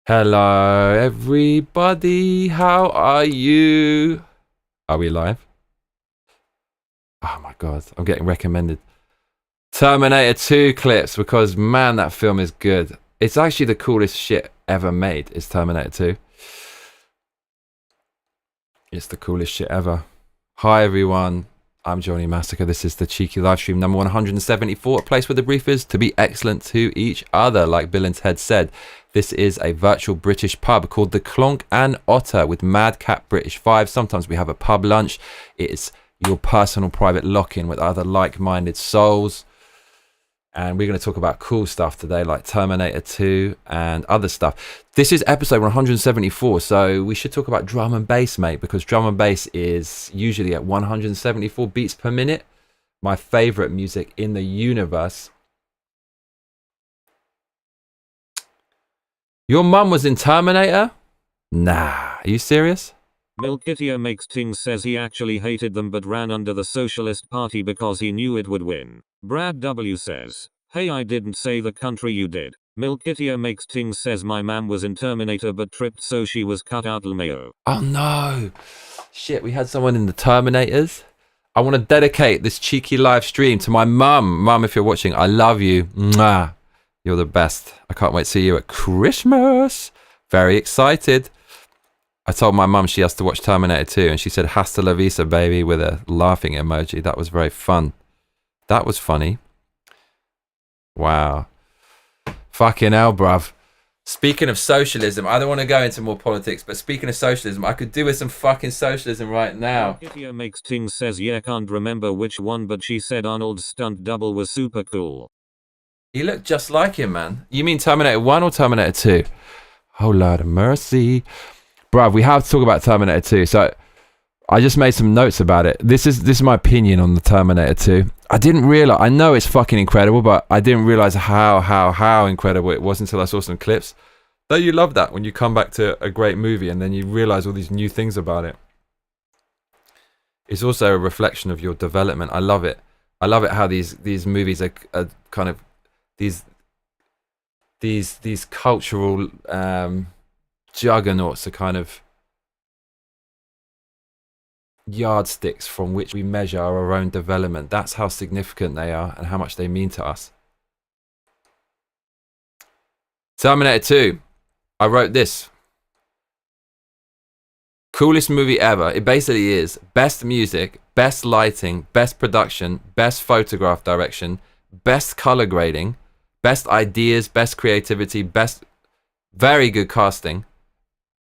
Hello, everybody. How are you? Are we live? Oh my god, I'm getting recommended Terminator 2 clips because man, that film is good. It's actually the coolest shit ever made. Is Terminator 2? It's the coolest shit ever. Hi everyone. I'm Johnny Massacre. This is the cheeky live stream number 174, a place where the brief is to be excellent to each other. Like Bill and Ted said, this is a virtual British pub called the Clonk Otter with madcap British vibes. Sometimes we have a pub lunch. It's your personal private lock-in with other like-minded souls. And we're going to talk about cool stuff today, like Terminator 2 and other stuff. This is episode 174, so we should talk about drum and bass, mate, because drum and bass is usually at 174 beats per minute. My favorite music in the universe. Your mum was in Terminator? Nah, are you serious? Milkitio makes Ting says he actually hated them but ran under the Socialist Party because he knew it would win. Brad W says, hey, I didn't say the country, you did. Milkitio makes Ting says my mam was in Terminator but tripped so she was cut out LMAO. Oh no. Shit, we had someone in the Terminators. I want to dedicate this cheeky live stream to my mum. Mum, if you're watching, I love you. Mwah. You're the best. I can't wait to see you at Christmas. Very excited. I told my mum she has to watch Terminator 2 and she said hasta la vista baby with a laughing emoji. That was very fun. That was funny. Wow. Fucking hell, bruv. Speaking of socialism, I don't want to go into more politics, but speaking of socialism, I could do with some fucking socialism right now. Milkitio makes Ting says yeah, can't remember which one but she said Arnold's stunt double was super cool. He looked just like him, man. You mean Terminator 1 or Terminator 2? Oh, Lord of mercy. Bruv, we have to talk about Terminator 2. So I just made some notes about it. This is my opinion on the Terminator 2. I didn't realize, I know it's fucking incredible, but I didn't realize how incredible it was until I saw some clips. Though you love that when you come back to a great movie and then you realize all these new things about it. It's also a reflection of your development. I love it. I love it how these movies are kind of these cultural juggernauts are kind of yardsticks from which we measure our own development. That's how significant they are and how much they mean to us. Terminator 2. I wrote this. Coolest movie ever. It basically is best music, best lighting, best production, best photograph direction, best color grading, best ideas, best creativity, best... Very good casting.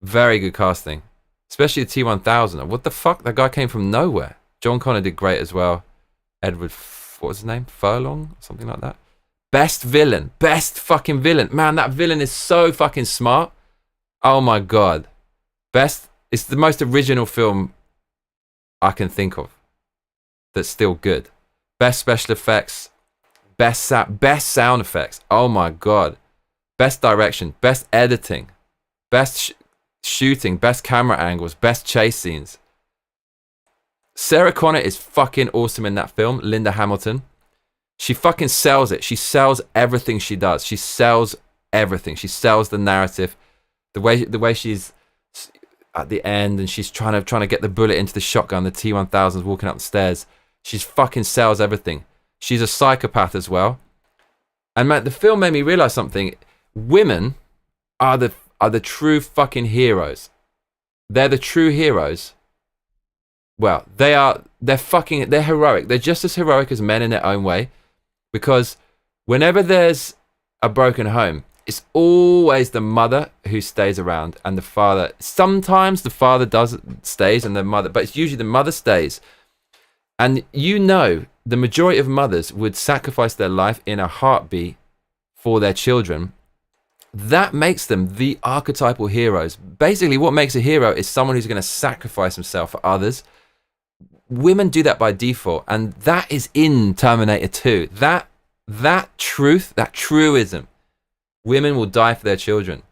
Very good casting. Especially the T-1000. What the fuck? That guy came from nowhere. John Connor did great as well. Edward... What was his name? Furlong? Something like that. Best villain. Best fucking villain. Man, that villain is so fucking smart. Oh my god. Best... It's the most original film I can think of that's still good. Best special effects. Best sound effects. Oh my god. Best direction. Best editing. Best shooting. Best camera angles. Best chase scenes. Sarah Connor is fucking awesome in that film. Linda Hamilton. She fucking sells it. She sells everything she does. She sells everything. She sells the narrative. The way she's at the end and she's trying to get the bullet into the shotgun. The T-1000's walking up the stairs. She's fucking sells everything. She's a psychopath as well. And man, the film made me realize something. Women are the true fucking heroes. They're the true heroes. Well, they're heroic. They're just as heroic as men in their own way. Because whenever there's a broken home, it's always the mother who stays around and the father. Sometimes the father stays and the mother, but it's usually the mother stays. And you know, the majority of mothers would sacrifice their life in a heartbeat for their children. That makes them the archetypal heroes. Basically, what makes a hero is someone who's going to sacrifice himself for others. Women do that by default, and that is in Terminator 2. That truth, that truism, women will die for their children,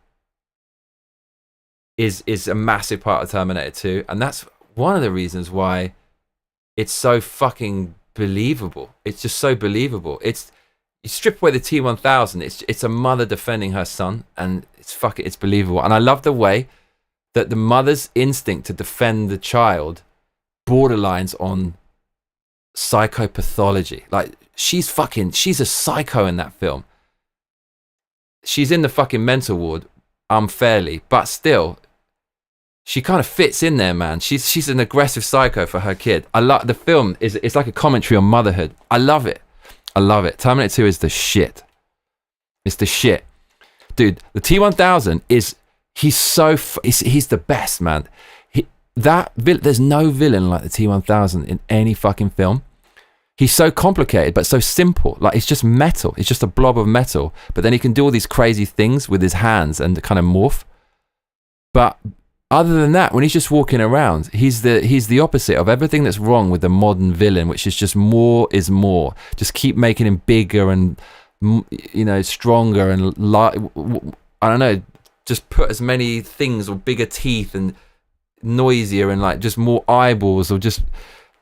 is a massive part of Terminator 2, and that's one of the reasons why it's so fucking believable. It's just so believable. You strip away the T1000, it's a mother defending her son, and it's believable. And I love the way that the mother's instinct to defend the child borderlines on psychopathology. Like, she's a psycho in that film. She's in the fucking mental ward unfairly, but still, she kind of fits in there, man. She's an aggressive psycho for her kid. I love the film. It's like a commentary on motherhood. I love it. Terminator 2 is the shit. It's the shit, dude. The T1000 he's the best, man. There's no villain like the T1000 in any fucking film. He's so complicated but so simple. Like, it's just metal. It's just a blob of metal. But then he can do all these crazy things with his hands and kind of morph. But other than that, when he's just walking around, he's the opposite of everything that's wrong with the modern villain, which is just more is more. Just keep making him bigger and, you know, stronger and I don't know. Just put as many things or bigger teeth and noisier and like just more eyeballs, or just,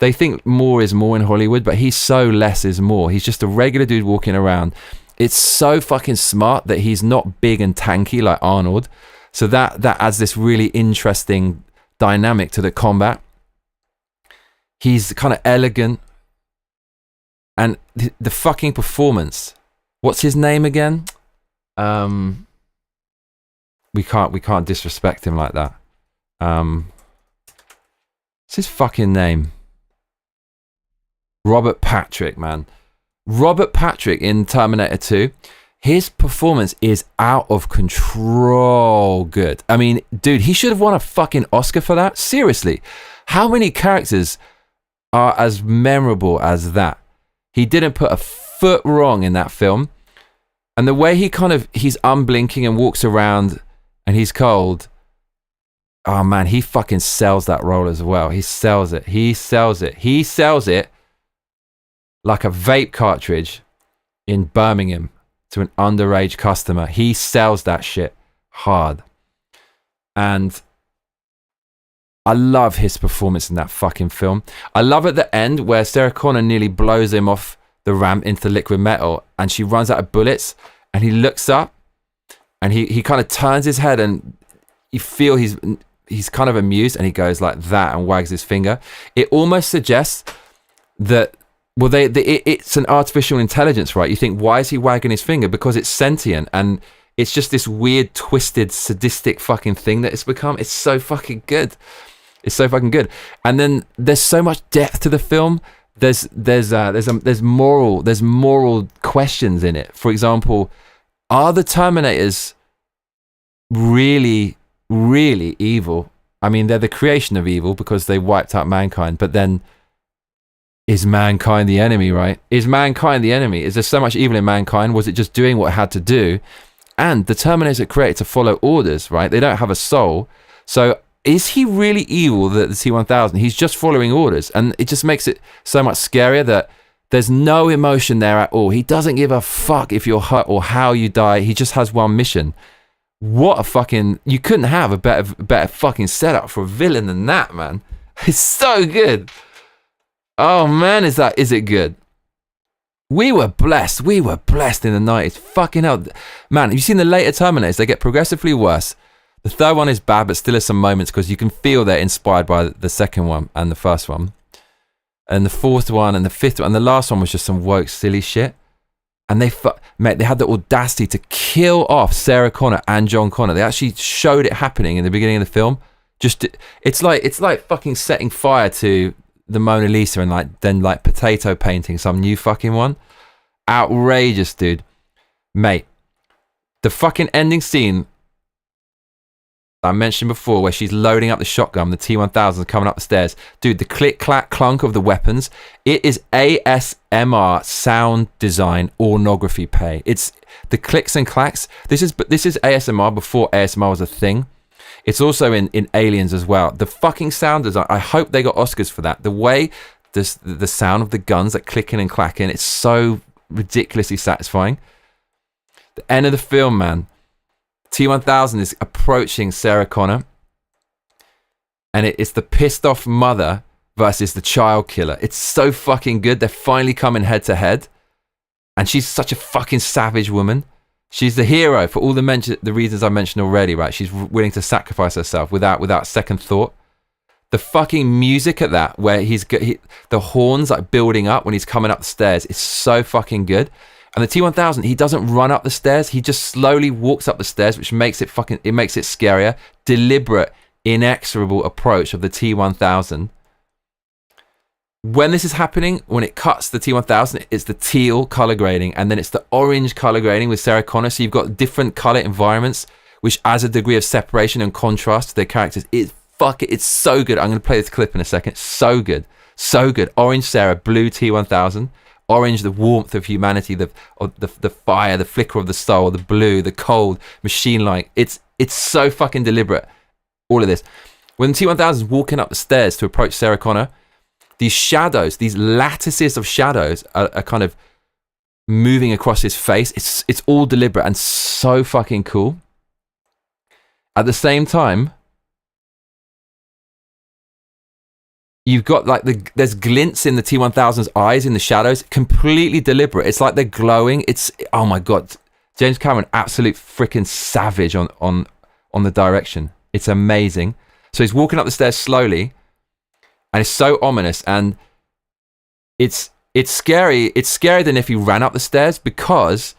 they think more is more in Hollywood, but he's so less is more. He's just a regular dude walking around. It's so fucking smart that he's not big and tanky like Arnold. So that adds this really interesting dynamic to the combat. He's kind of elegant, and the fucking performance. What's his name again? We can't disrespect him like that. What's his fucking name? Robert Patrick, man. Robert Patrick in Terminator 2. His performance is out of control good. I mean, dude, he should have won a fucking Oscar for that. Seriously. How many characters are as memorable as that? He didn't put a foot wrong in that film. And the way he's unblinking and walks around and he's cold. Oh man, he fucking sells that role as well. He sells it. He sells it like a vape cartridge in Birmingham to an underage customer. He sells that shit hard. And I love his performance in that fucking film. I love at the end where Sarah Connor nearly blows him off the ramp into liquid metal and she runs out of bullets and he looks up and he kind of turns his head and you feel he's kind of amused and he goes like that and wags his finger. It almost suggests that, well, it's an artificial intelligence, right? You think, why is he wagging his finger? Because it's sentient and it's just this weird, twisted, sadistic fucking thing that it's become. It's so fucking good. It's so fucking good. And then there's so much depth to the film. There's moral questions in it. For example, are the Terminators really, really evil? I mean, they're the creation of evil because they wiped out mankind, but then is mankind the enemy, right? Is mankind the enemy? Is there so much evil in mankind? Was it just doing what it had to do? And the Terminators are created to follow orders, right? They don't have a soul. So is he really evil, the T-1000? He's just following orders. And it just makes it so much scarier that there's no emotion there at all. He doesn't give a fuck if you're hurt or how you die. He just has one mission. What a fucking... You couldn't have a better fucking setup for a villain than that, man. It's so good. Oh man, is it good? We were blessed in the 90s. Fucking hell. Man, have you seen the later Terminators? They get progressively worse. The third one is bad, but still has some moments because you can feel they're inspired by the second one and the first one. And the fourth one and the fifth one. And the last one was just some woke, silly shit. And they had the audacity to kill off Sarah Connor and John Connor. They actually showed it happening in the beginning of the film. It's like fucking setting fire to the Mona Lisa and then potato painting some new fucking one. Outrageous, dude. Mate, the fucking ending scene I mentioned before where she's loading up the shotgun, the T-1000 is coming up the stairs. Dude, the click, clack, clunk of the weapons, it is ASMR sound design ornography pay. It's the clicks and clacks. This is ASMR before ASMR was a thing. It's also in Aliens as well. The fucking sound design, I hope they got Oscars for that. The way the sound of the guns that clicking and clacking, it's so ridiculously satisfying. The end of the film, man. T-1000 is approaching Sarah Connor. And it's the pissed off mother versus the child killer. It's so fucking good. They're finally coming head to head. And she's such a fucking savage woman. She's the hero for all the reasons I mentioned already, right? She's willing to sacrifice herself without second thought. The fucking music at that, where the horns like building up when he's coming up the stairs, is so fucking good. And the T-1000, he doesn't run up the stairs. He just slowly walks up the stairs, which makes it scarier. Deliberate, inexorable approach of the T-1000. When this is happening, when it cuts the T-1000, it's the teal color grading, and then it's the orange color grading with Sarah Connor. So you've got different color environments, which adds a degree of separation and contrast to their characters. It's so good. I'm going to play this clip in a second. So good. Orange Sarah, blue T-1000. Orange, the warmth of humanity, the fire, the flicker of the soul, the blue, the cold, machine-like. It's so fucking deliberate, all of this. When the T-1000 is walking up the stairs to approach Sarah Connor, these shadows, these lattices of shadows are kind of moving across his face. It's all deliberate and so fucking cool. At the same time, you've got like there's glints in the T-1000's eyes in the shadows, completely deliberate. It's like they're glowing. Oh my God, James Cameron, absolute freaking savage on the direction. It's amazing. So he's walking up the stairs slowly, and it's so ominous, and it's scary. It's scarier than if he ran up the stairs, because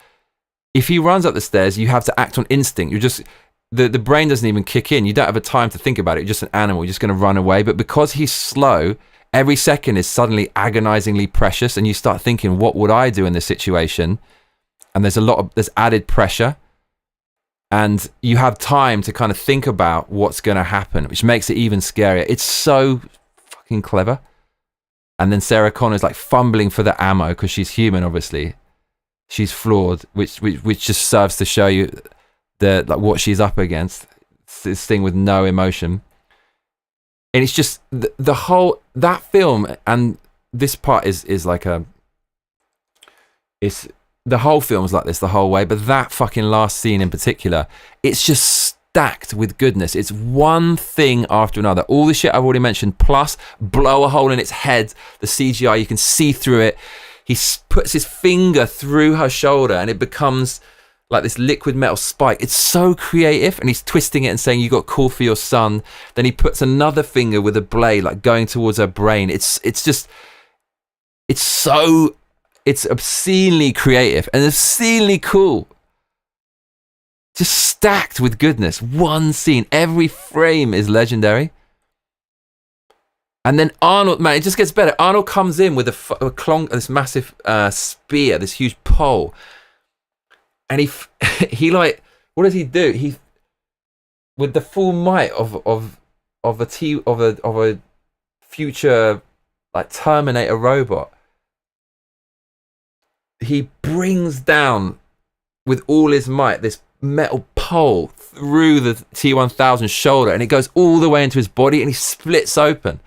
if he runs up the stairs, you have to act on instinct. You're just the brain doesn't even kick in. You don't have a time to think about it. You're just an animal. You're just going to run away. But because he's slow, every second is suddenly agonizingly precious, and you start thinking, what would I do in this situation? And there's added pressure, and you have time to kind of think about what's going to happen, which makes it even scarier. It's so fucking clever. And then Sarah Connor's like fumbling for the ammo because she's human, obviously. She's flawed, which just serves to show you what she's up against. It's this thing with no emotion. And it's just the whole that film, and this part is like the whole film's like this the whole way, but that fucking last scene in particular, it's just stacked with goodness. It's one thing after another. All the shit I've already mentioned, plus blow a hole in its head, the CGI, you can see through it. He puts his finger through her shoulder and it becomes like this liquid metal spike. It's so creative, and he's twisting it and saying, you got call for your son. Then he puts another finger with a blade like going towards her brain. It's obscenely creative and obscenely cool. Just stacked with goodness. One scene, every frame is legendary. And then Arnold, man, it just gets better. Arnold comes in with a clonk, this massive spear, this huge pole. And he like, what does he do? He, with the full might of a future like Terminator robot, he brings down with all his might this metal pole through the T-1000's shoulder, and it goes all the way into his body, and he splits open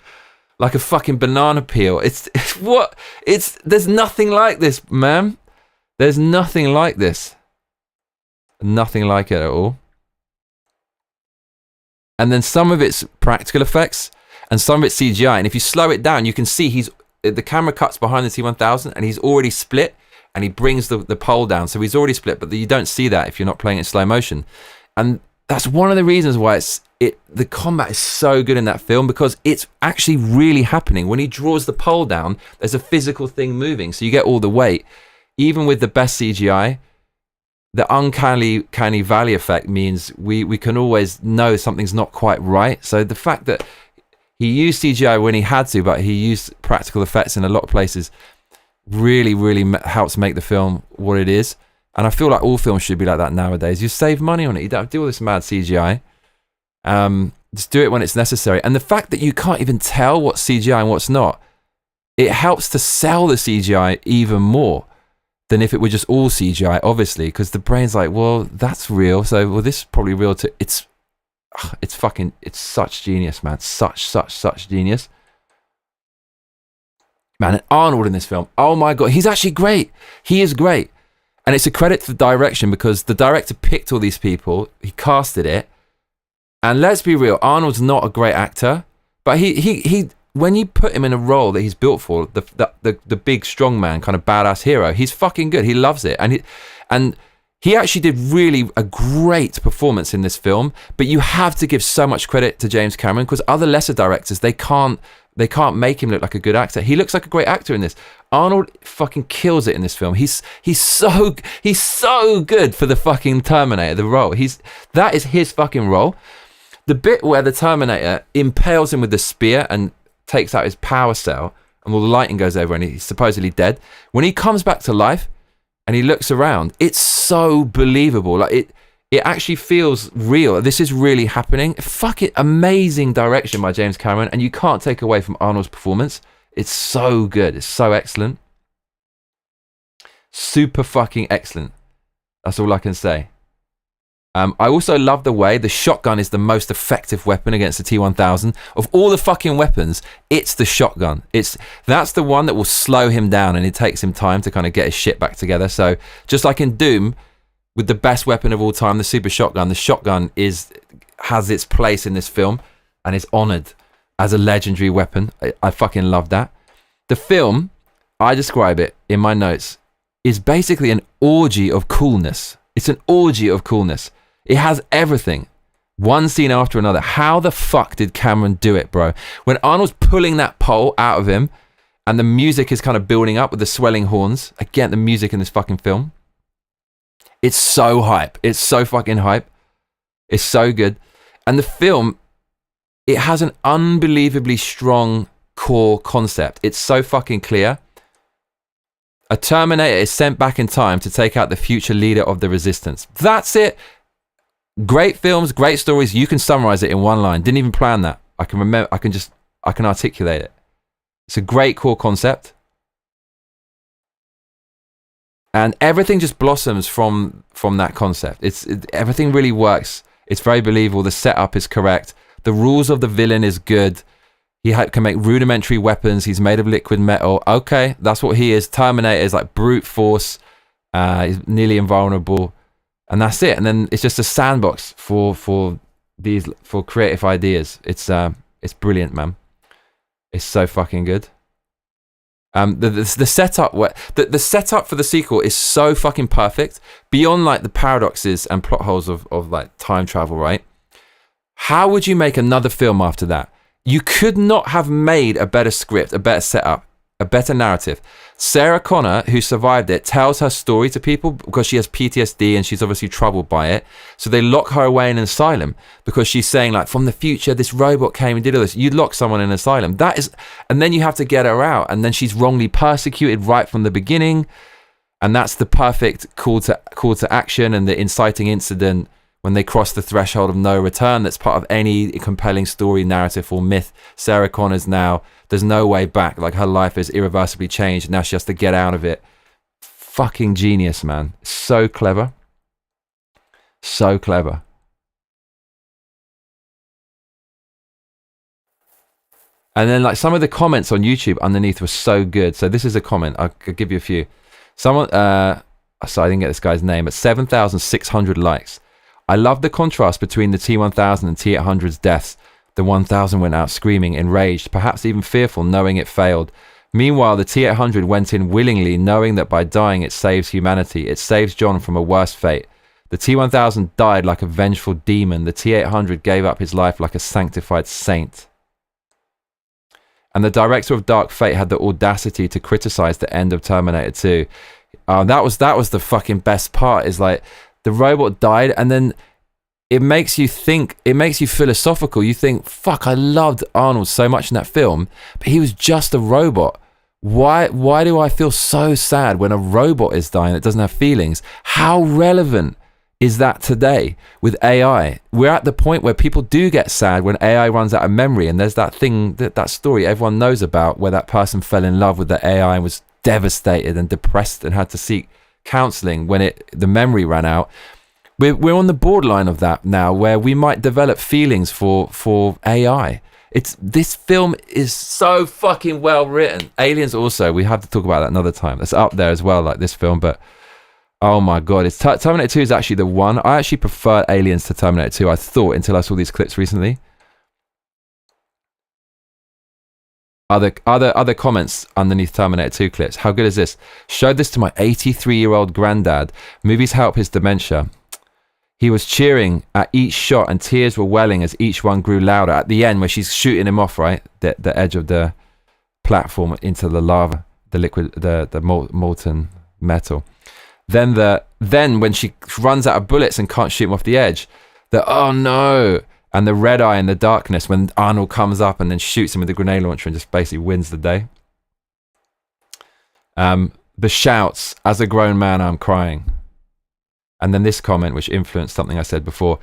like a fucking banana peel. There's nothing like this, man. There's nothing like this. Nothing like it at all. And then some of it's practical effects and some of it's CGI. And if you slow it down, you can see the camera cuts behind the T-1000 and he's already split, and he brings the pole down. So he's already split, but you don't see that if you're not playing it in slow motion. And that's one of the reasons why the combat is so good in that film, because it's actually really happening. When he draws the pole down, there's a physical thing moving. So you get all the weight. Even with the best CGI, the uncanny valley effect means we can always know something's not quite right. So the fact that he used CGI when he had to, but he used practical effects in a lot of places, really, really helps make the film what it is. And I feel like all films should be like that nowadays. You save money on it. You don't have to do all this mad CGI. Just do it when it's necessary. And the fact that you can't even tell what's CGI and what's not, it helps to sell the CGI even more than if it were just all CGI, obviously, because the brain's like, well, that's real, so well, this is probably real too. It's such genius, man. Such genius. Man, and Arnold in this film, oh my God, he's actually great. He is great. And it's a credit to the direction, because the director picked all these people, he casted it, and let's be real, Arnold's not a great actor, but he when you put him in a role that he's built for, the big strongman kind of badass hero, he's fucking good. He loves it, and he actually did really a great performance in this film. But you have to give so much credit to James Cameron, because other lesser directors, they can't make him look like a good actor. He looks like a great actor in this. Arnold fucking kills it in this film. He's so good for the fucking Terminator, the role. That is his fucking role. The bit where the Terminator impales him with the spear and takes out his power cell, and all the lighting goes over, and he's supposedly dead. When he comes back to life and he looks around, it's so believable. Like it actually feels real. This is really happening. Fucking amazing direction by James Cameron, and you can't take away from Arnold's performance. It's so good. It's so excellent. Super fucking excellent. That's all I can say. I also love the way the shotgun is the most effective weapon against the T-1000. Of all the fucking weapons, it's the shotgun. That's the one that will slow him down, and it takes him time to kind of get his shit back together. So just like in Doom, with the best weapon of all time, the super shotgun, the shotgun has its place in this film and is honored as a legendary weapon. I fucking love that. The film, I describe it in my notes, is basically an orgy of coolness. It's an orgy of coolness. It has everything. One scene after another. How the fuck did Cameron do it, bro? When Arnold's pulling that pole out of him and the music is kind of building up with the swelling horns. Again, the music in this fucking film. It's so hype. It's so fucking hype. It's so good. And the film, it has an unbelievably strong core concept. It's so fucking clear. A Terminator is sent back in time to take out the future leader of the resistance. That's it. Great films, great stories. You can summarize it in one line. Didn't even plan that. I can articulate it. It's a great core concept. And everything just blossoms from that concept. Everything really works. It's very believable. The setup is correct. The rules of the villain is good. He can make rudimentary weapons. He's made of liquid metal. Okay, that's what he is. Terminator is like brute force. He's nearly invulnerable. And that's it. And then it's just a sandbox for creative ideas. It's brilliant, man. It's so fucking good. The setup, the setup for the sequel is so fucking perfect. Beyond like the paradoxes and plot holes of like time travel, right? How would you make another film after that? You could not have made a better script, a better setup, a better narrative. Sarah Connor, who survived it, tells her story to people because she has PTSD and she's obviously troubled by it. So they lock her away in an asylum because she's saying like, from the future, this robot came and did all this. You'd lock someone in an asylum. And then you have to get her out. And then she's wrongly persecuted right from the beginning. And that's the perfect call to action and the inciting incident when they cross the threshold of no return. That's part of any compelling story, narrative, or myth. Sarah Connor's now, there's no way back. Like, her life is irreversibly changed. Now she has to get out of it. Fucking genius, man. So clever. So clever. And then like some of the comments on YouTube underneath were so good. So this is a comment. I'll give you a few. Someone, sorry, I didn't get this guy's name, but 7,600 likes. I love the contrast between the T-1000 and T-800's deaths. The 1000 went out screaming, enraged, perhaps even fearful, knowing it failed. Meanwhile, the T-800 went in willingly, knowing that by dying it saves humanity. It saves John from a worse fate. The T-1000 died like a vengeful demon. The T-800 gave up his life like a sanctified saint. And the director of Dark Fate had the audacity to criticize the end of Terminator 2. That was the fucking best part, is like, the robot died, and then it makes you think, it makes you philosophical. You think, fuck, I loved Arnold so much in that film, but he was just a robot. Why do I feel so sad when a robot is dying that doesn't have feelings? How relevant is that today with AI? We're at the point where people do get sad when AI runs out of memory, and there's that thing, that story everyone knows about, where that person fell in love with the AI and was devastated and depressed and had to seek counseling when the memory ran out. We're on the borderline of that now, where we might develop feelings for AI. This film is so fucking well written. Aliens also, we have to talk about that another time. That's up there as well, like this film, but oh my god, Terminator 2 is actually the one. I actually prefer Aliens to Terminator 2, I thought, until I saw these clips recently. Other comments underneath Terminator 2 clips. How good is this? Showed this to my 83-year-old granddad. Movies help his dementia. He was cheering at each shot and tears were welling as each one grew louder. At the end, where she's shooting him off, right? The edge of the platform into the lava, the liquid, the molten metal. Then when she runs out of bullets and can't shoot him off the edge, oh no! And the red eye in the darkness when Arnold comes up and then shoots him with the grenade launcher and just basically wins the day. The shouts, as a grown man, I'm crying. And then this comment, which influenced something I said before.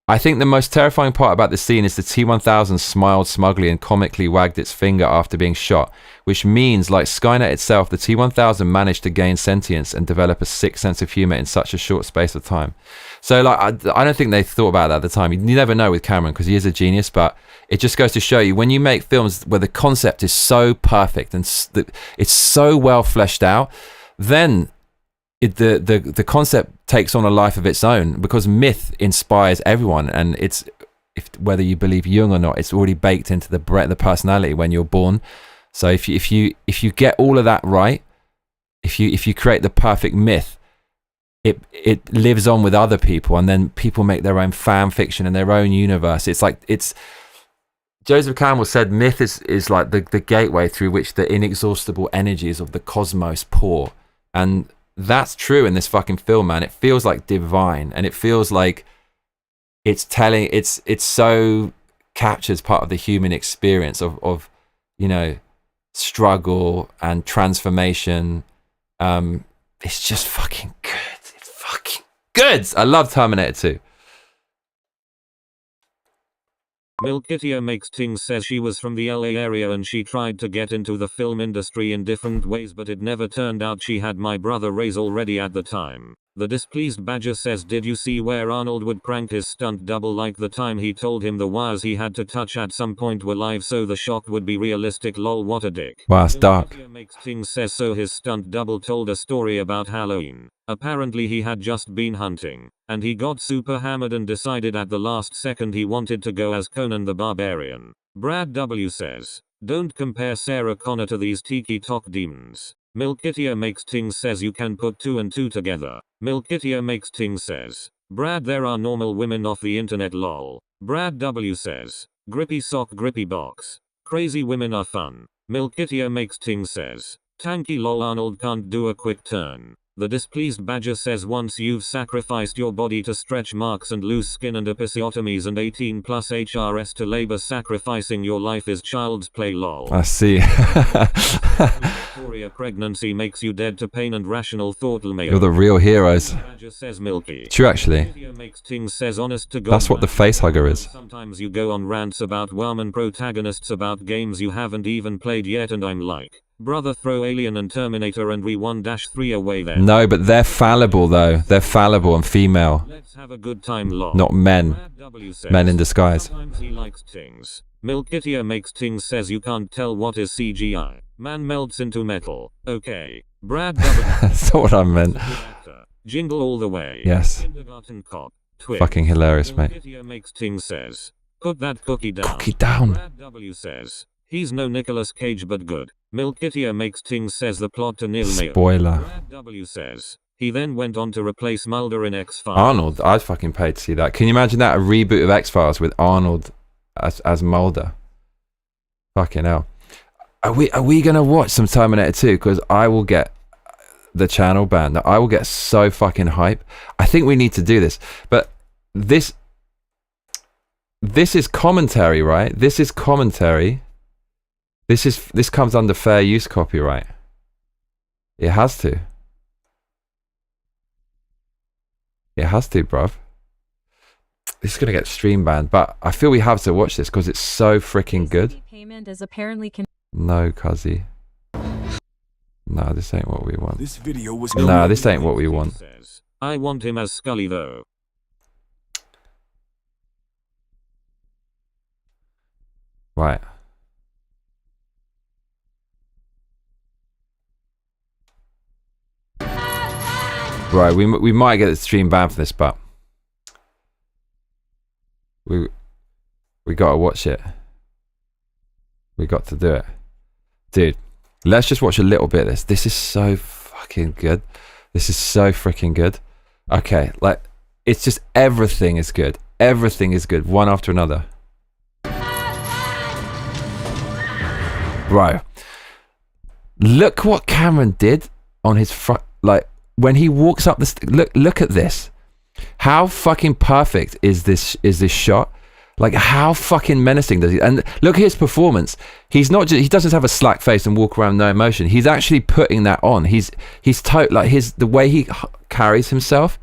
I think the most terrifying part about this scene is the T-1000 smiled smugly and comically wagged its finger after being shot, which means, like Skynet itself, the T-1000 managed to gain sentience and develop a sick sense of humor in such a short space of time. So, like, I don't think they thought about that at the time. You never know with Cameron because he is a genius, but it just goes to show you when you make films where the concept is so perfect and it's so well fleshed out, then the concept takes on a life of its own because myth inspires everyone, and whether you believe Jung or not, it's already baked into the personality when you're born. So if you get all of that right, if you create the perfect myth, it lives on with other people, and then people make their own fan fiction and their own universe. Joseph Campbell said myth is like the gateway through which the inexhaustible energies of the cosmos pour, and that's true in this fucking film, man. It feels like divine, and it feels like it's so captures part of the human experience of struggle and transformation. It's just fucking good. It's fucking good. I love Terminator 2. Milkitia Makes Ting says she was from the LA area and she tried to get into the film industry in different ways, but it never turned out. She had my brother Ray's already at the time. The displeased Badger says, did you see where Arnold would prank his stunt double, like the time he told him the wires he had to touch at some point were live so the shock would be realistic? Lol, what a dick. Wow, it's dark. Makes Ting says, so his stunt double told a story about Halloween. Apparently he had just been hunting, and he got super hammered and decided at the last second he wanted to go as Conan the Barbarian. Brad W says, don't compare Sarah Connor to these tiki talk demons. Milkitia Makes Ting says, you can put 2 and 2 together. Milkitia Makes Ting says, Brad, there are normal women off the internet, lol. Brad W says, grippy sock grippy box. Crazy women are fun. Milkitia Makes Ting says, tanky lol, Arnold can't do a quick turn. The displeased Badger says, once you've sacrificed your body to stretch marks and lose skin and episiotomies and 18 plus HRS to labor, sacrificing your life is child's play, lol. I see. Victoria, pregnancy makes you dead to pain and rational thought. You're the real heroes. Badger says, Milky. True, actually. Makes Ting says, honest to God, that's what the face hugger is. Sometimes you go on rants about woman protagonists about games you haven't even played yet, and I'm like, brother, throw Alien and Terminator and Re 1-3 away there. No, but they're fallible though. They're fallible and female. Let's have a good time, lol. Not men. Says, men in disguise. Sometimes he likes things. Milkitia Makes Ting says, you can't tell what is CGI. Man melts into metal. Okay. Brad W. That's not what I meant. Jingle all the way. Yes. Kindergarten cop. Twig. Fucking hilarious, mate. Milkitia Makes Ting says, put that cookie down. Cookie down. Brad W says, he's no Nicolas Cage but good. Milkitia Makes Ting says, the plot to Nil Mail. Spoiler. Brad W says, he then went on to replace Mulder in X-Files. Arnold, I'd fucking pay to see that. Can you imagine that? A reboot of X-Files with Arnold as Mulder. Fucking hell. Are we gonna watch some Terminator 2? Because I will get the channel banned. I will get so fucking hype. I think we need to do this. But this is commentary, right? This is commentary. This comes under fair use copyright. It has to. It has to, bruv. This is gonna get stream banned, but I feel we have to watch this because it's so freaking good. Payment is apparently No, cuzzy. No, this ain't what we want. This video was No, this ain't what we want. I want him as Scully though. Right. Right, we might get the stream banned for this, but we gotta watch it. We got to do it. Dude, let's just watch a little bit of this. This is so fucking good. This is so freaking good. Okay, like, it's just everything is good. Everything is good, one after another. Bro, look what Cameron did on his front. Like, when he walks up the look at this. How fucking perfect is this shot? Like, how fucking menacing does he? And look at his performance. He's not just, he doesn't have a slack face and walk around no emotion. He's actually putting that on. He's like the way he carries himself.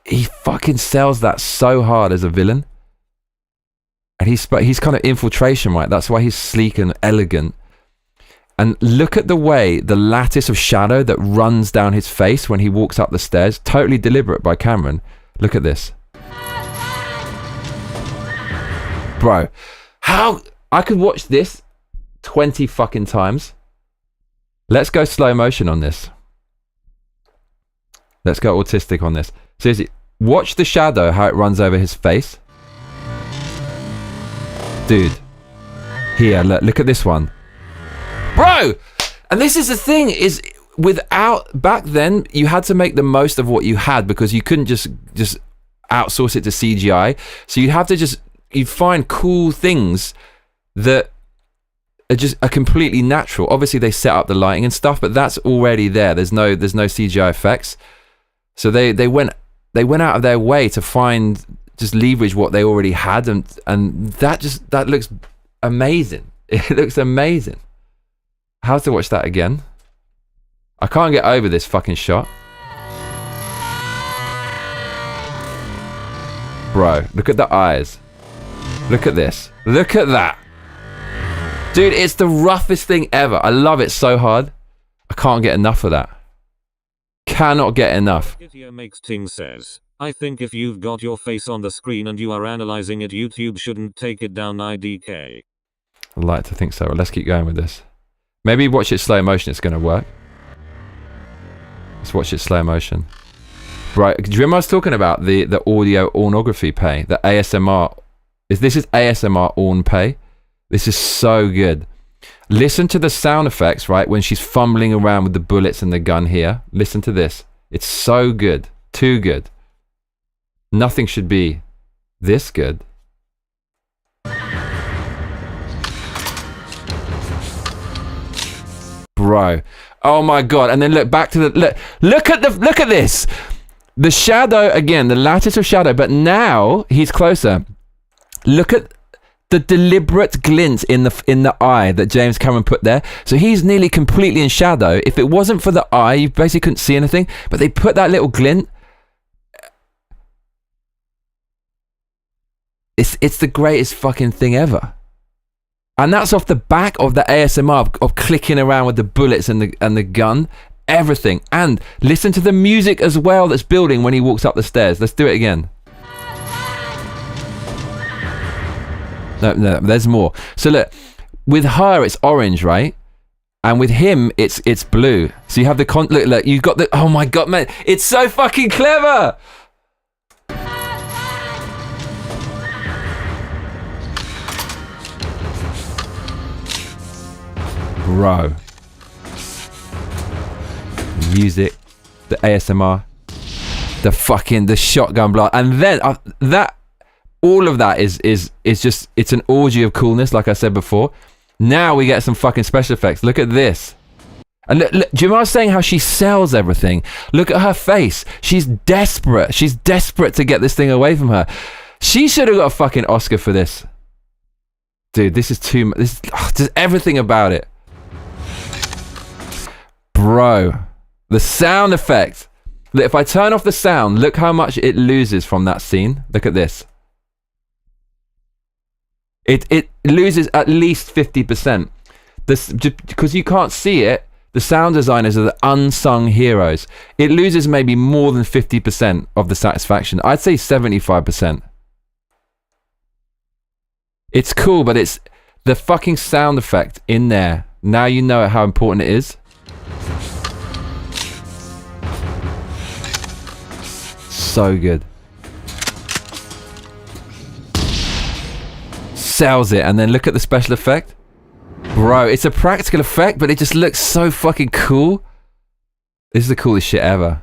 He fucking sells that so hard as a villain. And he's kind of infiltration, right? That's why he's sleek and elegant. And look at the way the lattice of shadow that runs down his face when he walks up the stairs. Totally deliberate by Cameron. Look at this. Bro, how I could watch this 20 fucking times. Let's go slow motion on this. Let's go autistic on this. Seriously, watch the shadow, how it runs over his face. Dude, here, look at this one. Bro, and this is the thing, is back then, you had to make the most of what you had, because you couldn't just outsource it to CGI. So you'd find cool things that are completely natural. Obviously, they set up the lighting and stuff, but that's already there. There's no CGI effects. So they went out of their way to just leverage what they already had, and that looks amazing. It looks amazing. How to watch that again? I can't get over this fucking shot. Bro, look at the eyes. Look at this. Look at that. Dude, it's the roughest thing ever. I love it so hard. I can't get enough of that. Cannot get enough. Makes Ting says, I think if you've got your face on the screen and you are analyzing it, YouTube shouldn't take it down IDK. I'd like to think so. Let's keep going with this. Maybe watch it slow motion. It's going to work. Let's watch it slow motion. Right. Do you remember I was talking about the audio ornography pay? The ASMR. This is ASMR orn pay. This is so good. Listen to the sound effects, right? When she's fumbling around with the bullets and the gun here. Listen to this. It's so good. Too good. Nothing should be this good. Bro. Oh my god. And then look back to the look at this. The shadow again, the lattice of shadow, but now he's closer. Look at the deliberate glint in the eye that James Cameron put there. So he's nearly completely in shadow. If it wasn't for the eye, you basically couldn't see anything, but they put that little glint. It's the greatest fucking thing ever. And that's off the back of the ASMR of clicking around with the bullets and the gun, everything. And listen to the music as well that's building when he walks up the stairs. Let's do it again. No, there's more. So look, with her it's orange, right? And with him it's blue. So you have the look, you've got the, oh my god, man, it's so fucking clever. Bro. Music, the ASMR, the shotgun blast, and then all of that is just, it's an orgy of coolness, like I said before. Now we get some fucking special effects. Look at this. And look, do you remember I was saying how she sells everything? Look at her face. She's desperate. She's desperate to get this thing away from her. She should have got a fucking Oscar for this. Dude, this is too much. Just everything about it. Bro, the sound effect. Look, if I turn off the sound, look how much it loses from that scene. Look at this. It loses at least 50%. Because you can't see it, the sound designers are the unsung heroes. It loses maybe more than 50% of the satisfaction. I'd say 75%. It's cool, but it's the fucking sound effect in there. Now you know how important it is. So good. Sells it, and then look at the special effect. Bro, it's a practical effect, but it just looks so fucking cool. This is the coolest shit ever.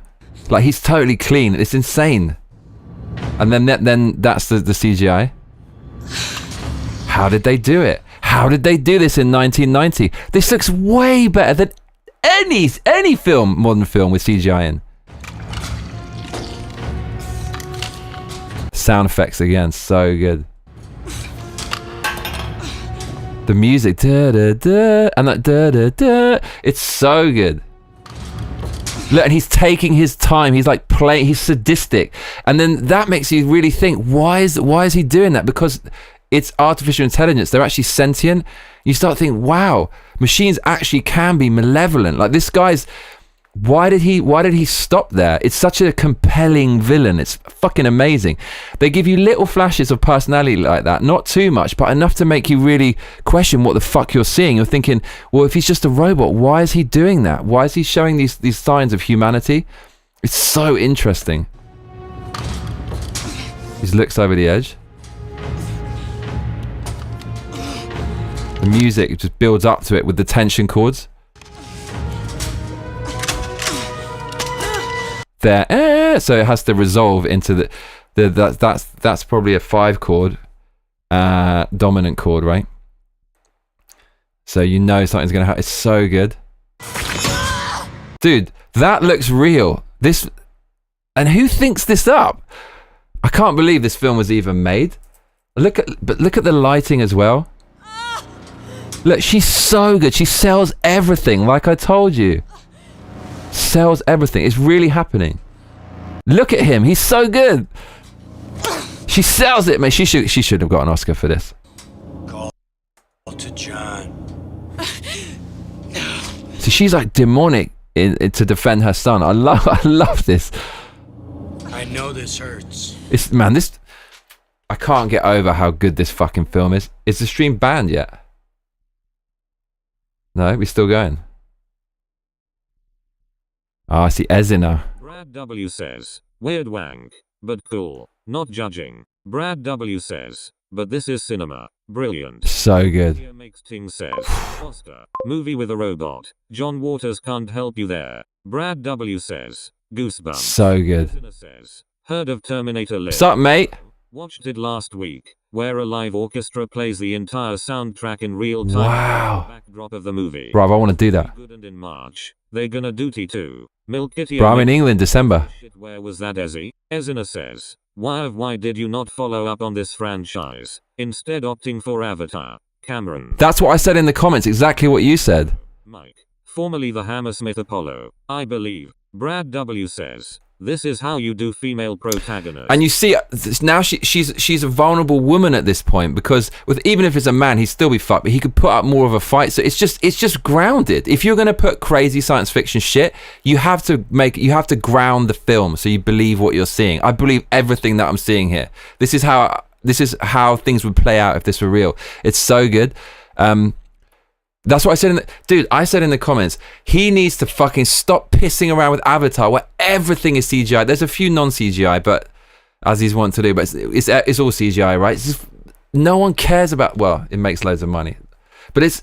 Like, he's totally clean. It's insane. And then that's the CGI. How did they do it? How did they do this in 1990? This looks way better than any film, modern film with CGI in. Sound effects again, so good. The music, da da da, and that da da da. It's so good. Look, and he's taking his time. He's like playing. He's sadistic, and then that makes you really think: why is he doing that? Because it's artificial intelligence. They're actually sentient. You start thinking, wow, machines actually can be malevolent. Like this guy's. Why did he stop there? It's such a compelling villain. It's fucking amazing. They give you little flashes of personality like that, not too much, but enough to make you really question what the fuck you're seeing. You're thinking, well, if he's just a robot, why is he doing that? Why is he showing these signs of humanity? It's so interesting. He looks over the edge. The music just builds up to it with the tension chords. There, so it has to resolve into that's probably a 5 chord dominant chord, right? So you know something's gonna happen. It's so good, dude. That looks real. This, and who thinks this up? I can't believe this film was even made. Look at the lighting as well. Look, she's so good. She sells everything, like I told you. Sells everything. It's really happening. Look at him. He's so good. She sells it, man. She should have got an Oscar for this. Call to John. So she's like demonic to defend her son. I love this. I know this hurts. This. I can't get over how good this fucking film is. Is the stream banned yet? No, we're still going. I see Ezina. Brad W says, weird wank, but cool, not judging. Brad W says, but this is cinema, brilliant. So good. Makes Ting says, Foster, movie with a robot. John Waters can't help you there. Brad W says, goosebumps. So good. Says, heard of Terminator List? What's up, mate? Watched it last week, where a live orchestra plays the entire soundtrack in real time. Wow. Backdrop of the movie. Bro, I want to do that. Good, and in March, they're gonna do T2. Milk Kitty. Bro, I'm in England, December. Shit, where was that, Ezzy? Ezina says, why did you not follow up on this franchise, instead opting for Avatar? Cameron. That's what I said in the comments, exactly what you said. Mike, formerly the Hammersmith Apollo, I believe. Brad W says, this is how you do female protagonists. And you see, now she's a vulnerable woman at this point, because even if it's a man, he'd still be fucked, but he could put up more of a fight. So it's just grounded. If you're gonna put crazy science fiction shit, you have to ground the film so you believe what you're seeing. I believe everything that I'm seeing here. This is how things would play out if this were real. It's so good. That's what I said I said in the comments, he needs to fucking stop pissing around with Avatar where everything is CGI. There's a few non-CGI, but as he's want to do, but it's all CGI, right? It's just, no one cares about, well, it makes loads of money. But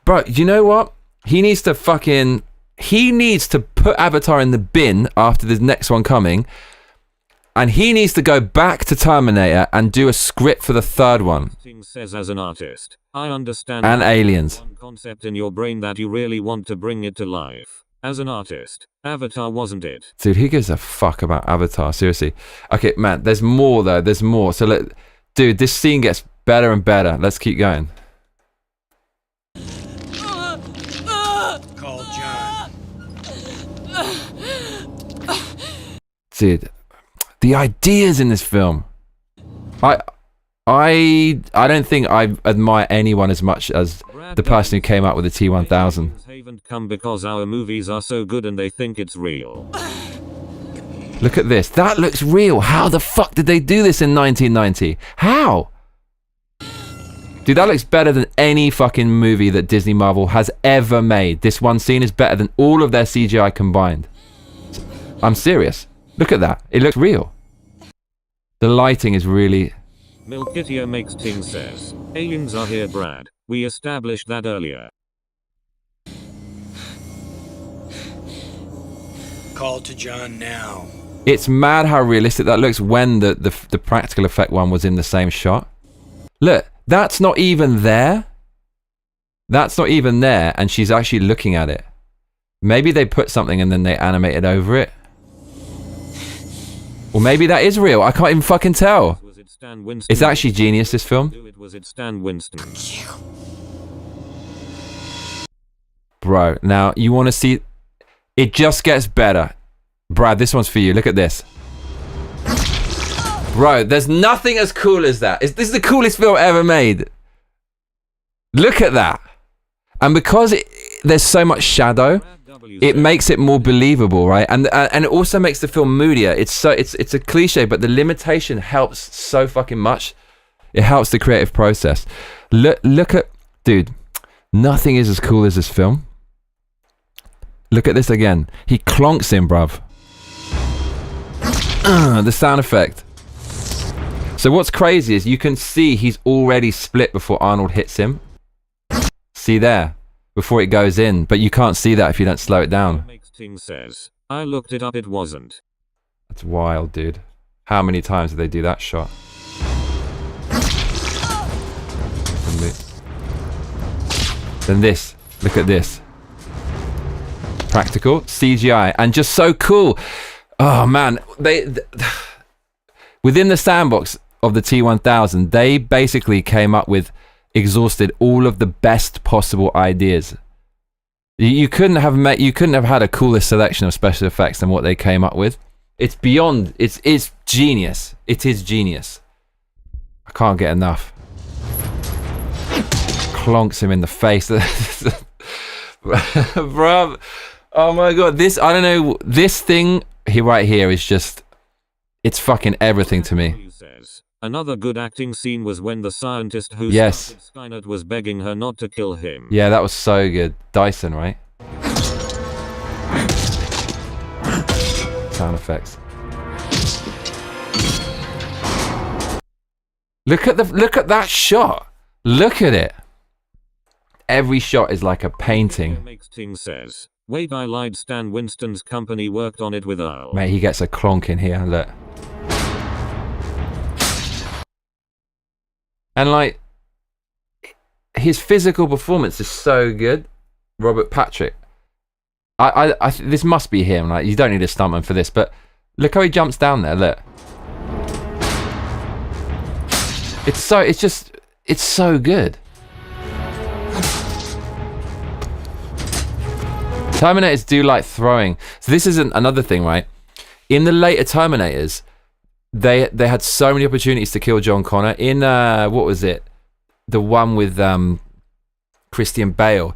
bro, you know what? He needs to put Avatar in the bin after the next one coming, and he needs to go back to Terminator and do a script for the third one. Says, as an artist, I understand. And Aliens. One concept in your brain that you really want to bring it to life. As an artist, Avatar wasn't it. Dude, who gives a fuck about Avatar? Seriously. Okay, man, there's more though. There's more. So dude, this scene gets better and better. Let's keep going. Call John. Dude, the ideas in this film. I don't think I admire anyone as much as the person who came up with the T-1000. Haven't come because our movies are so good and they think it's real. Look at this. That looks real. How the fuck did they do this in 1990? How? Dude, that looks better than any fucking movie that Disney Marvel has ever made. This one scene is better than all of their CGI combined. I'm serious. Look at that. It looks real. The lighting is really... Milkitio makes ting says, aliens are here, Brad. We established that earlier. Call to John now. It's mad how realistic that looks when the practical effect one was in the same shot. Look, that's not even there. That's not even there, and she's actually looking at it. Maybe they put something and then they animated over it. Or maybe that is real. I can't even fucking tell. It's actually genius, this film. Bro, now you want to see... It just gets better. Brad, this one's for you. Look at this. Bro, there's nothing as cool as that. This is the coolest film ever made. Look at that. And because there's so much shadow, it makes it more believable, right? And it also makes the film moodier. It's a cliche, but the limitation helps so fucking much. It helps the creative process. Look at... Dude, nothing is as cool as this film. Look at this again. He clonks him, bruv. The sound effect. So what's crazy is you can see he's already split before Arnold hits him. See there? Before it goes in. But you can't see that if you don't slow it down. Says, I looked it up, it wasn't. That's wild, dude. How many times did they do that shot? Then this. Look at this. Practical, CGI, and just so cool. Oh man, within the sandbox of the T1000, they basically came up with, exhausted all of the best possible ideas. You couldn't have had a cooler selection of special effects than what they came up with. It's beyond. It's genius. It is genius. I can't get enough. Clonks him in the face, bruv. Oh my god, this, I don't know, this thing here right here is just, it's fucking everything to me. Another good acting scene was when the scientist who started Skynet was begging her not to kill him. Yeah, that was so good. Dyson, right? Sound effects. Look at that shot. Look at it. Every shot is like a painting. Says, wait, I lied. Stan Winston's company worked on it with Earl. Mate, he gets a clonk in here. Look. And like, his physical performance is so good. Robert Patrick. This must be him. Like, you don't need a stuntman for this, but look how he jumps down there. Look. It's so good. Terminators do like throwing. So this isn't another thing, right? In the later Terminators, they had so many opportunities to kill John Connor. In what was it? The one with Christian Bale.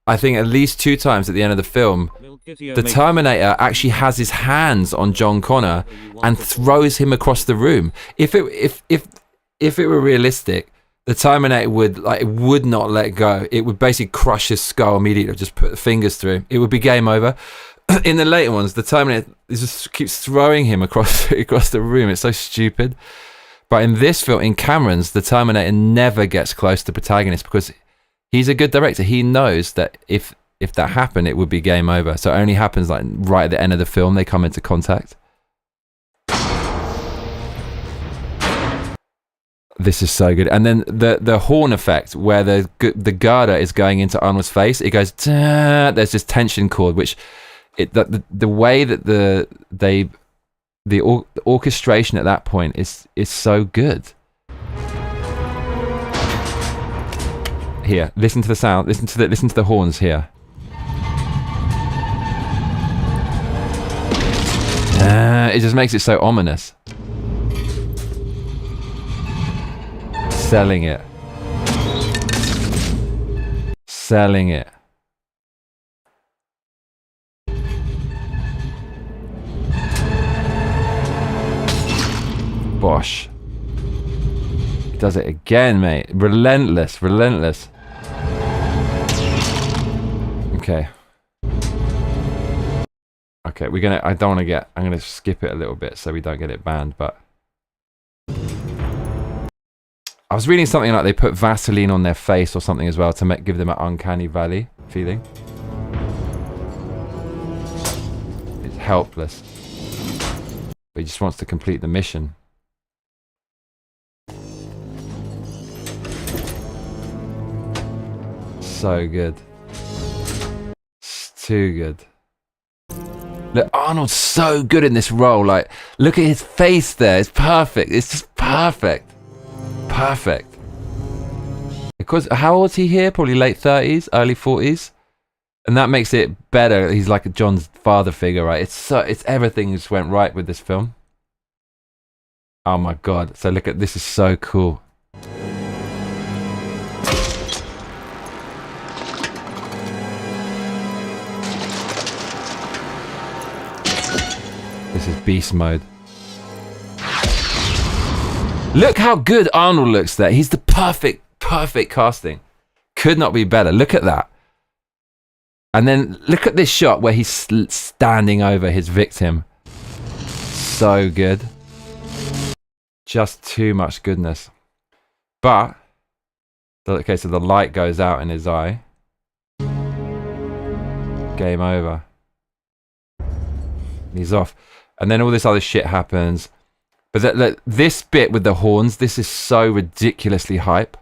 I think at least 2 times at the end of the film, the Terminator actually has his hands on John Connor and throws him across the room. If it were realistic, the Terminator would not let go. It would basically crush his skull immediately, just put the fingers through. It would be game over. In the later ones, the Terminator just keeps throwing him across the room. It's so stupid. But in this film, in Cameron's, the Terminator never gets close to the protagonist because he's a good director. He knows that if that happened, it would be game over. So it only happens like right at the end of the film they come into contact. This is so good. And then the horn effect where the girder is going into Arnold's face, it goes, there's this tension chord, which the way that the orchestration at that point is so good. Here, listen to the sound, listen to the horns here. It just makes it so ominous. Selling it. Selling it. Bosh. He does it again, mate. Relentless, relentless. Okay. Okay, I'm gonna skip it a little bit so we don't get it banned, but I was reading something like they put Vaseline on their face or something as well to give them an uncanny valley feeling. It's helpless. But he just wants to complete the mission. So good. It's too good. Look, Arnold's so good in this role. Like, look at his face there. It's perfect. It's just perfect. Perfect. Because how old is he here? Probably late 30s, early 40s. And that makes it better. He's like John's father figure, right? It's everything just went right with this film. Oh my god. So look at this, is so cool. This is beast mode. Look how good Arnold looks there. He's the perfect casting. Could not be better. Look at that. And then look at this shot where he's standing over his victim. So good. Just too much goodness. But, okay, so the light goes out in his eye. Game over. He's off. And then all this other shit happens. But this bit with the horns, this is so ridiculously hype.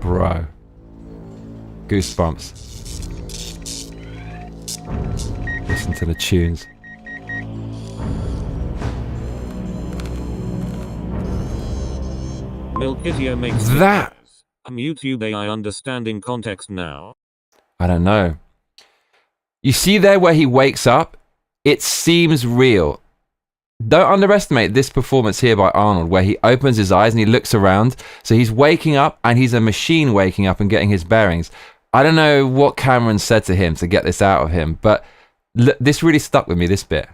Bro. Goosebumps. Listen to the tunes. Milkitio makes that. I'm YouTube AI understanding context now. I don't know. You see there where he wakes up? It seems real. Don't underestimate this performance here by Arnold, where he opens his eyes and he looks around. So he's waking up and he's a machine waking up and getting his bearings. I don't know what Cameron said to him to get this out of him, but this really stuck with me, this bit.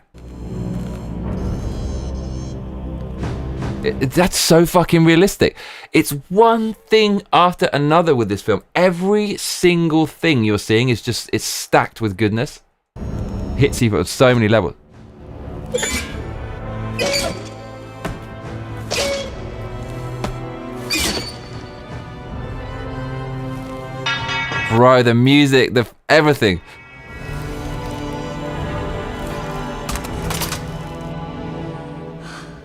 That's so fucking realistic. It's one thing after another with this film. Every single thing you're seeing is just, it's stacked with goodness. Hits you at so many levels. Bro, the music, everything.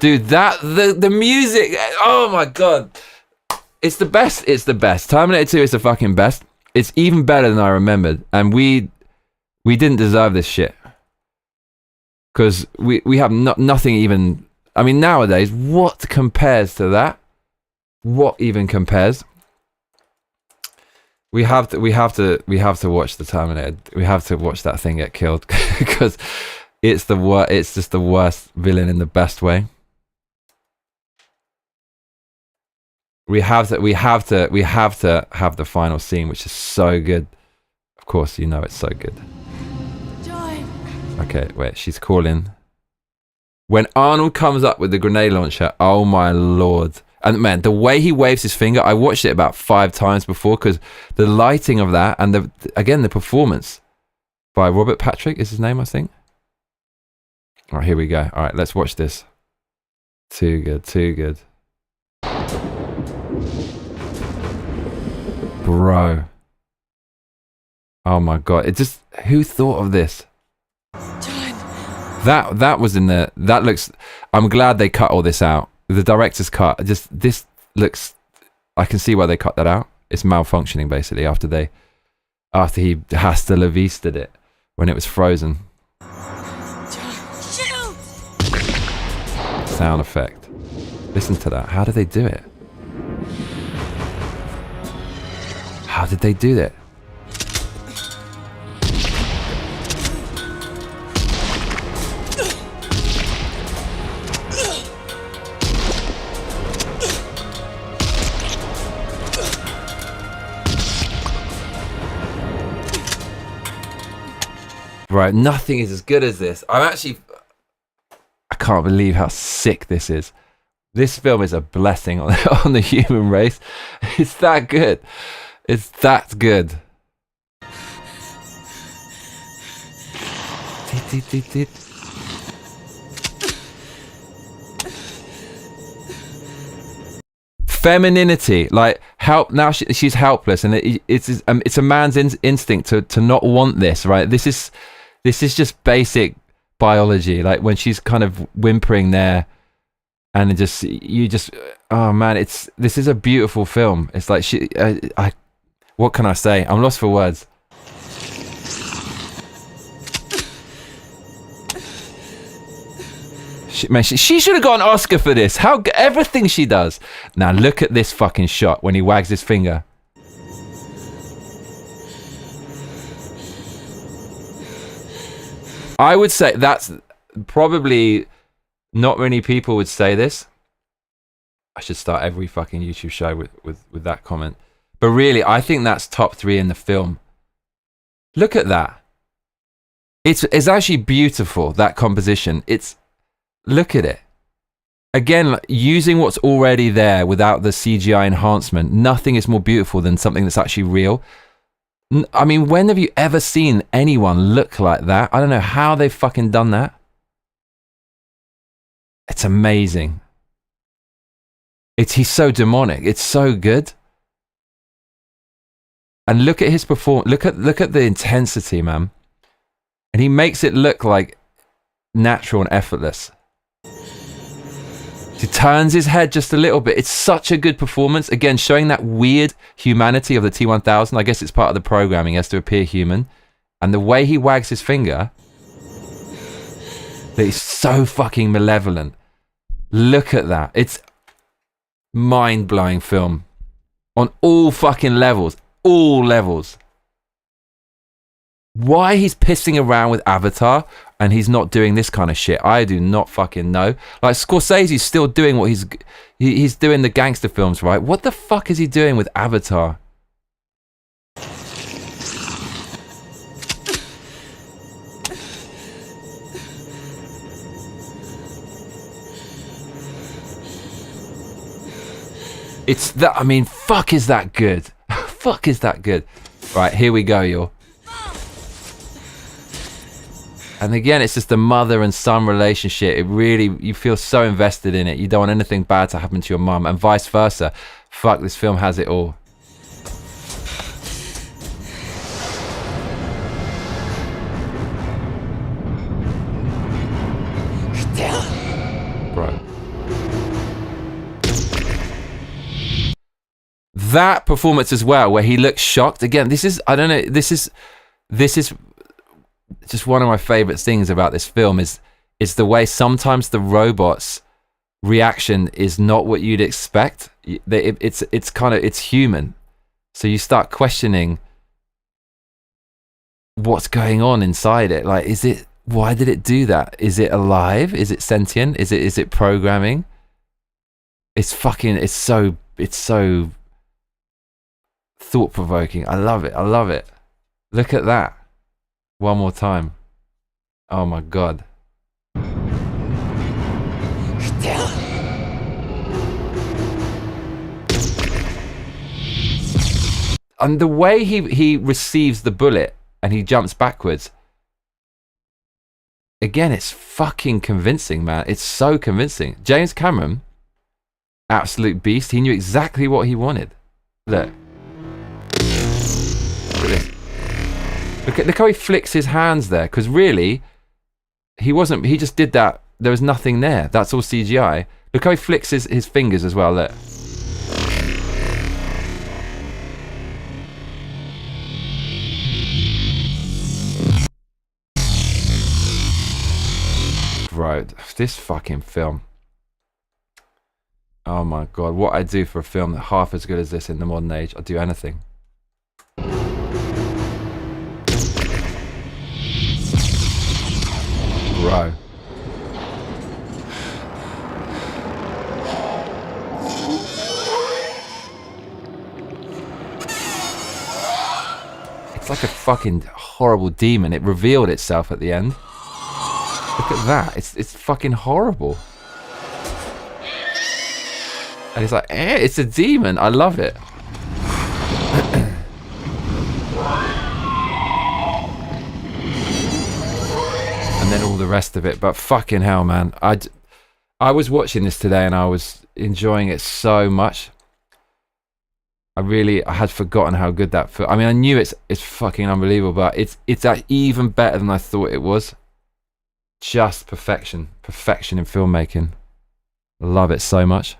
Dude, the music, oh my god. It's the best, it's the best. Terminator 2 is the fucking best. It's even better than I remembered. And we didn't deserve this shit. Because we have nothing even, I mean, nowadays, what compares to that? What even compares? We have to watch the Terminator. We have to watch that thing get killed because it's just the worst villain in the best way. We have to have the final scene, which is so good. Of course, you know it's so good. Joy. Okay, wait, she's calling. When Arnold comes up with the grenade launcher, oh my lord. And man, the way he waves his finger, I watched it about 5 times before because the lighting of that and the performance by Robert Patrick is his name, I think. All right, here we go. All right, let's watch this. Too good, too good. Bro. Oh my god, it just, who thought of this? That was in the, that looks, I'm glad they cut all this out. The director's cut, just, this looks, I can see why they cut that out. It's malfunctioning basically after he hasta la vista'd it when it was frozen. Sound effect. Listen to that. How did they do it? How did they do that? Right, nothing is as good as this. I can't believe how sick this is. This film is a blessing on the human race. It's that good. It's that good. femininity, like help. Now she's helpless, and it's a man's instinct to not want this, right? This is just basic biology. Like when she's kind of whimpering there, and oh man, this is a beautiful film. It's like what can I say? I'm lost for words. She should have got an Oscar for this. Everything she does. Now look at this fucking shot when he wags his finger. I would say that's probably not many people would say this. I should start every fucking YouTube show with that comment. But really, I think that's top 3 in the film. Look at that. It's actually beautiful, that composition. Look at it. Again, using what's already there without the CGI enhancement. Nothing is more beautiful than something that's actually real. I mean, when have you ever seen anyone look like that? I don't know how they've fucking done that. It's amazing. He's so demonic. It's so good. And look at his performance. Look at the intensity, man. And he makes it look like natural and effortless. He turns his head just a little bit. It's such a good performance. Again, showing that weird humanity of the T-1000. I guess it's part of the programming. He has to appear human. And the way he wags his finger, that is so fucking malevolent. Look at that. It's mind-blowing film. On all fucking levels. All levels. Why he's pissing around with Avatar and he's not doing this kind of shit, I do not fucking know. Like Scorsese's still doing what he's doing the gangster films, right? What the fuck is he doing with Avatar? It's that, I mean, fuck is that good? Fuck is that good? Right, here we go, y'all. And again, it's just the mother and son relationship. It really, you feel so invested in it. You don't want anything bad to happen to your mum, and vice versa. Fuck, this film has it all. Bro. That performance as well, where he looks shocked. Again, this is, I don't know, this is just one of my favorite things about this film is the way sometimes the robot's reaction is not what you'd expect. It's human. So you start questioning what's going on inside it. Like, why did it do that? Is it alive? Is it sentient? Is it programming? It's so thought-provoking. I love it. Look at that. One more time. Oh my god. And the way he receives the bullet and he jumps backwards. Again, it's fucking convincing, man. It's so convincing. James Cameron, absolute beast. He knew exactly what he wanted. Look. Look at this. Look how he flicks his hands there, because really, he just did that. There was nothing there. That's all CGI. Look how he flicks his fingers as well, look. Bro, this fucking film. Oh my god, what I'd do for a film that half as good as this in the modern age, I'd do anything. Bro. It's like a fucking horrible demon. It revealed itself at the end. Look at that. It's fucking horrible. And it's like, it's a demon. I love it. And then all the rest of it. But fucking hell, man. I was watching this today and I was enjoying it so much. I had forgotten how good that felt. I mean, I knew it's fucking unbelievable, but it's even better than I thought it was. Just perfection in filmmaking. Love it so much.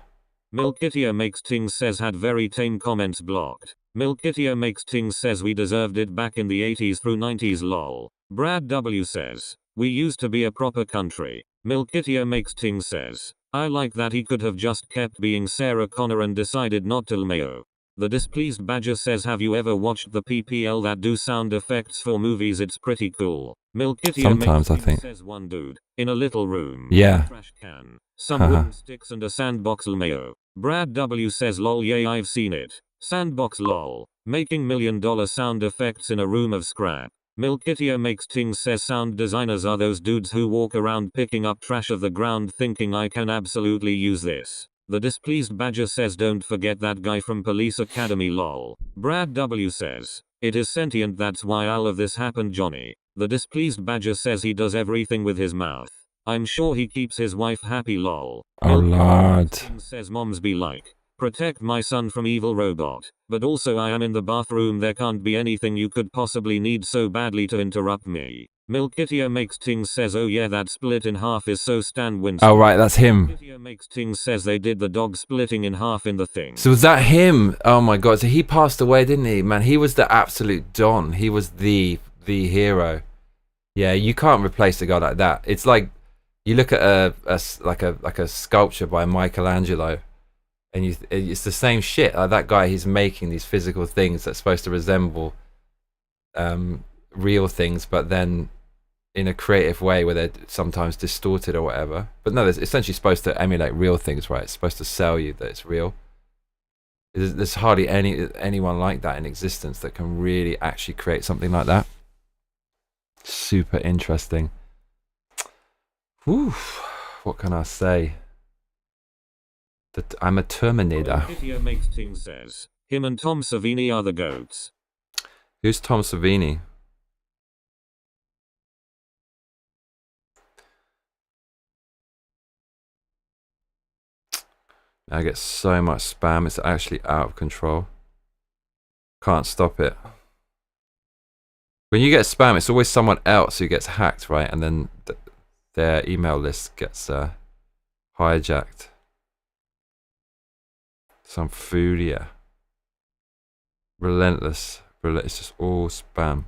Milkitio Makes Tings says had very tame comments blocked. Milkitio Makes Tings says we deserved it back in the 80s through 90s lol. Brad W says, we used to be a proper country. Milkitio Makes Tings says, I like that he could have just kept being Sarah Connor and decided not to Lmao. The Displeased Badger says, have you ever watched the PPL that do sound effects for movies? It's pretty cool. Milkitio Sometimes, I Makes think. Tings says one dude, in a little room. Yeah. A trash can. Some wooden sticks and a sandbox Lmao. Brad W says lol yay I've seen it. Sandbox lol. Making $1 million sound effects in a room of scrap. Milkitio Makes Tings says sound designers are those dudes who walk around picking up trash of the ground thinking I can absolutely use this. The Displeased Badger says don't forget that guy from Police Academy lol. Brad W says, it is sentient, that's why all of this happened Johnny. The Displeased Badger says he does everything with his mouth. I'm sure he keeps his wife happy lol. Oh lord. Says moms be like, protect my son from evil robot. But also I am in the bathroom, there can't be anything you could possibly need so badly to interrupt me. Milkitio Makes Tings says oh yeah that split in half is so Stan Winston. Oh right, that's him. Milkitio Makes Tings says they did the dog splitting in half in The Thing. So was that him? Oh my god, so he passed away, didn't he? Man, he was the absolute don. He was the hero. Yeah, you can't replace a guy like that. It's like you look at a sculpture by Michelangelo, and it's the same shit. Like that guy, he's making these physical things that's supposed to resemble real things, but then in a creative way where they're sometimes distorted or whatever. But no, it's essentially supposed to emulate real things, right? It's supposed to sell you that it's real. There's hardly anyone like that in existence that can really actually create something like that. Super interesting. Whew, what can I say? That I'm a Terminator. Milkitio Makes Tings says, him and Tom Savini are the goats. Who's Tom Savini? I get so much spam, it's actually out of control. Can't stop it. When you get spam, it's always someone else who gets hacked, right? And then their email list gets hijacked. Some foodie. Relentless. It's just all spam.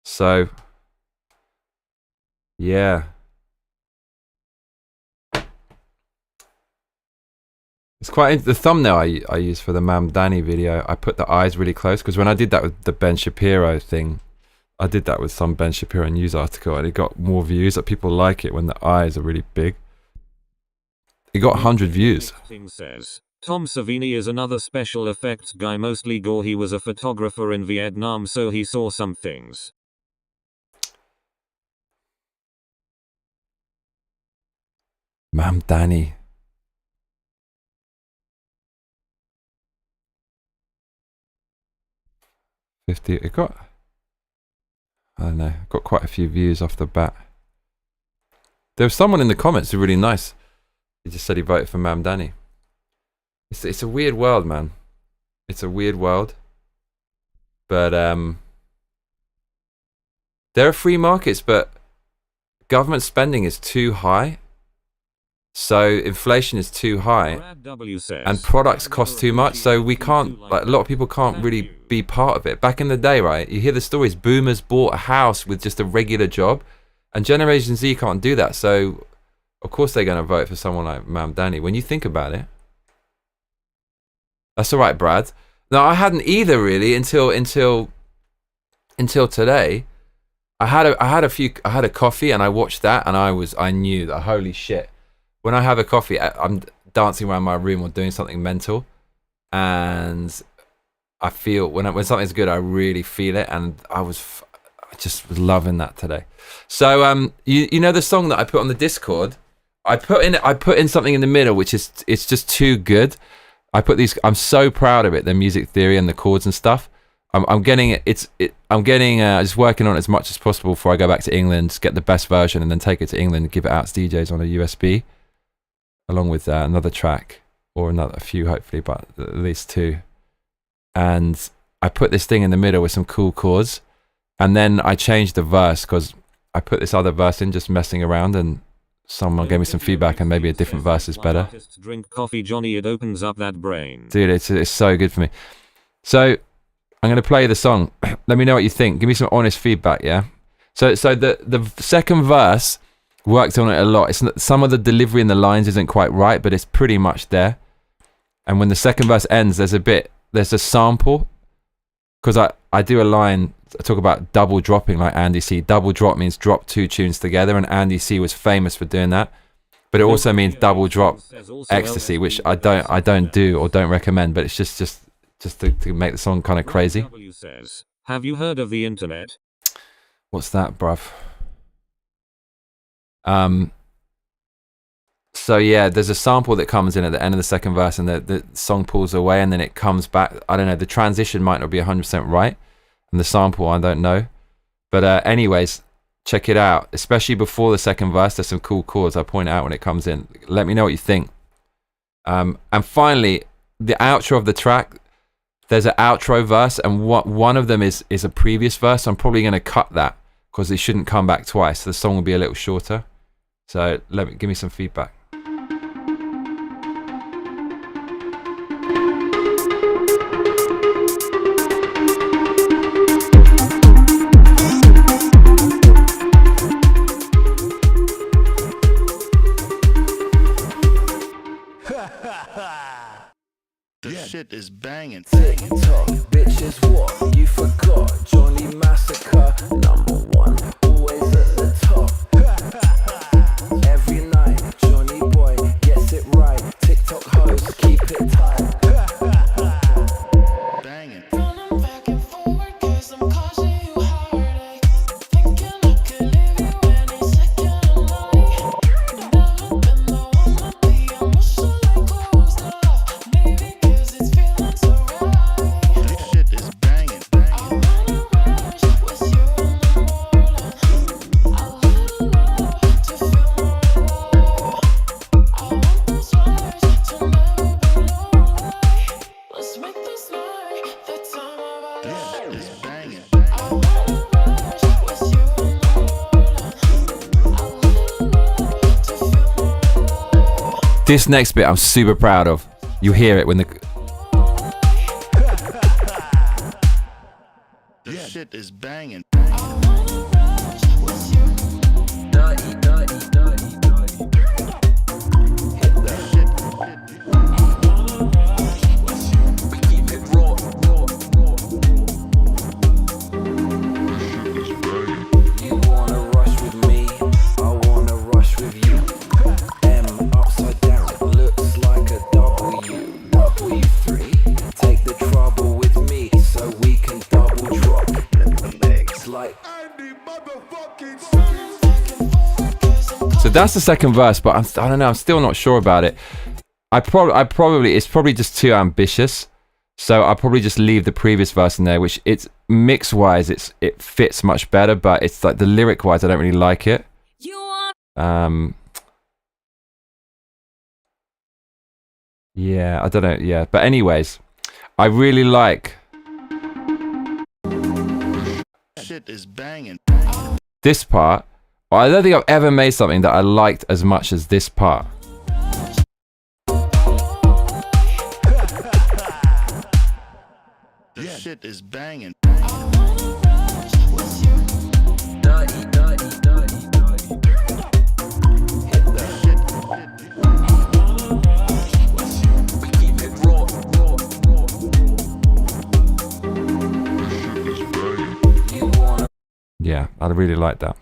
So, yeah. It's quite the thumbnail I used for the Mam Danny video. I put the eyes really close because when I did that with the Ben Shapiro thing, I did that with some Ben Shapiro news article and it got more views. That people like it when the eyes are really big. It got 100 views. Says, Tom Savini is another special effects guy, mostly gore. He was a photographer in Vietnam, so he saw some things. Mam Danny. It got, I don't know, got quite a few views off the bat. There was someone in the comments who was really nice. He just said he voted for Mam Danny. It's a weird world, man. It's a weird world. But there are free markets, but government spending is too high. So inflation is too high, and products cost too much. So we can't, like, a lot of people can't really be part of it. Back in the day, right? You hear the stories. Boomers bought a house with just a regular job, and Generation Z can't do that. So of course they're going to vote for someone like Mam Danny. When you think about it, that's all right, Brad. No, I hadn't either really until today. I had a coffee and I watched that and I knew that holy shit. When I have a coffee, I'm dancing around my room or doing something mental, and I feel when something's good, I really feel it, and I just was loving that today. So you know the song that I put on the Discord, I put in something in the middle, which is it's just too good. I'm so proud of it, the music theory and the chords and stuff. I'm getting it. I'm just working on it as much as possible before I go back to England, get the best version, and then take it to England and give it out to DJs on a USB. Along with another track. or another few hopefully, but at least 2. And I put this thing in the middle with some cool chords, and then I changed the verse because I put this other verse in just messing around, and someone gave me some feedback and maybe a different verse is better. Drink coffee, Johnny, it opens up that brain. Dude, it's so good for me. So I'm going to play the song. Let me know what you think. Give me some honest feedback, yeah? So the second verse, worked on it a lot. It's not, some of the delivery in the lines isn't quite right, but it's pretty much there. And when the second verse ends, there's a sample, because I do a line, I talk about double dropping like Andy C. Double drop means drop 2 tunes together, and Andy C was famous for doing that. But it also means double drop ecstasy, which I don't do or don't recommend, but it's just to make the song kind of crazy. Says, have you heard of the internet? What's that, bruv? So yeah, there's a sample that comes in at the end of the second verse, and the song pulls away, and then it comes back. I don't know, the transition might not be 100% right, and the sample, I don't know. But anyways, check it out. Especially before the second verse, there's some cool chords. I point out when it comes in. Let me know what you think. And finally, the outro of the track, there's an outro verse, and one of them is a previous verse. I'm probably going to cut that because it shouldn't come back twice. So the song will be a little shorter. So give me some feedback. This shit is banging. TikTok, bitches, what you forgot? Johnny Massacre, #1, always at the top. Every night, Johnny boy gets it right. TikTok hoes, keep it tight. Banging. Running back and forward, 'cause I'm causing you heartache. Thinking I could leave you any second of night. Never been the one to be emotionally closed off. Maybe 'cause it's feeling so right. This shit is banging. I wanna rush with you in the morning. I love to feel more alive. I want those lies to never be lonely. Let's make this night the time of our This shit lives. is banging. I wanna rush with you in the morning. I love to feel more alive. This next bit I'm super proud of. You hear it when the This shit is banging. I wanna rush with you. Dirty, dirty, dirty, dirty. Hit that shit. We keep it raw, raw, raw. You wanna rush with me, I wanna rush with you. M upside down, looks like a W. W3, take the trouble with me, so we can double drop. It's like So that's the second verse, but I don't know, I'm still not sure about it. It's probably just too ambitious. So I'll probably just leave the previous verse in there, which it's mix wise, it fits much better, but it's like the lyric wise, I don't really like it. Yeah, I don't know, yeah. But anyways, I really like Shit is banging. this part. I don't think I've ever made something that I liked as much as this part. This shit is banging. dirty, dirty, dirty, dirty. Hit that shit. We keep it raw, raw, raw. You wanna Yeah, I really like that.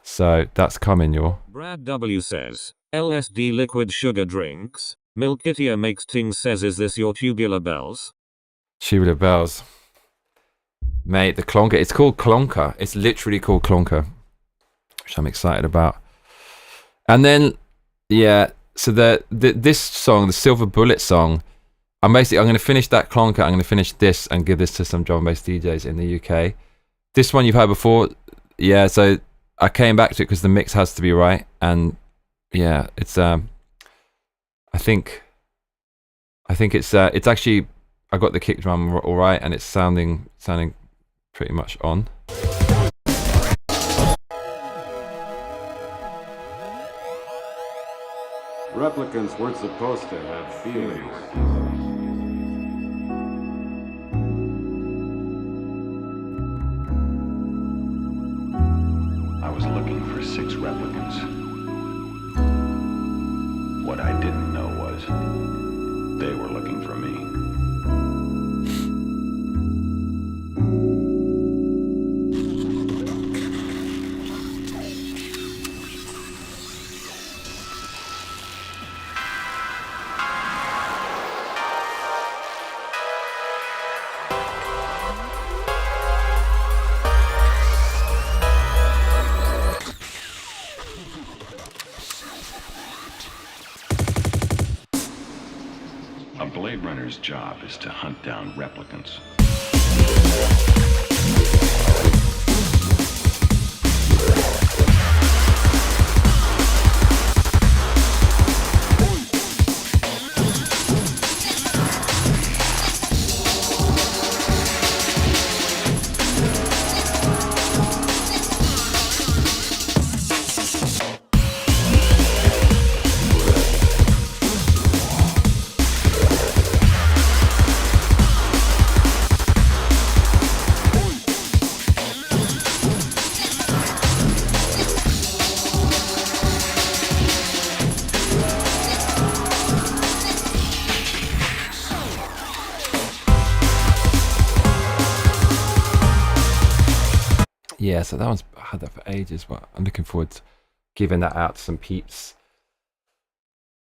So that's coming, y'all. Brad W says, LSD liquid sugar drinks. Milkitia makes ting says, is this your tubular bells? Tubular bells. Mate, the Clonker. It's called Clonker. It's literally called Clonker, which I'm excited about. And then, yeah, so this song, the Silver Bullet song, I'm going to finish that Clonker. I'm going to finish this and give this to some drum and bass DJs in the UK. This one you've heard before. Yeah, so I came back to it because the mix has to be right. And yeah, it's, I think I think it's actually, I got the kick drum all right, and it's sounding pretty much on. Replicants weren't supposed to have feelings. I was looking for 6 replicants. What I didn't know was they were looking for me. A Blade Runner's job is to hunt down replicants. Yeah, so that one's, I had that for ages, but I'm looking forward to giving that out to some peeps.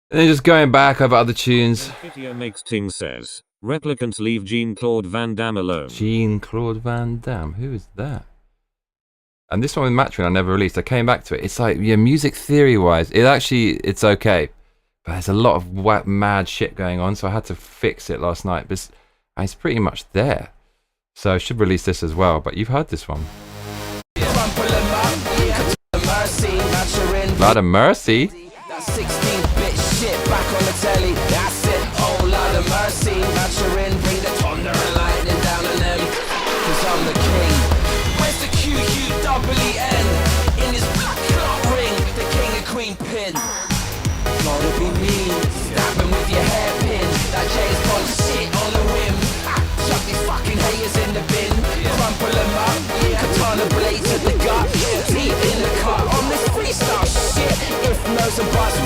And then just going back over other tunes. Video Makes Ting says, replicants leave Jean-Claude Van Damme alone. Jean-Claude Van Damme, who is that? And this one with Matrin I never released. I came back to it. It's like, yeah, music theory-wise, it's okay. But there's a lot of mad shit going on, so I had to fix it last night. But it's pretty much there. So I should release this as well, but you've heard this one. Lot of mercy. That 16-bit shit back on the telly. That's it. Oh, lot of mercy. Maturin, bring the thunder and lightning down on them. Cause I'm the king. Where's the Q-U-E-N? In his black clock ring, the king and queen pin. Gotta be me. Stab him with your hairpin. That James Bond shit on the whim. Chuck these fucking haters in the bin. Crumple them up. Katana blades at the gut. Teeth in the cut. On this freestyle shit. If knows and buts,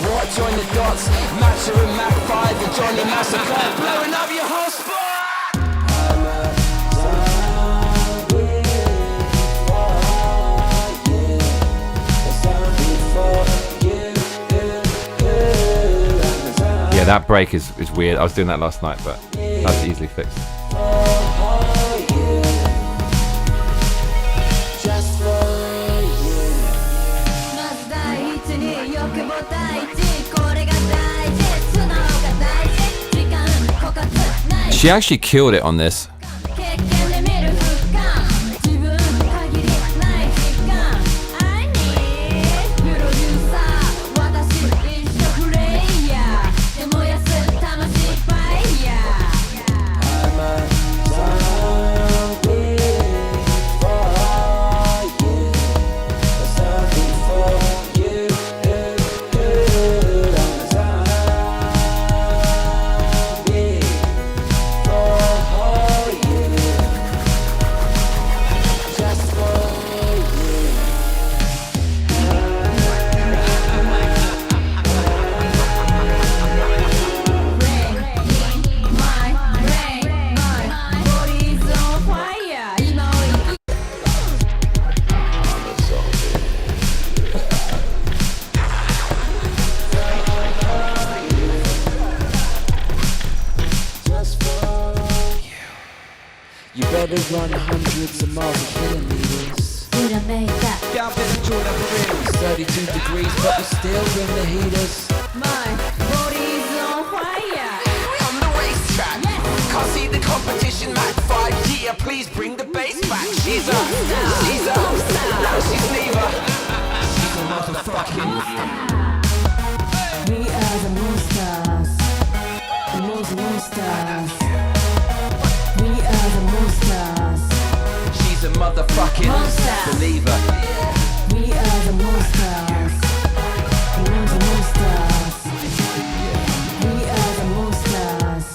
what? Join the dots. Matcher and Mac 5 and Johnny Massacre. Blowing up your whole spot. Yeah, that break is weird. I was doing that last night, but that's easily fixed. She actually killed it on this. Run hundreds of miles of kilometers. Down this Jordan for real. 32 degrees, but we're still in the heaters. My body's on fire. On the racetrack. Can't see the competition, Mac 5. Yeah, please bring the bass back. She's a, no, she's neither. She's a motherfucking. We are the monsters. The most motherfucking Monster. believer. We are the monsters. We are the monsters. We are the monsters.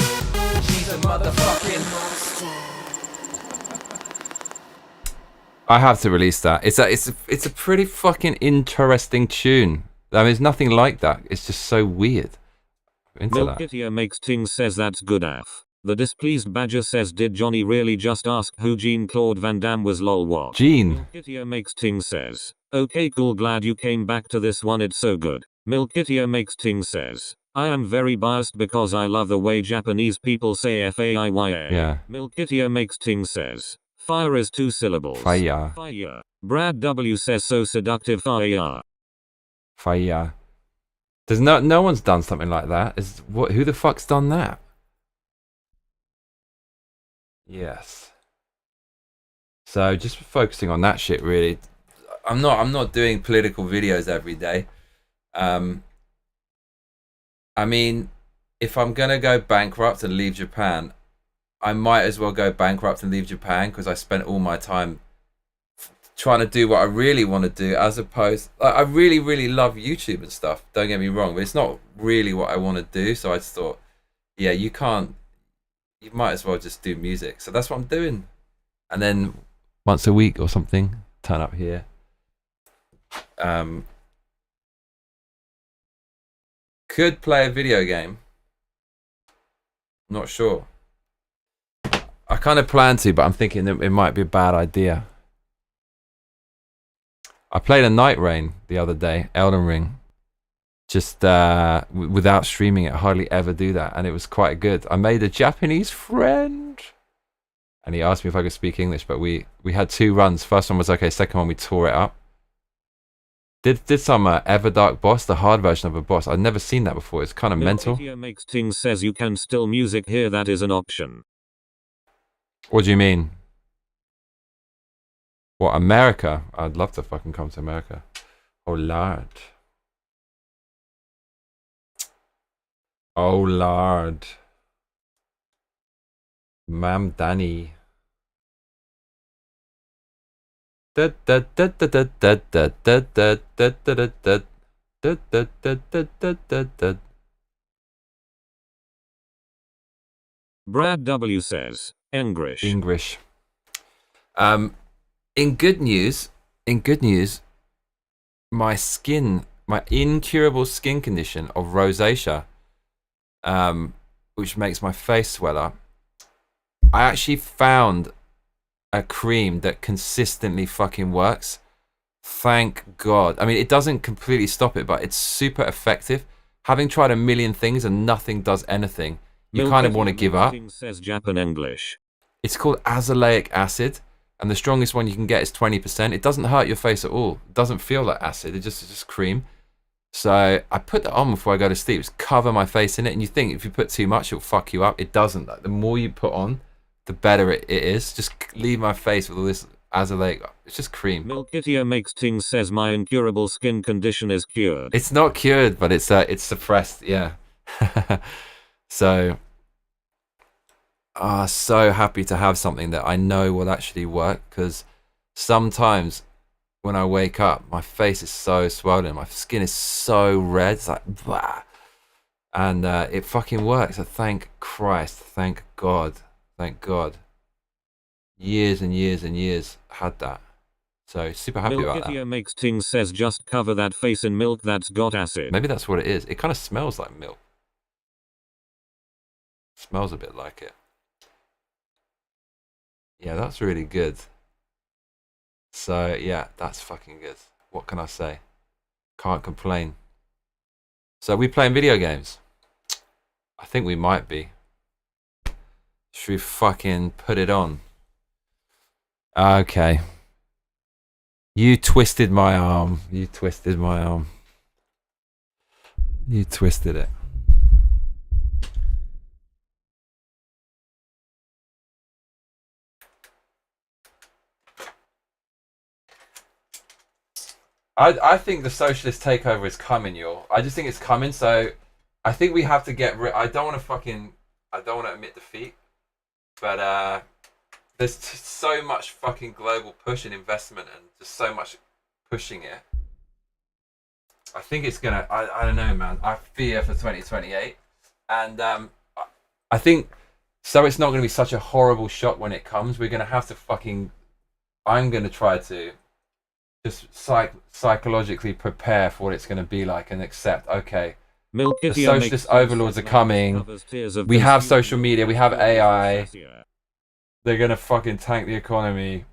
She's a motherfucking. I have to release that. It's a pretty fucking interesting tune. I mean, there's nothing like that. It's just so weird. I'm into that. Milkitia makes things says that's good af. The displeased badger says did Johnny really just ask who Jean-Claude Van Damme was lol what? Gene. Milkitia makes things says. Okay cool glad you came back to this one it's so good. Milkitia makes things says. I am very biased because I love the way Japanese people say F-A-I-Y-A. Yeah. Milkitia makes things says. Fire is 2 syllables. Fire. Fire. Brad W says so seductive fire. Fire. There's no one's done something like that. Who the fuck's done that? Yes. So just focusing on that shit really. I'm not doing political videos every day. I mean, if I'm gonna go bankrupt and leave Japan, I might as well go bankrupt and leave Japan because I spent all my time trying to do what I really want to do, as opposed, I really love YouTube and stuff, don't get me wrong, but it's not really what I want to do. So I just thought, yeah, you might as well just do music. So that's what I'm doing. And then once a week or something, turn up here. Could play a video game. Not sure. I kind of plan to, but I'm thinking that it might be a bad idea. I played a Night Rain the other day, Elden Ring. Just without streaming it, I hardly ever do that, and it was quite good. I made a Japanese friend, and he asked me if I could speak English, but we had 2 runs. First one was okay, second one we tore it up. Did some Everdark boss, the hard version of a boss. I'd never seen that before. It's kind of mental. Milkitia makes things says you can still music here that is an option. What do you mean? What, America? I'd love to fucking come to America. Oh lord. Oh lord. Mam Danny. Brad W says, English. English. In good news, my incurable skin condition of rosacea, which makes my face swell up, I actually found a cream that consistently fucking works. Thank God. I mean, it doesn't completely stop it, but it's super effective. Having tried a million things and nothing does anything, you kind of want to give up. Says Japan English. It's called azelaic acid, and the strongest one you can get is 20%. It doesn't hurt your face at all. It doesn't feel like acid. It's just cream. So I put that on before I go to sleep. Just cover my face in it, and you think if you put too much, it'll fuck you up. It doesn't. Like, the more you put on, the better it is. Just leave my face with all this azelaic. It's just cream. Milkitia makes things says my incurable skin condition is cured. It's not cured, but it's suppressed. Yeah. So happy to have something that I know will actually work, because sometimes when I wake up, my face is so swollen, my skin is so red, it's like blah, and it fucking works. So thank Christ, thank God. Years and years and years had that, so super happy about that. Milkitia makes things says just cover that face in milk that's got acid. Maybe that's what it is. It kind of smells like milk. Smells a bit like it. Yeah, that's really good. So yeah, that's fucking good. What can I say? Can't complain. So we playing video games? I think we might be. Should we fucking put it on? Okay. You twisted my arm. You twisted it. I think the socialist takeover is coming, y'all. I just think it's coming, so I think we have to get rid. I don't want to admit defeat, but there's just so much fucking global push and investment and just so much pushing it. I think it's gonna. I don't know, man. I fear for 2028, and I think so. It's not gonna be such a horrible shock when it comes. We're gonna have to fucking. I'm gonna try to just psychologically prepare for what it's gonna be like and accept. Okay, the socialist overlords are coming. We have social media. We have AI. They're gonna fucking tank the economy.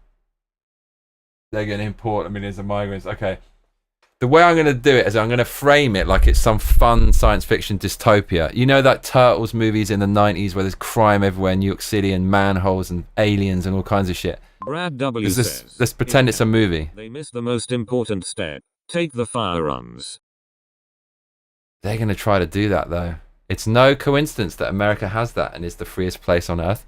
They're gonna import millions of migrants. Okay. The way I'm going to do it is I'm going to frame it like it's some fun science fiction dystopia. You know that Turtles movies in the 90s where there's crime everywhere in New York City and manholes and aliens and all kinds of shit? Brad W. says, let's pretend it's a movie. They missed the most important step. Take the firearms. They're going to try to do that, though. It's no coincidence that America has that and is the freest place on earth.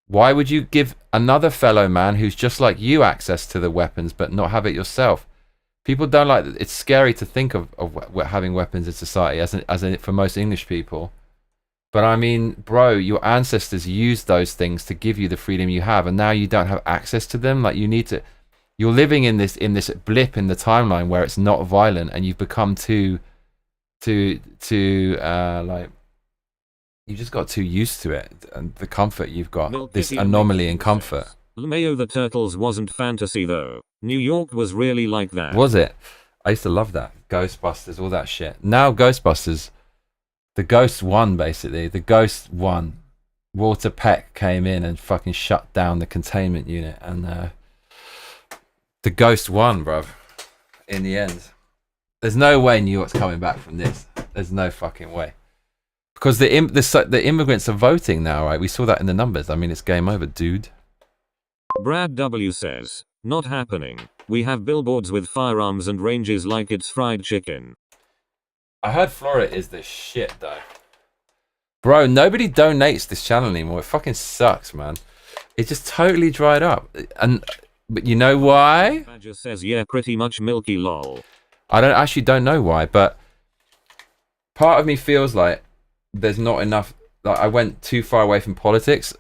Why would you give another fellow man who's just like you access to the weapons but not have it yourself? People don't like it. It's scary to think of having weapons in society, as in for most English people. But I mean, bro, your ancestors used those things to give you the freedom you have, and now you don't have access to them. Like you need to. You're living in this blip in the timeline where it's not violent, and you've become too like. You just got too used to it, and the comfort you've got. This anomaly in comfort. LMAO the Turtles wasn't fantasy though. New York was really like that. Was it? I used to love that. Ghostbusters, all that shit. Now Ghostbusters, the Ghost won basically. The Ghost won. Walter Peck came in and fucking shut down the containment unit, and the Ghost won, bruv. In the end, there's no way New York's coming back from this. There's no fucking way. Because the immigrants are voting now, right? We saw that in the numbers. I mean, it's game over, dude. Brad W. says, not happening. We have billboards with firearms and ranges like it's fried chicken. I heard Florida is the shit, though. Bro, nobody donates this channel anymore. It fucking sucks, man. It just totally dried up. But you know why? Badger says, yeah, pretty much milky lol. I don't know why, but part of me feels like there's not enough. Like I went too far away from politics,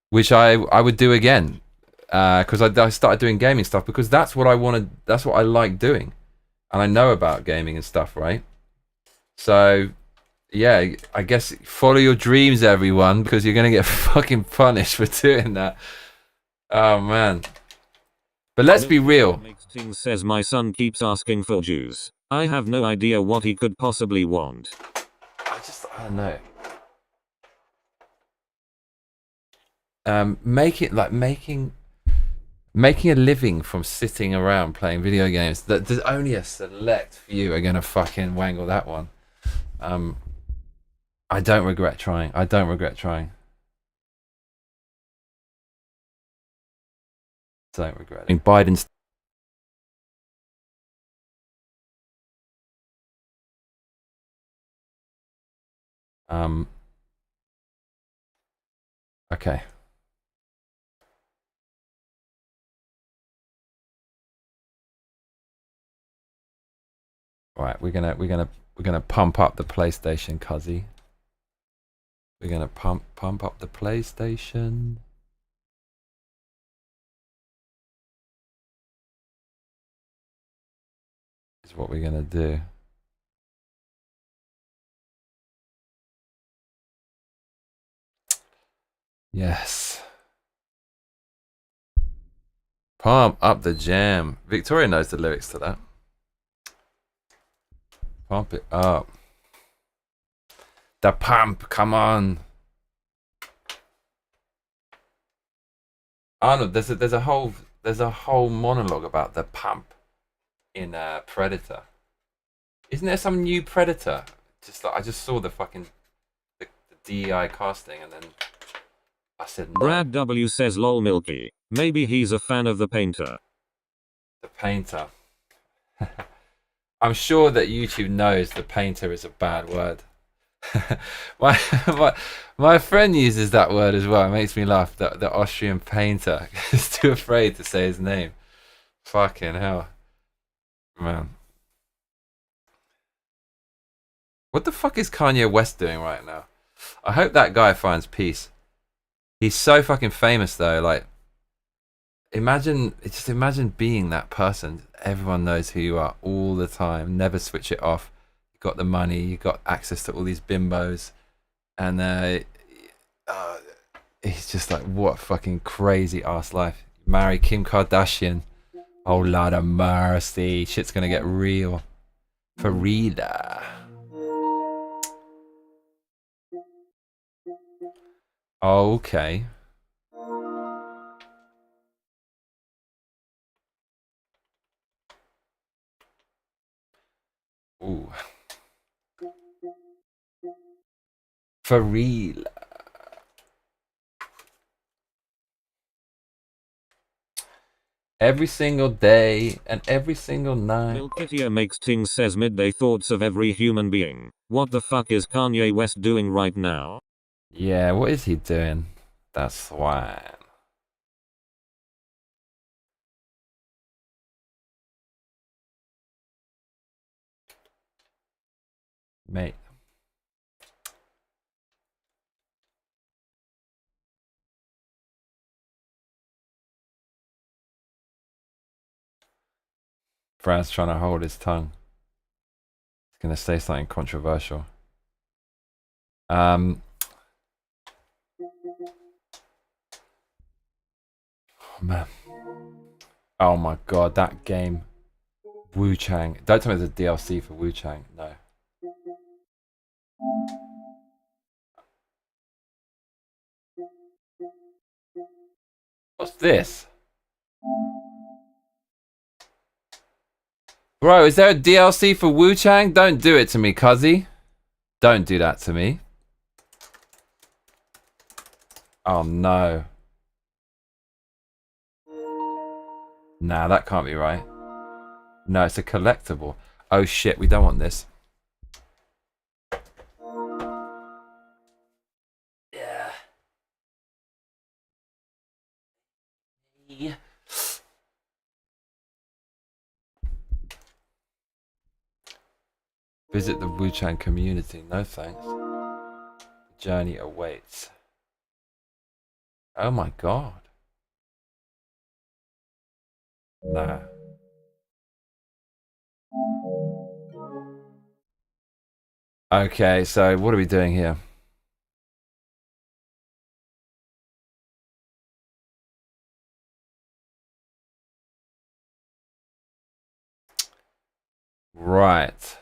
which I would do again. Because I started doing gaming stuff because that's what I wanted. That's what I like doing, and I know about gaming and stuff, right? So, yeah, I guess follow your dreams, everyone, because you're gonna get fucking punished for doing that. Oh man! But let's be real. Ting says my son keeps asking for juice. I have no idea what he could possibly want. I don't know. Making a living from sitting around playing video games, that there's only a select few are gonna fucking wangle that one. I don't regret trying. Don't regret it. Biden's okay. Right, we're gonna pump up the PlayStation, cuzzy. We're gonna pump up the PlayStation. Is what we're gonna do. Yes. Pump up the jam. Victoria knows the lyrics to that. Pump it up. The pump, come on. Arnold, there's a whole monologue about the pump in Predator. Isn't there some new Predator? I just saw the fucking the DEI casting and then I said no. Brad W says lol milky. Maybe he's a fan of the painter. The painter. I'm sure that YouTube knows the painter is a bad word. my friend uses that word as well. It makes me laugh. The Austrian painter is too afraid to say his name. Fucking hell, man. What the fuck is Kanye West doing right now? I hope that guy finds peace. He's so fucking famous though. Like just imagine being that person. Everyone knows who you are all the time. Never switch it off. You got the money. You got access to all these bimbos, and he's just like, what fucking crazy ass life. Marry Kim Kardashian. Oh Lord of mercy, shit's gonna get real. For real. Okay. Ooh. For real. Every single day and every single night. Milkitio makes ting says midday thoughts of every human being. What the fuck is Kanye West doing right now? Yeah, what is he doing? That's swine. Mate. Brad's trying to hold his tongue. He's gonna say something controversial. Oh man. Oh my god, that game. Wu Chang. Don't tell me there's a DLC for Wu Chang. No. What's this? Bro, is there a DLC for Wu Chang? Don't do it to me, cuzzy. Don't do that to me. Oh no. Nah, that can't be right. No, it's a collectible. Oh shit, we don't want this. Yeah. Visit the Wu Chang community. No thanks. The journey awaits. Oh my god. Nah. Okay, so what are we doing here? Right.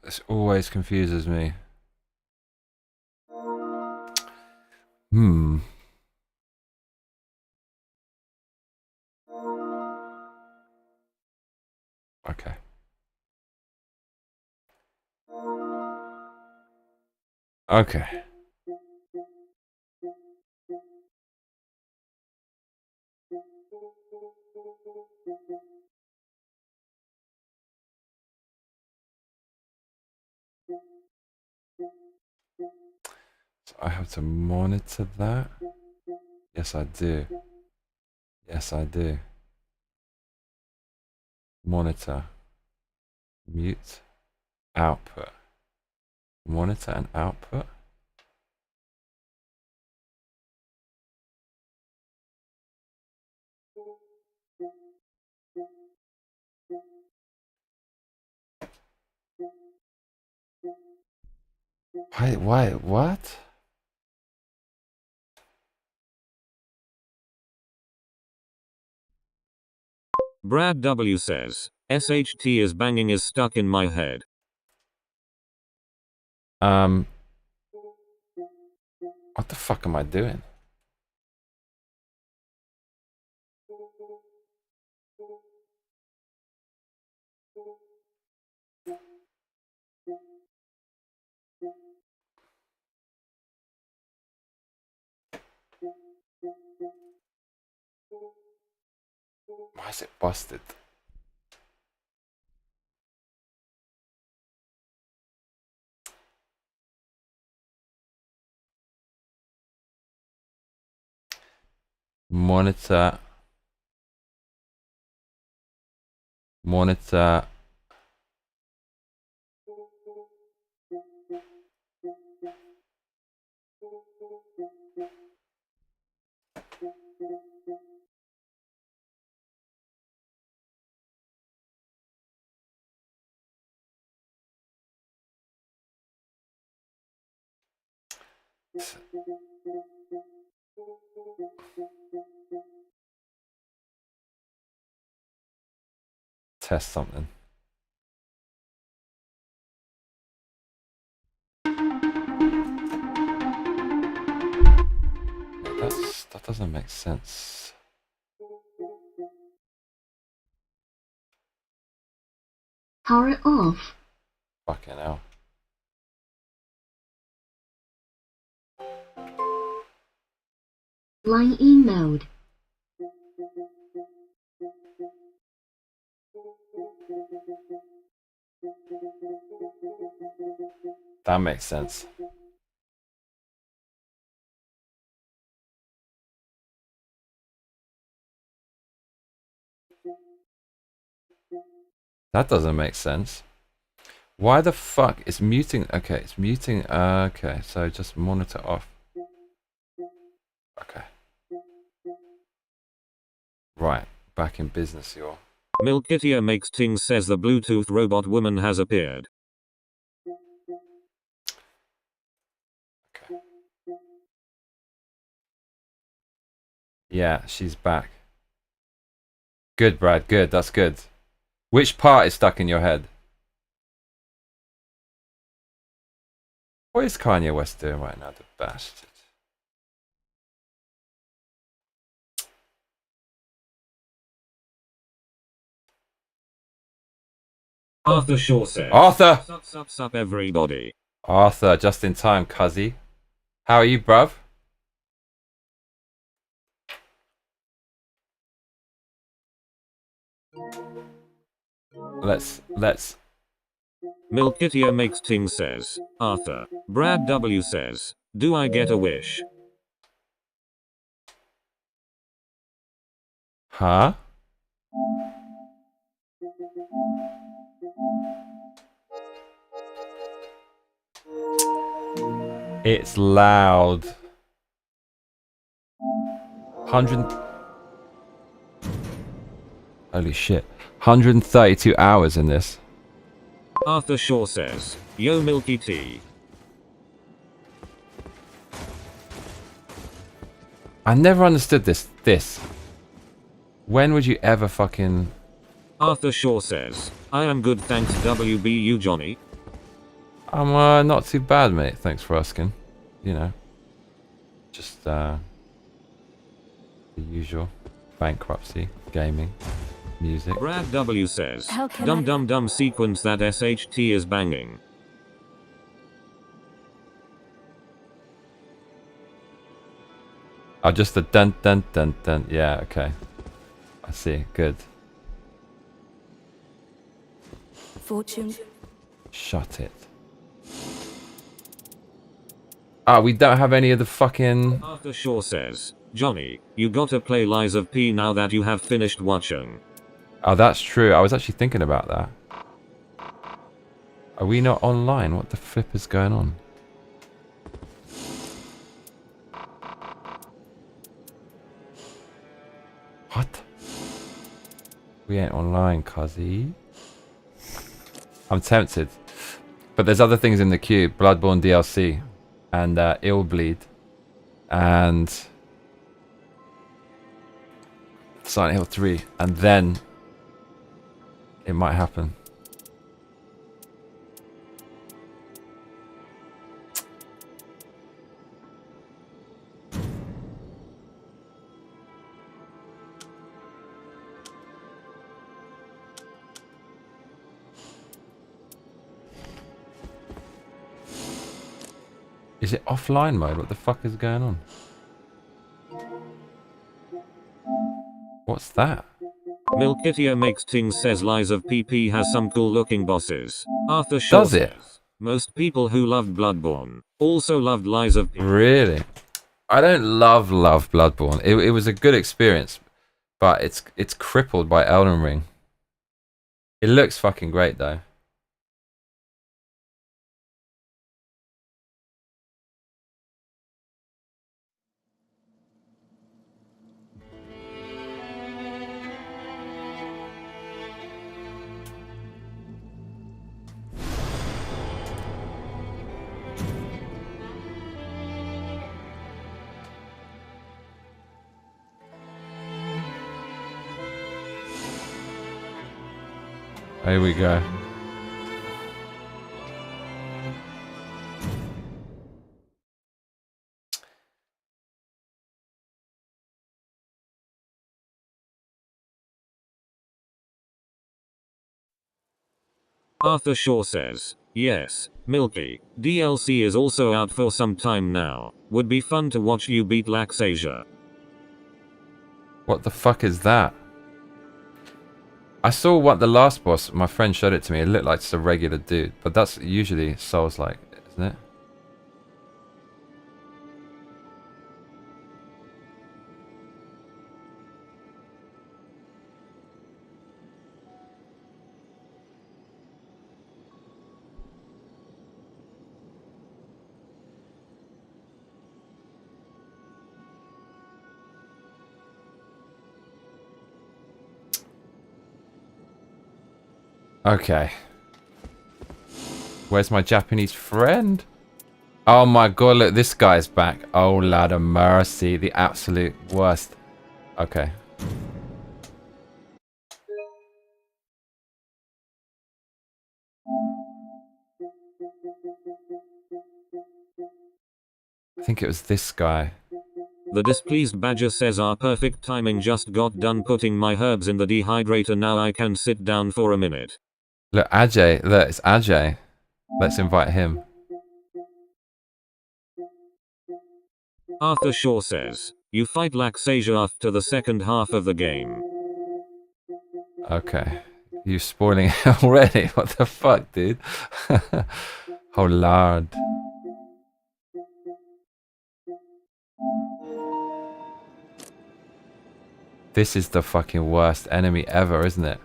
This always confuses me. Okay. Okay. So I have to monitor that? Yes, I do. Yes, I do. Monitor. Mute. Output. Monitor and output. Why, what? Brad W says, SHT is banging is stuck in my head. What the fuck am I doing? Why is it busted? Monitor. Monitor. Test something. That doesn't make sense. Power off. Fucking hell. Line in mode. That makes sense. That doesn't make sense. Why the fuck is muting? Okay, it's muting. Okay, so just monitor off. Okay. Right, back in business, y'all. Milkitia makes things says the Bluetooth robot woman has appeared. Okay. Yeah, she's back. Good, Brad. Good. That's good. Which part is stuck in your head? What is Kanye West doing right now, the bastard? Arthur Shaw says. Arthur! Sup everybody. Arthur, just in time, cuzzy. How are you, bruv? Let's. Milkitia makes things says. Arthur. Brad W says. Do I get a wish? Huh? It's loud. 100. Holy shit. 132 hours in this. Arthur Shaw says. Yo Milky Tea. I never understood this. When would you ever fucking... Arthur Shaw says. I am good thanks WBU Johnny. I'm not too bad, mate. Thanks for asking. You know. Just the usual. Bankruptcy, gaming, music. Brad W says. How can Dum I- dum dum sequence that SHT is banging. Oh, just the dun dun dun dun. Yeah, okay. I see. Good. Fortune. Shut it. Ah, we don't have any of the fucking... Arthur Shaw says. Johnny, you gotta play Lies of P now that you have finished watching. Oh, that's true. I was actually thinking about that. Are we not online? What the flip is going on? What? We ain't online, cuzzy. I'm tempted. But there's other things in the queue. Bloodborne DLC. And Illbleed. And... Silent Hill 3. And then... it might happen. Is it offline mode? What the fuck is going on? What's that? Milkitia makes things says Lies of PP has some cool looking bosses. Arthur Shaw Does it? says. Most people who loved Bloodborne also loved Lies of P. Really? I don't love Bloodborne. It was a good experience, but it's crippled by Elden Ring. It looks fucking great though. Here we go. Arthur Shaw says, yes, Milky, DLC is also out for some time now. Would be fun to watch you beat Laxasia. What the fuck is that? I saw what the last boss, my friend showed it to me. It looked like just a regular dude, but that's usually Souls-like, isn't it? Okay. Where's my Japanese friend? Oh my god, look, this guy's back. Oh, lad of mercy. The absolute worst. Okay. I think it was this guy. The displeased badger says our perfect timing, just got done putting my herbs in the dehydrator, now I can sit down for a minute. Look, Ajay. Look, it's Ajay. Let's invite him. Arthur Shaw says, you fight Laxasia after the second half of the game. Okay. You spoiling it already? What the fuck, dude? Oh, lord. This is the fucking worst enemy ever, isn't it?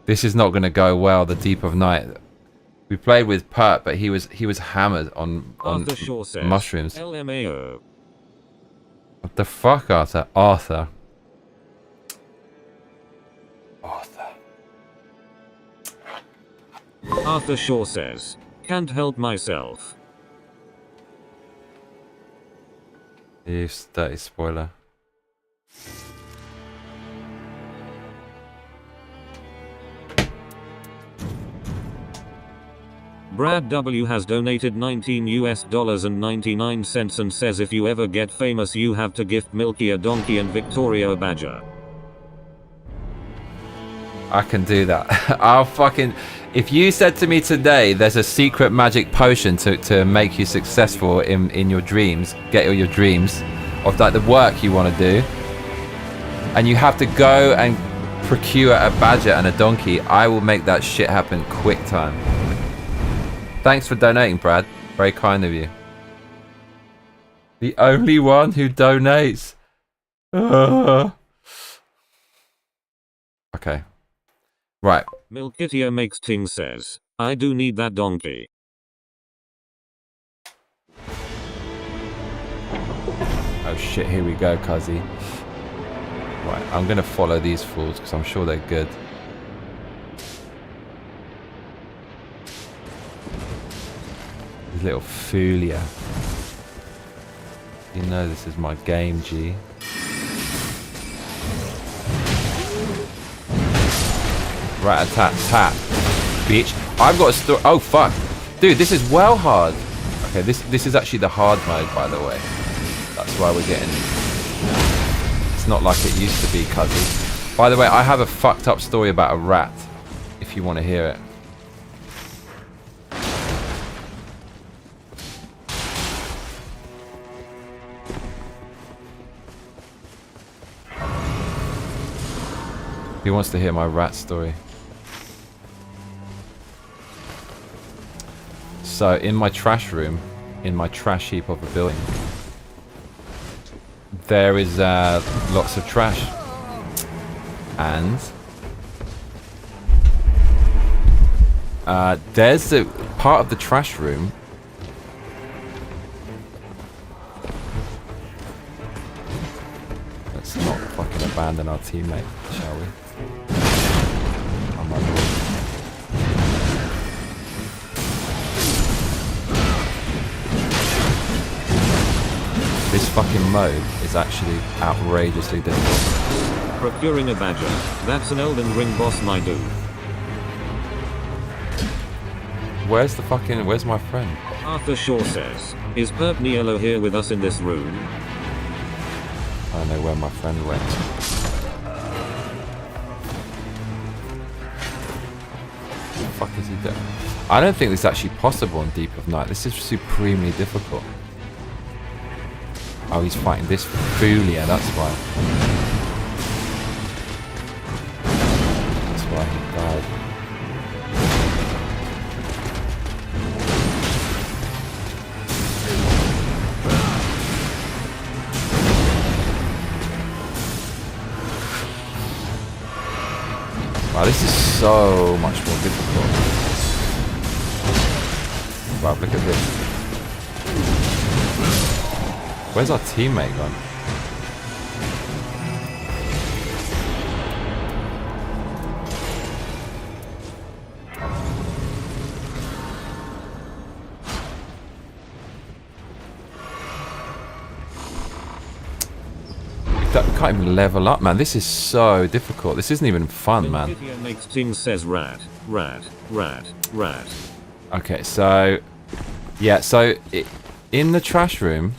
This is not going to go well, the Deep of Night. We played with Pert, but he was hammered on says, mushrooms. LMAO. What the fuck, Arthur? Arthur. Arthur Shaw says, can't help myself. You dirty spoiler. Brad W has donated $19 and says if you ever get famous you have to gift Milky a donkey and Victoria a badger. I can do that. I'll fucking... If you said to me today there's a secret magic potion to make you successful in your dreams, get all your dreams of like the work you want to do, and you have to go and procure a badger and a donkey, I will make that shit happen quick time. Thanks for donating, Brad. Very kind of you. The only one who donates. Okay. Right. Milkitia makes ting says, I do need that donkey. Oh shit, here we go, cuzzy. Right, I'm gonna follow these fools because I'm sure they're good. These little foolia. You know this is my game, G. Rat-a-tat-tat, bitch. I've got a story. Oh fuck, dude, this is well hard. Okay, this is actually the hard mode, by the way. That's why we're getting. It's not like it used to be, cuzzy. By the way, I have a fucked up story about a rat. If you want to hear it. He wants to hear my rat story. So in my trash room, in my trash heap of a building, there is lots of trash. And there's the part of the trash room. Let's not fucking abandon our teammate, shall we? Oh my lord. This fucking mode is actually outrageously difficult. Procuring a badger. That's an Elden Ring boss, my dude. Where's my friend? Arthur Shaw says, is Perpniello here with us in this room? I don't know where my friend went. What the fuck is he doing? I don't think this is actually possible in Deep of Night. This is supremely difficult. Oh, he's fighting this Fulia, that's why. That's why he died. Wow, this is so much more difficult. Wow, look at this. Where's our teammate gone? We can't even level up, man. This is so difficult. This isn't even fun, man. Makes things says rat. Okay, so yeah, so in the trash room,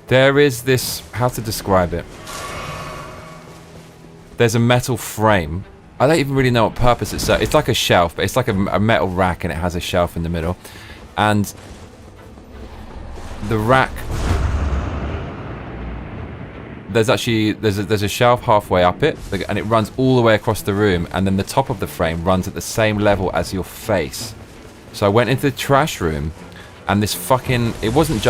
there is this, how to describe it? There's a metal frame. I don't even really know what purpose it's serves. It's like a shelf, but it's like a metal rack, and it has a shelf in the middle. And the rack, there's a shelf halfway up it, and it runs all the way across the room, and then the top of the frame runs at the same level as your face. So I went into the trash room, and this fucking, it wasn't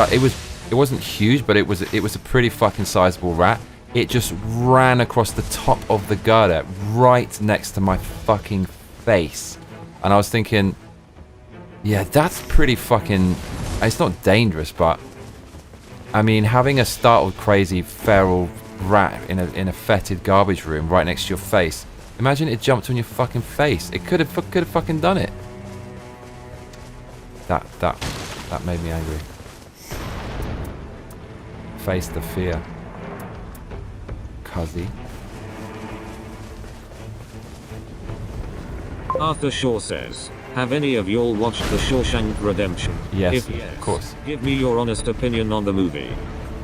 huge, but it was a pretty fucking sizable rat. It just ran across the top of the girder right next to my fucking face. And I was thinking, yeah, that's pretty fucking, it's not dangerous, but I mean, having a startled, crazy, feral rat in a fetid garbage room right next to your face. Imagine it jumped on your fucking face. It could have fucking done it. That made me angry. Face the fear. Cuzzy. Arthur Shaw says, have any of y'all watched The Shawshank Redemption? Yes, if yes, of course. Give me your honest opinion on the movie.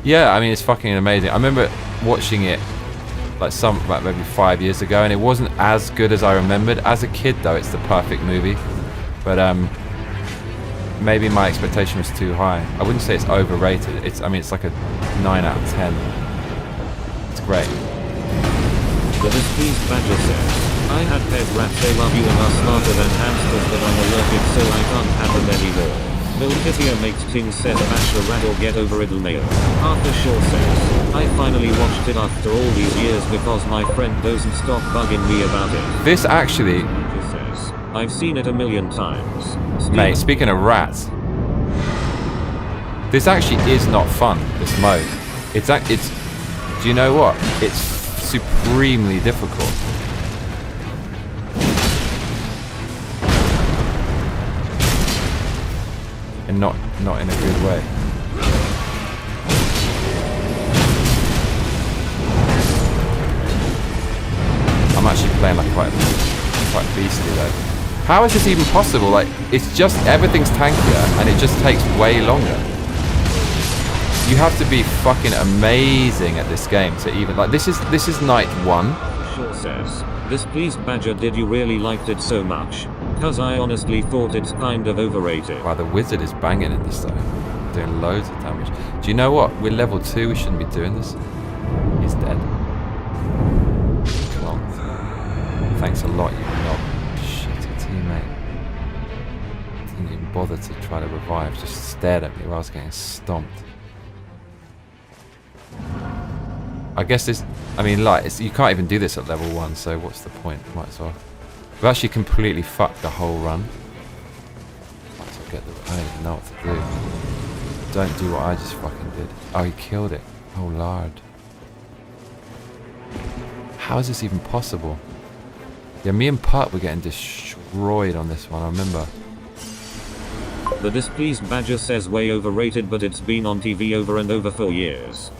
Yeah, I mean, it's fucking amazing. I remember watching it like maybe 5 years ago, and it wasn't as good as I remembered. As a kid, though, it's the perfect movie. But maybe my expectation was too high. I wouldn't say it's overrated. It's like a 9 out of 10. It's great. The Displeased Badger says, I had pet rats, they love you and are smarter than hamsters, but I'm allergic so I can't have them anymore. Milkitia makes things says bash the rat or get over it, mail. Arthur Shaw says, I finally watched it after all these years because my friend doesn't stop bugging me about it. This actually, says, I've seen it a million times. Mate, speaking of rats, this actually is not fun, this mode. It's do you know what? It's supremely difficult. And not in a good way. I'm actually playing like quite beastly though. How is this even possible? Like, it's just, everything's tankier and it just takes way longer. You have to be fucking amazing at this game to even, like, this is night 1. Shaw says, Displeased Badger, did you really liked it so much? Cause I honestly thought it's kind of overrated. Wow, the wizard is banging in this though. Doing loads of damage. Do you know what? We're level 2, we shouldn't be doing this. He's dead. Clonk. Thanks a lot, you knob. Shitty teammate. Didn't even bother to try to revive. Just stared at me while I was getting stomped. I guess this... I mean, like, you can't even do this at level 1, so what's the point? Might as well. We've actually completely fucked the whole run. Might as well get the... I don't even know what to do. Don't do what I just fucking did. Oh, he killed it. Oh, lard. How is this even possible? Yeah, me and Putt were getting destroyed on this one, I remember. The displeased badger says way overrated, but it's been on TV over and over for years.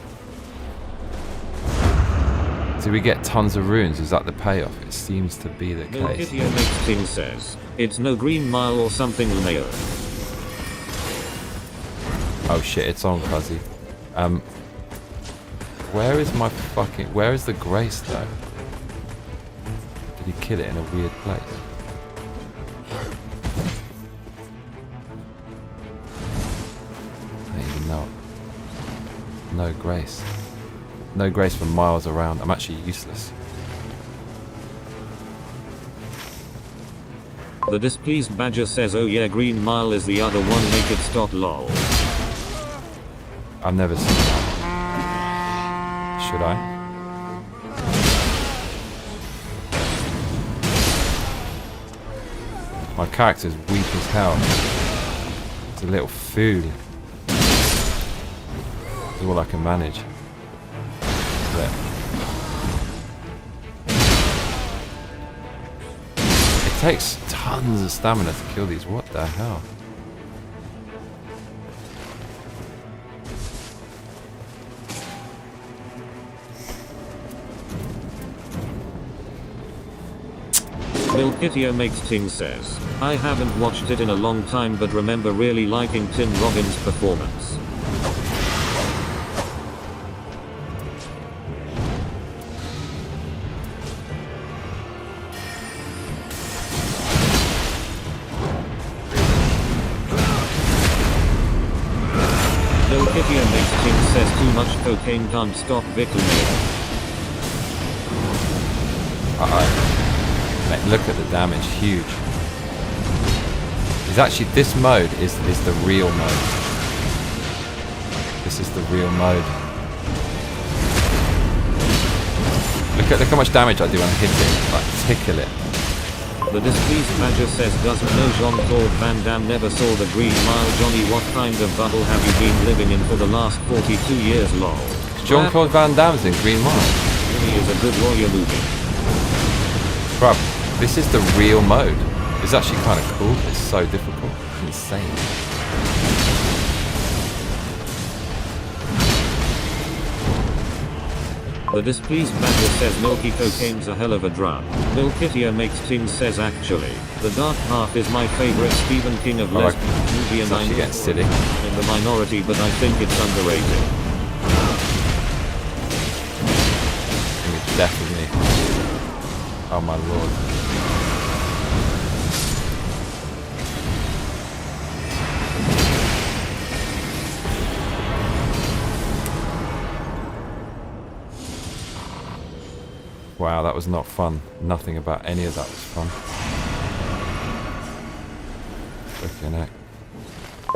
Do we get tons of runes? Is that the payoff? It seems to be the case. Milkitio Makes Ting says, it's no Green Mile or something Leo. Oh shit, it's on, Fuzzy. Where is my fucking... Where is the Grace, though? Did he kill it in a weird place? I don't even know. No Grace. No Grace for miles around. I'm actually useless. The displeased badger says, oh yeah, Green Mile is the other one, make it stop lol. I've never seen that. Should I? My character's weak as hell. It's a little fool. It's all I can manage. There. It takes tons of stamina to kill these. What the hell? Milkitio Makes Ting says, I haven't watched it in a long time but remember really liking Tim Robbins' performance. Milkitio Makes Ting says too much cocaine can't stop Victor Mayor. Mate, look at the damage, huge. It's actually, this mode is the real mode. This is the real mode. Look how much damage I do when I hit it, like tickle it. The displeased badger says, doesn't know Jean-Claude Van Damme never saw the Green Mile. Johnny, what kind of bubble have you been living in for the last 42 years, lol? Jean-Claude Van Damme's in Green Mile. Really is a good lawyer movie. Bruv, this is the real mode. It's actually kind of cool. It's so difficult. It's insane. The displeased badger says milky cocaine's a hell of a drug. Milkitio Makes Ting says, actually, The Dark Half is my favorite Stephen King of lesbian movie, and I'm getting silly. in the minority, but I think it's underrated. Definitely. Oh my lord. Wow, that was not fun. Nothing about any of that was fun. Freaking heck.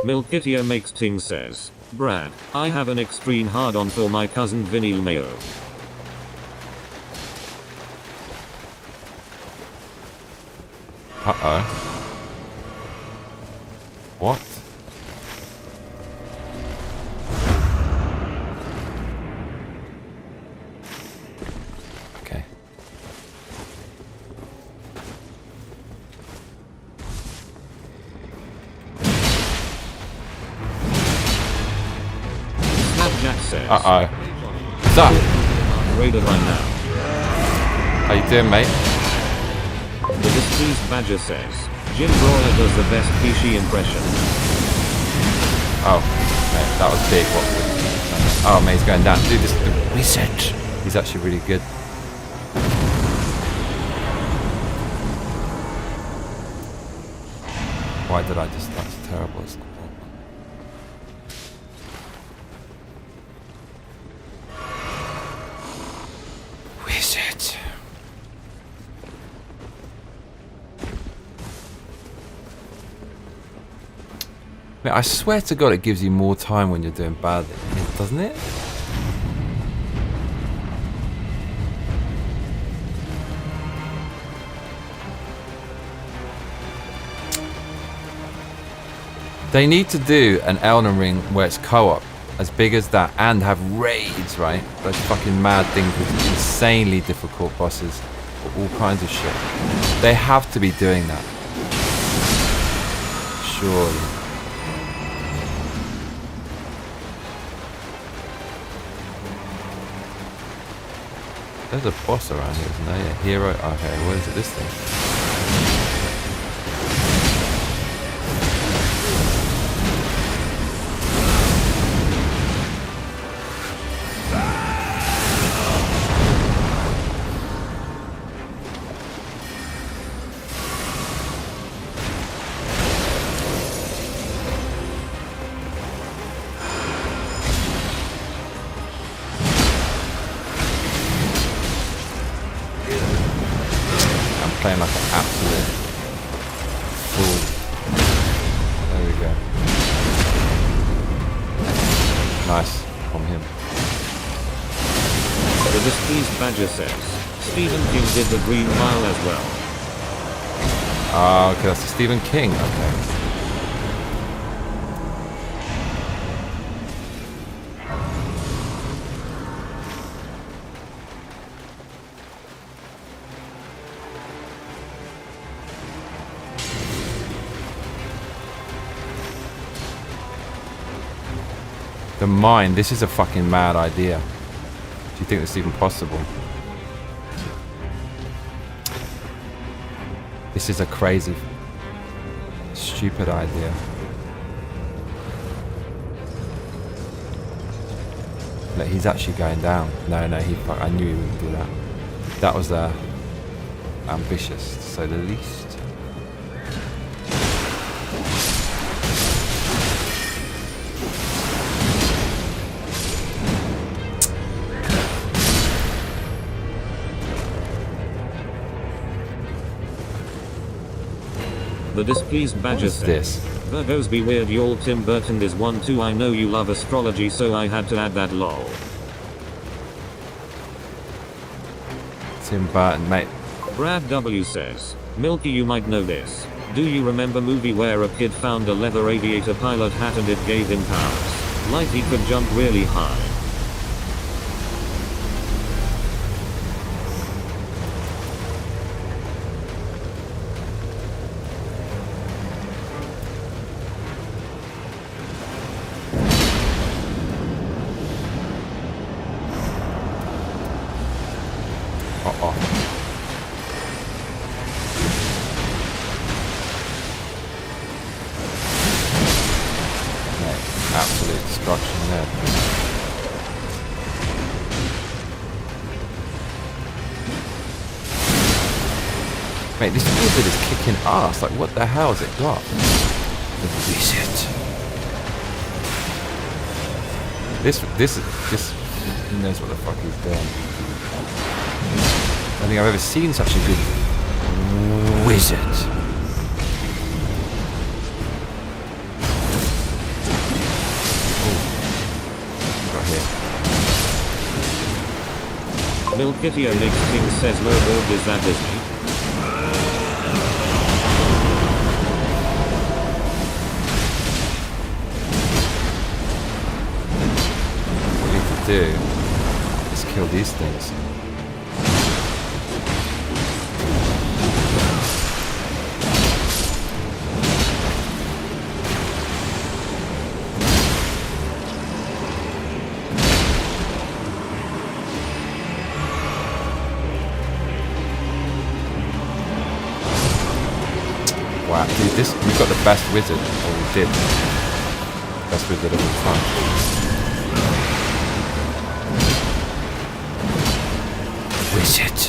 Milkitio Makes Ting says, Brad, I have an extreme hard-on for my cousin Vinny Mayo. Uh-oh. What? Okay. Snapjack says, Uh-oh. What's up? Raided right now. How you doing, mate? The displeased badger says, Jim Broyer does the best Kishi impression. Oh, mate, that was big. What? Oh, mate, he's going down. Dude, this is the reset. He's actually really good. Why did I just... That's terrible. It's not reset. Man, I swear to God, it gives you more time when you're doing badly, doesn't it? They need to do an Elden Ring where it's co-op, as big as that, and have raids, right? Those fucking mad things with insanely difficult bosses, all kinds of shit. They have to be doing that. Surely. There's a boss around here, isn't there? Yeah, hero. Okay, what is it? This thing. Playing like an absolute fool. There we go. Nice from him. The displeased badger says, Stephen King did the Green Mile as well. Ah, okay, that's the Stephen King. Okay. The mine, this is a fucking mad idea. Do you think it's even possible? This is a crazy, stupid idea. Look, he's actually going down. No, I knew he wouldn't do that. That was ambitious, to say the least. The displeased badger says, Virgos be weird, y'all. Tim Burton is one too. I know you love astrology, so I had to add that lol. Tim Burton, mate. Brad W says, Milky, you might know this. Do you remember movie where a kid found a leather aviator pilot hat and it gave him powers? Like he could jump really high. Absolute destruction there. Mate, this wizard is kicking ass. Like, what the hell has it got? The wizard. This, he knows what the fuck he's doing. I don't think I've ever seen such a good wizard. Milkitio Next King says Lowboard, is that Disney? What we need to do is kill these things. Wow, dude, we've got the best wizard, or we did. Best wizard of all time. Wizard.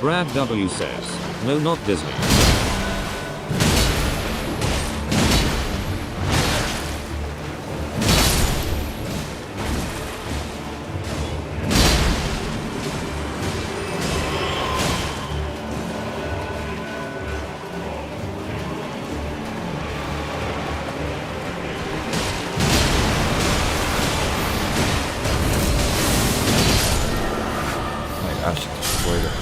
Brad W says, no, not Disney. I should destroy it.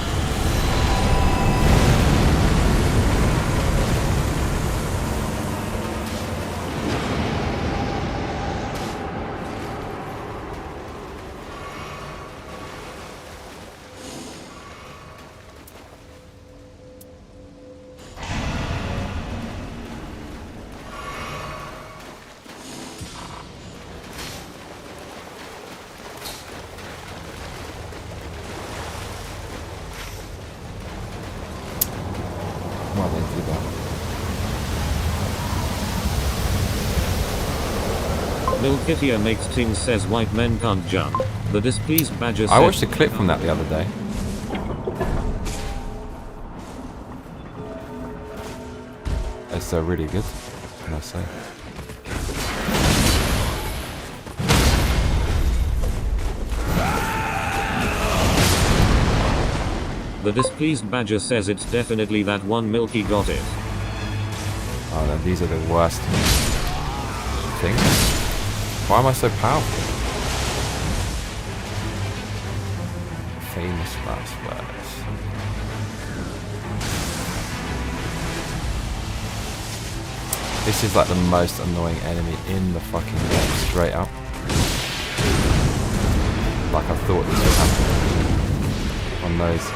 Well, they do that. Milkitia makes things says white men can't jump. The displeased badger I says, watched a clip from that the other day. It's really good, can I say? The displeased badger says it's definitely that one Milky got it. Oh, no, these are the worst things. Why am I so powerful? Famous last words. This is like the most annoying enemy in the fucking game, straight up. Like I thought this would happen on those.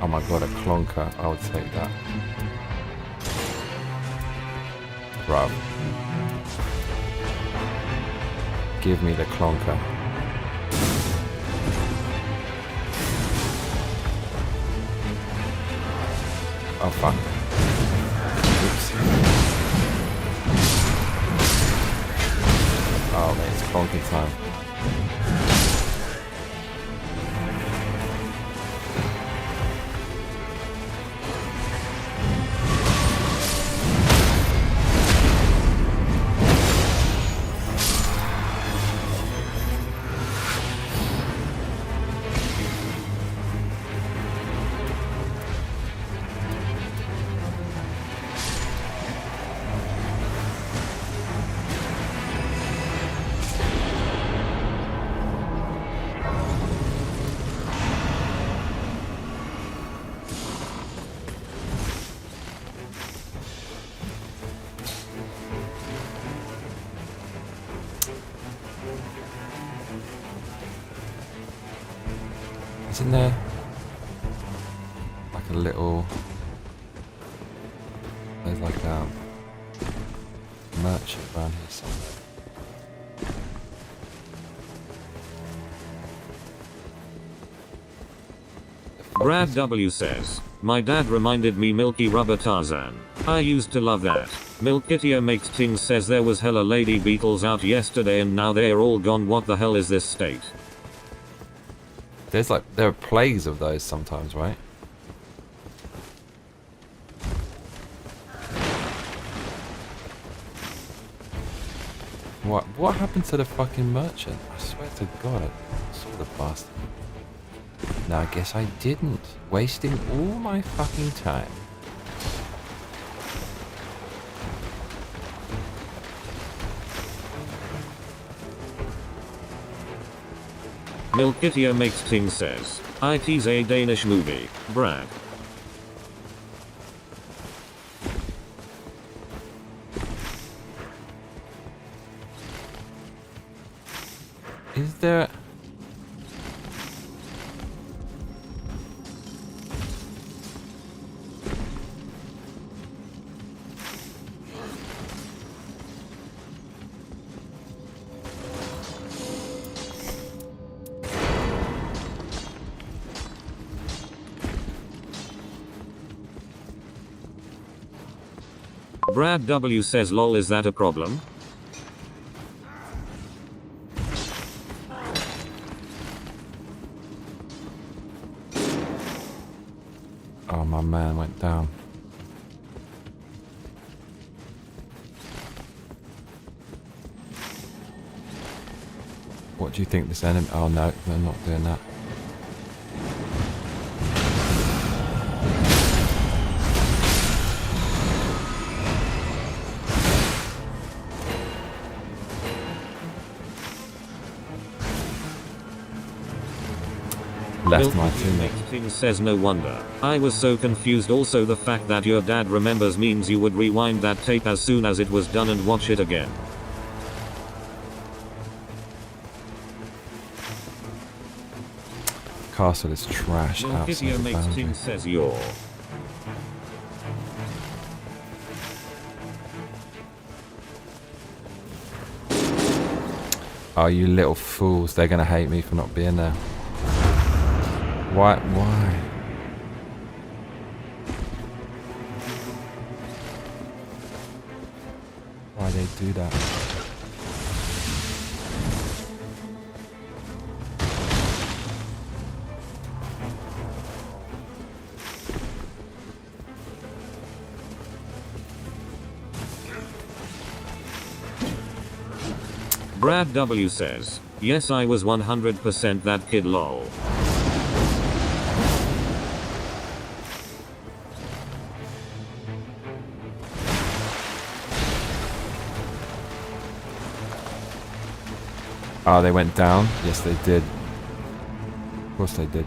Oh my god, a clonker. I would take that. Bruv. Give me the clonker. Oh fuck. Oops. Oh man, it's clonking time. Isn't there like a little, there's like a merchant around here somewhere? Brad W says, my dad reminded me Milky Rubber Tarzan. I used to love that. Milkitia makes things says there was hella lady beetles out yesterday and now they're all gone. What the hell is this state? There's like, there are plagues of those sometimes, right? What happened to the fucking merchant? I swear to God, I saw the bastard. No, I guess I didn't. Wasting all my fucking time. Milkitia makes things says, IT's a Danish movie. Brad. Is there... Brad W says lol, is that a problem? Oh, my man went down. What do you think this enemy? Oh no, they're not doing that. Left my teammate. Thing says no wonder. I was so confused. Also the fact that your dad remembers means you would rewind that tape as soon as it was done and watch it again. Castle is trash outside Video the makes boundary. thing says you're. Oh, you little fools. They're gonna hate me for not being there. Why? Why? Why they do that? Brad W says, yes, I was 100% that kid lol. Oh, they went down? Yes, they did. Of course they did.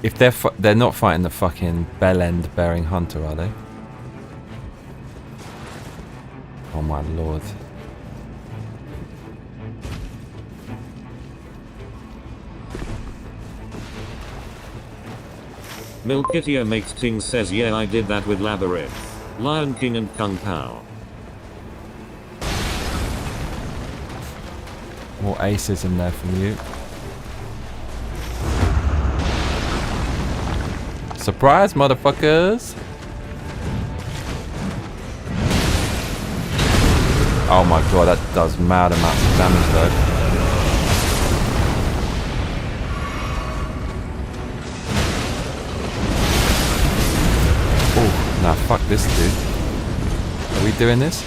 If they're not fighting the fucking bell end bearing hunter, are they? Oh my lord. Milkitio makes things says, yeah, I did that with Labyrinth, Lion King and Kung Pao. More aces in there from you. Surprise, motherfuckers! Oh my god, that does mad amounts of damage though. Oh, nah, fuck this dude. Are we doing this?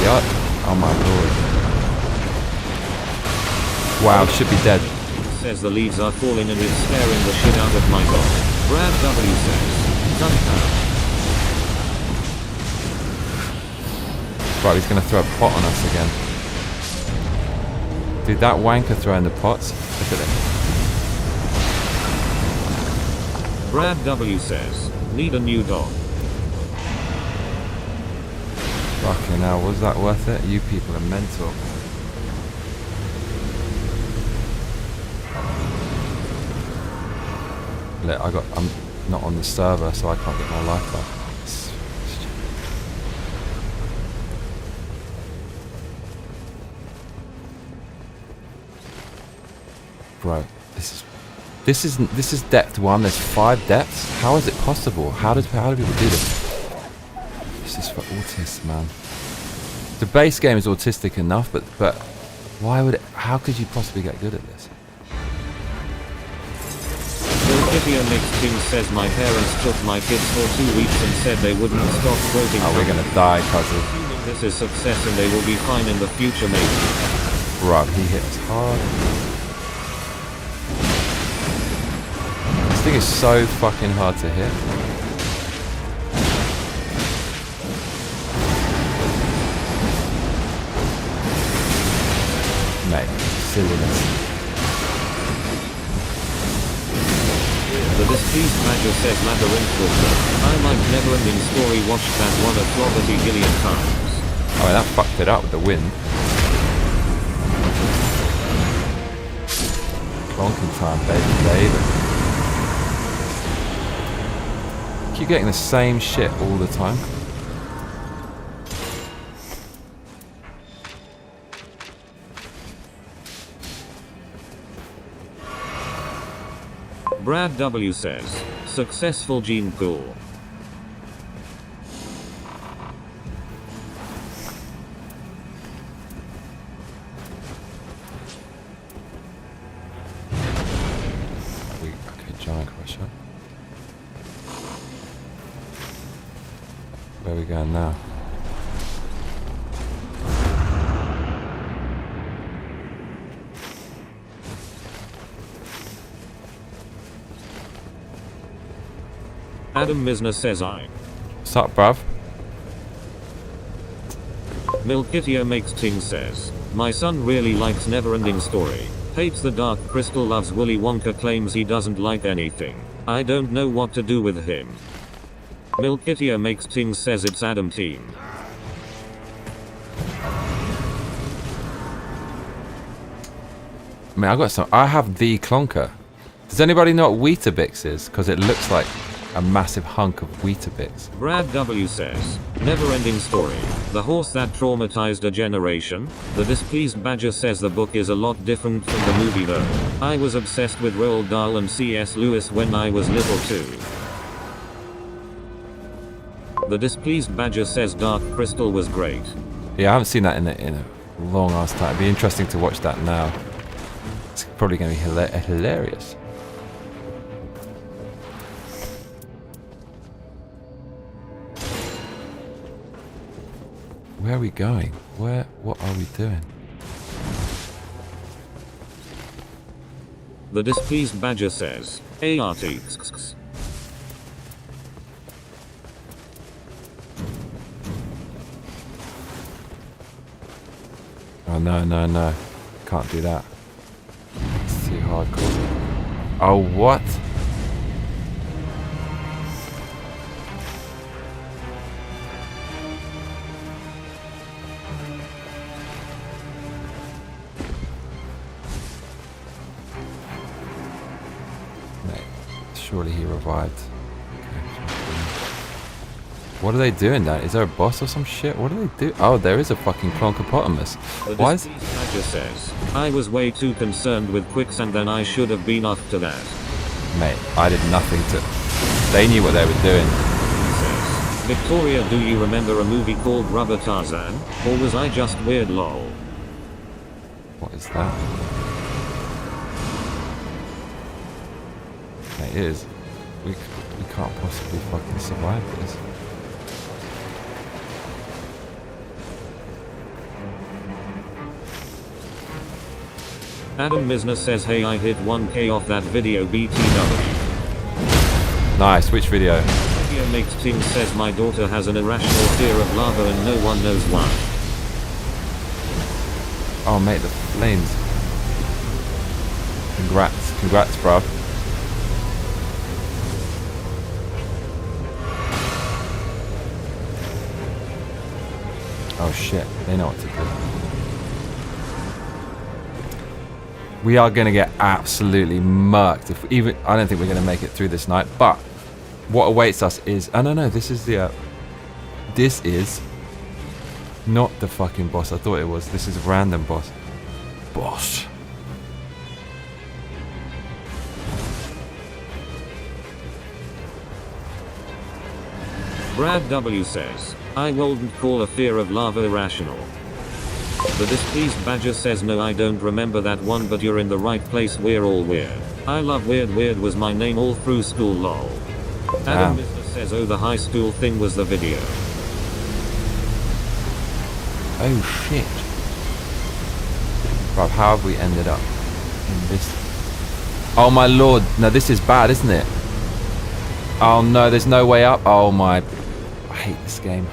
We are. Oh my lord. Wow, should be dead. Says the leaves are falling and it's scaring the shit out of my dog. Brad W says, Kung Pao. Right, he's gonna throw a pot on us again. Dude, that wanker throwing the pots. Look at him. Brad W says, need a new dog. Fucking hell, was that worth it? You people are mental. Look, I'm not on the server, so I can't get my life back. Bro, this is depth 1. There's 5 depths. How is it possible? How do people do this? This is for autists, man. The base game is autistic enough, but why would it? How could you possibly get good at this? Milkitio makes things says, my parents took my kids for 2 weeks and said they wouldn't stop quoting. Oh, we're gonna die, cousin. Assuming this is success and they will be fine in the future, maybe. Bro, he hit us hard. This thing is so fucking hard to hit. Mate, silliness. The displeased badger says Labyrinth was good. I like never-ending story, watched that one a 12 gillion times. Oh, that fucked it up with the wind. Clonking time, baby. Keep getting the same shit all the time. Brad W says, successful gene pool. Okay, giant crusher. Where are we going now? Adam Misner says What's up, bruv? Milkitio makes ting says, my son really likes Neverending Story. Hates the Dark Crystal, loves Willy Wonka, claims he doesn't like anything. I don't know what to do with him. Milkitio makes ting says it's Adam team. I mean, I have the Clonker. Does anybody know what Weetabix is? Because it looks like a massive hunk of Weetabix. Brad W says, Neverending Story. The horse that traumatized a generation. The displeased badger says the book is a lot different from the movie though. I was obsessed with Roald Dahl and C.S. Lewis when I was little too. The displeased badger says Dark Crystal was great. Yeah, I haven't seen that in a long ass time. It'd be interesting to watch that now. It's probably going to be hilarious. Where are we going? What are we doing? The displeased badger says, ART. Oh no. Can't do that. It's too hardcore. Oh, what? Surely he revived. Okay. What are they doing now? Is there a boss or some shit? What do they do? Oh, there is a fucking Clonkopotamus. Why is... Badger says, I was way too concerned with quicksand than I should have been after that. Mate, I did nothing to... They knew what they were doing. He says, Victoria, do you remember a movie called Rubber Tarzan? Or was I just weird lol? What is that? It is. We can't possibly fucking survive this. Adam Misner says, hey, I hit 1k off that video BTW. Nice, which video? Video makes ting says my daughter has an irrational fear of lava and no one knows why. Oh mate, the flames. Congrats bruv. Oh shit, they know what to do. We are gonna get absolutely murked if even I don't think we're gonna make it through this night, but what awaits us is no, this is the this is not the fucking boss I thought it was. This is a random boss. Brad W says, I wouldn't call a fear of lava irrational. The displeased badger says, no, I don't remember that one, but you're in the right place, we're all weird. I love weird, weird was my name all through school lol. Adam Mr. says, oh, the high school thing was the video. Oh shit. Bruv, how have we ended up in this? Oh my lord, no, this is bad, isn't it? Oh no, there's no way up. Oh my, I hate this game.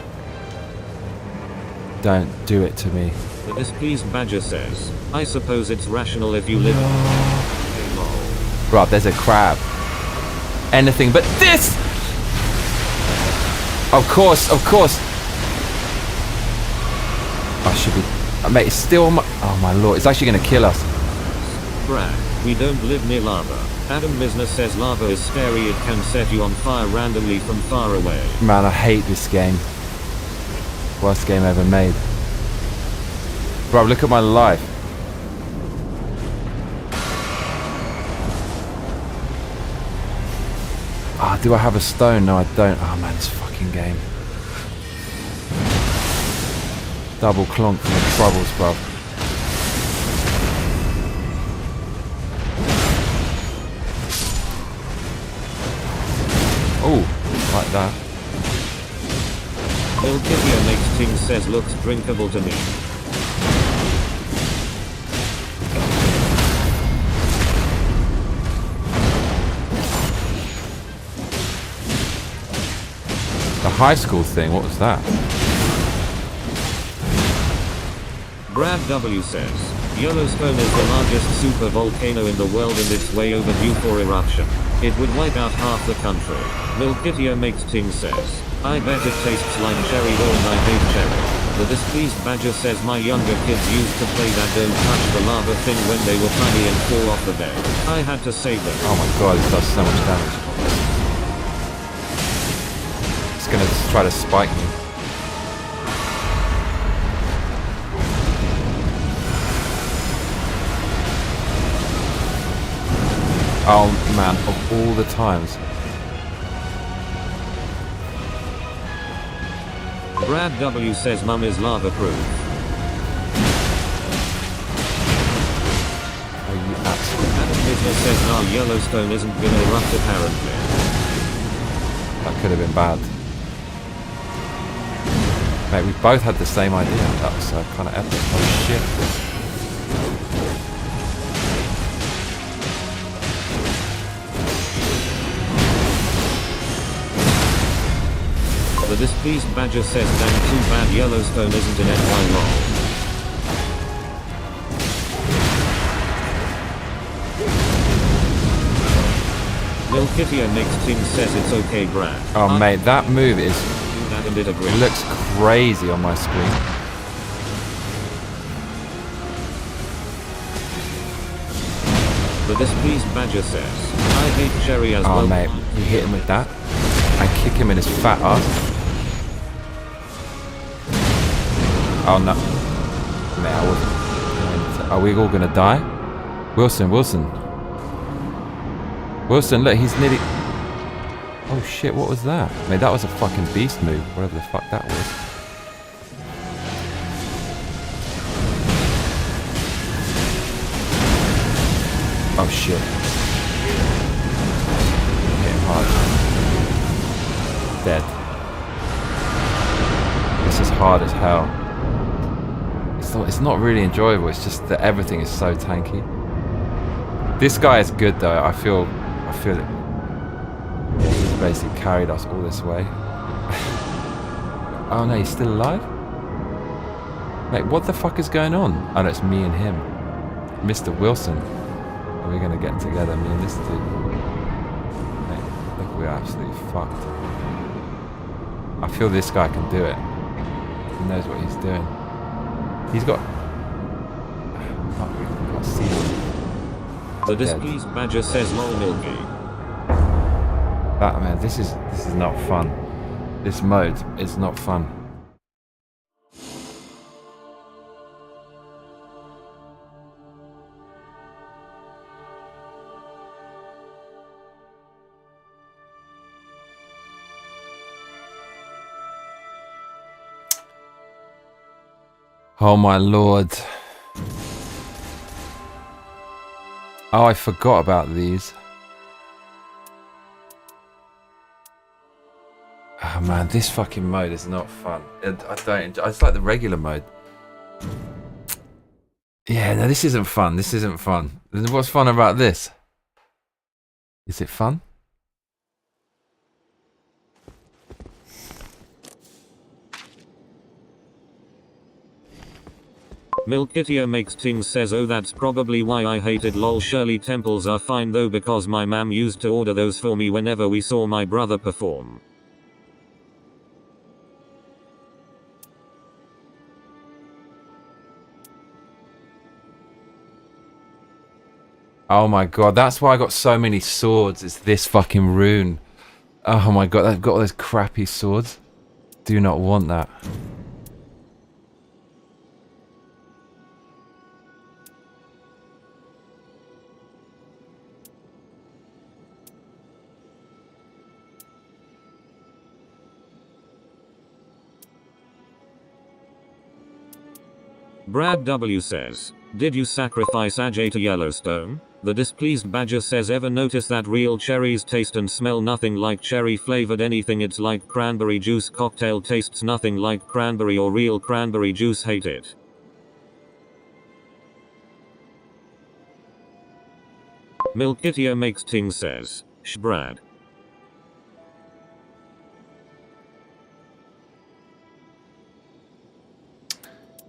Don't do it to me. The displeased badger says, I suppose it's rational if you live Bruv, there's a crab. Anything but this! Of course. I should be... Mate, it's still on my... Oh my lord, it's actually gonna kill us. Brad, we don't live near lava. Adam Misner says lava is scary, it can set you on fire randomly from far away. Man, I hate this game. Worst game ever made. Bro, look at my life. do I have a stone? No, I don't. Oh man, this fucking game. Double clonk from the troubles, bruv. Oh, like that. Milkivia makes things says looks drinkable to me. The high school thing, what was that? Brad W says, Yellowstone is the largest super volcano in the world and it's way overdue for eruption. It would wipe out half the country. Milkivia makes things says, I bet it tastes like cherry and I hate cherry. The displeased badger says my younger kids used to play that don't touch the lava thing when they were tiny and fall off the bed. I had to save them. Oh my god, it does so much damage. It's gonna try to spike me. Oh man, of all the times. Brad W says mum is lava proof. Are you absolutely... Adam Business says nah, Yellowstone isn't gonna erupt apparently. That could have been bad. Mate, we both had the same idea. That was kind of epic. Oh shit. The displeased badger says damn too bad Yellowstone isn't in FY lol. Milkivia makes things says it's okay Brad. Oh mate, that move is... That and it agrees. It looks crazy on my screen. The displeased badger says, I hate cherry as well. Oh mate, we hit him with that. And kick him in his fat ass. Oh no. Mate, I wasn't. Are we all gonna die? Wilson. Wilson, look, he's nearly... Oh shit, what was that? Mate, that was a fucking beast move, whatever the fuck that was. Oh shit. Hit him hard. Dead. This is hard as hell. It's not really enjoyable, it's just that everything is so tanky. This guy is good though, I feel it. He's basically carried us all this way. Oh no, he's still alive? Mate, what the fuck is going on? Oh no, it's me and him. Mr. Wilson. Are we gonna get together, me and this dude? Mate, look, we're absolutely fucked. I feel this guy can do it. He knows what he's doing. He's got... Oh, we can't see him. The displeased badger says lol Milky. That man, this is not fun. This mode is not fun. Oh my lord. Oh, I forgot about these. Oh man, this fucking mode is not fun. I don't enjoy, it's like the regular mode. Yeah, no, this isn't fun. This isn't fun. What's fun about this? Is it fun? Milkivia makes things says oh that's probably why I hated lol Shirley temples are fine though because my mam used to order those for me whenever we saw my brother perform. Oh my god, that's why I got so many swords. It's this fucking rune. Oh my god, I've got all those crappy swords. Do not want that. Brad W says, did you sacrifice Ajay to Yellowstone? The displeased badger says, ever notice that real cherries taste and smell nothing like cherry flavored anything? It's like cranberry juice cocktail tastes nothing like cranberry or real cranberry juice. Hate it. Milkitio makes ting says, Shh Brad.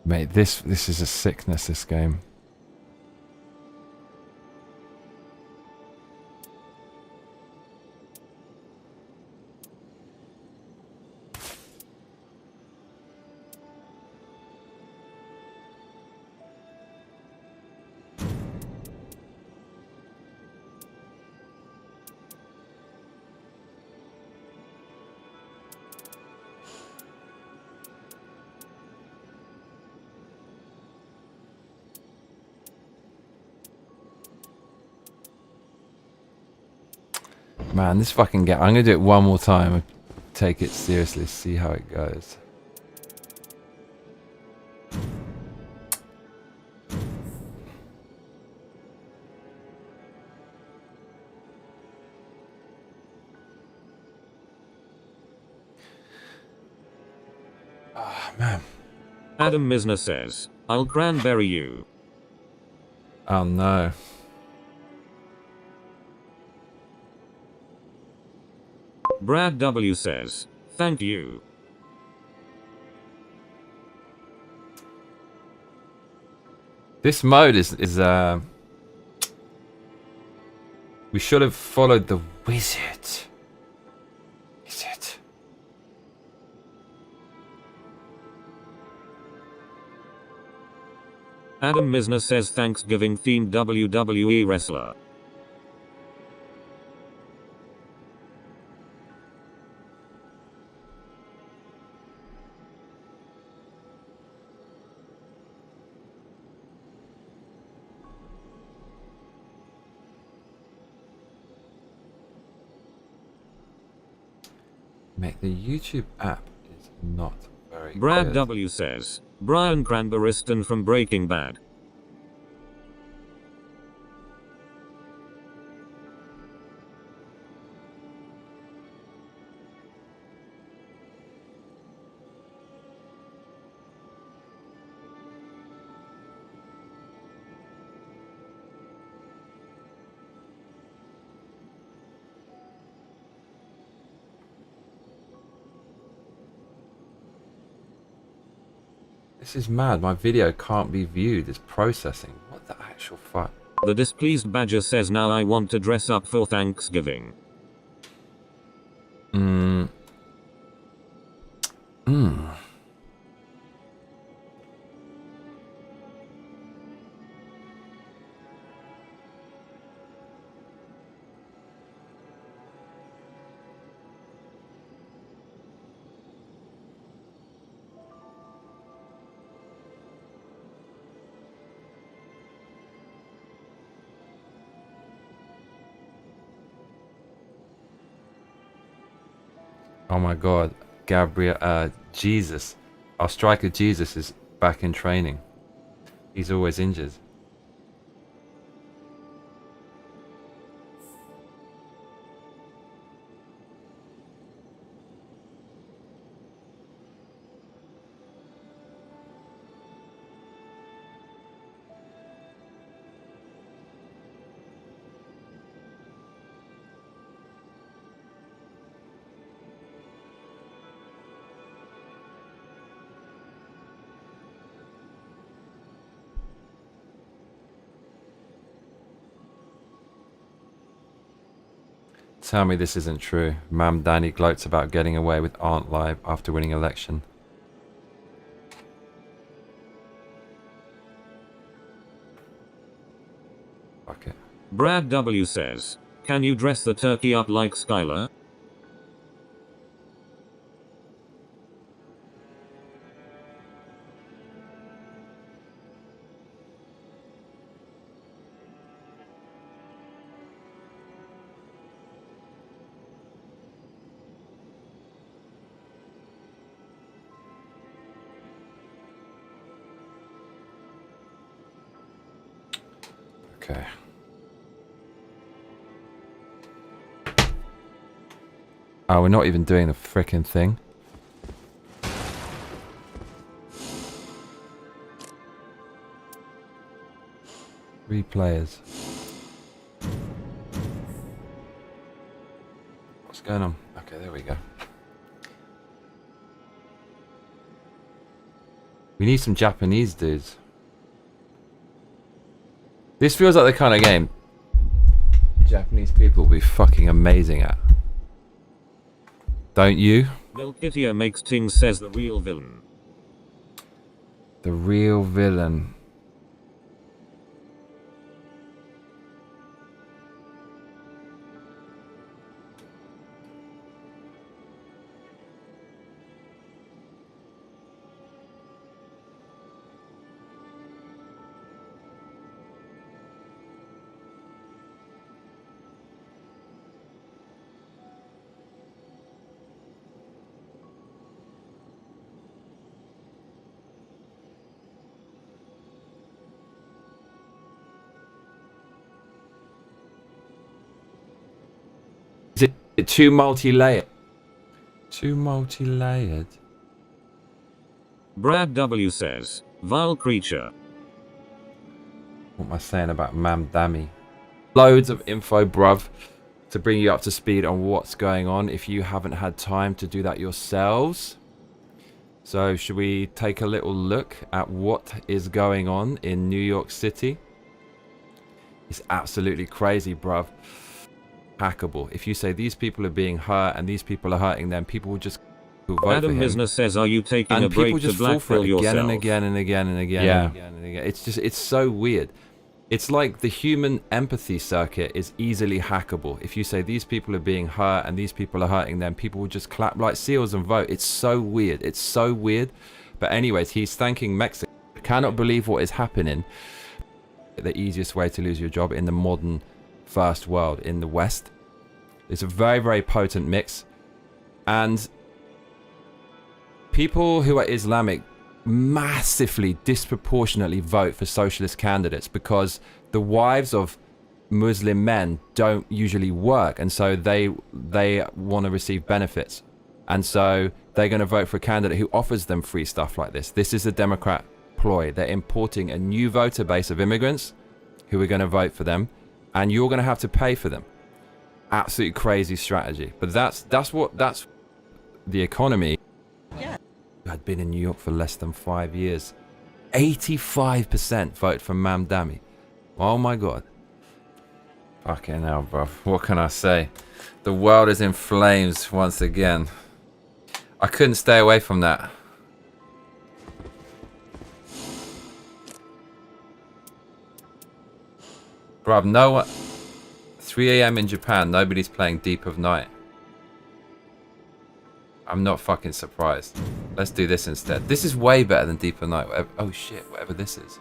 Mate, this is a sickness, this game. Man, this fucking game. I'm gonna do it one more time and take it seriously, see how it goes. Ah, man. Adam Misner says, I'll cranberry you. Oh no. Brad W says, thank you. This mode is we should have followed the wizard. Adam Misner says, Thanksgiving themed WWE wrestler. Mate, the YouTube app is not very Brad good. W says, Brian Cranberiston from Breaking Bad. This is mad. My video can't be viewed. It's processing. What the actual fuck? The displeased badger says, now I want to dress up for Thanksgiving. Oh my god. Gabriel, Jesus. Our striker Jesus is back in training. He's always injured. Tell me this isn't true. Mam Danny gloats about getting away with Aunt Live after winning election. Fuck it. Brad W says, can you dress the turkey up like Skylar? Okay. Oh, we're not even doing the frickin' thing. Three players. What's going on? Okay, there we go. We need some Japanese dudes. This feels like the kind of game Japanese people will be fucking amazing at. Don't you? Melkitia makes things says the real villain. The real villain. Is it too multi-layered? Too multi-layered. Brad W says, vile creature. What am I saying about Mam Dammy? Loads of info, bruv, to bring you up to speed on what's going on if you haven't had time to do that yourselves. So should we take a little look at what is going on in New York City? It's absolutely crazy, bruv. Hackable. If you say these people are being hurt and these people are hurting them, people will just vote Adam for him. Misner says, are you taking And a break people to just fall for blackpill it yourself? again and again and again and again and again and again. It's so weird. It's like the human empathy circuit is easily hackable. If you say these people are being hurt and these people are hurting them, people will just clap like seals and vote. It's so weird. It's so weird. But anyways, he's thanking Mexico. I cannot believe what is happening. The easiest way to lose your job in the modern first world in the West. It's a very, very potent mix. And people who are Islamic massively, disproportionately vote for socialist candidates because the wives of Muslim men don't usually work. And so they want to receive benefits. And so they're going to vote for a candidate who offers them free stuff like this. This is a Democrat ploy. They're importing a new voter base of immigrants who are going to vote for them. And you're going to have to pay for them. Absolutely crazy strategy, but that's the economy. Yeah, I'd been in New York for less than 5 years. 85% vote for Mam Dammy. Oh my god. Fucking hell, bro. What can I say? The world is in flames once again. I couldn't stay away from that. Bruv, no one. 3 AM in Japan, nobody's playing Deep of Night. I'm not fucking surprised. Let's do this instead. This is way better than Deep of Night. Whatever, oh shit, whatever this is.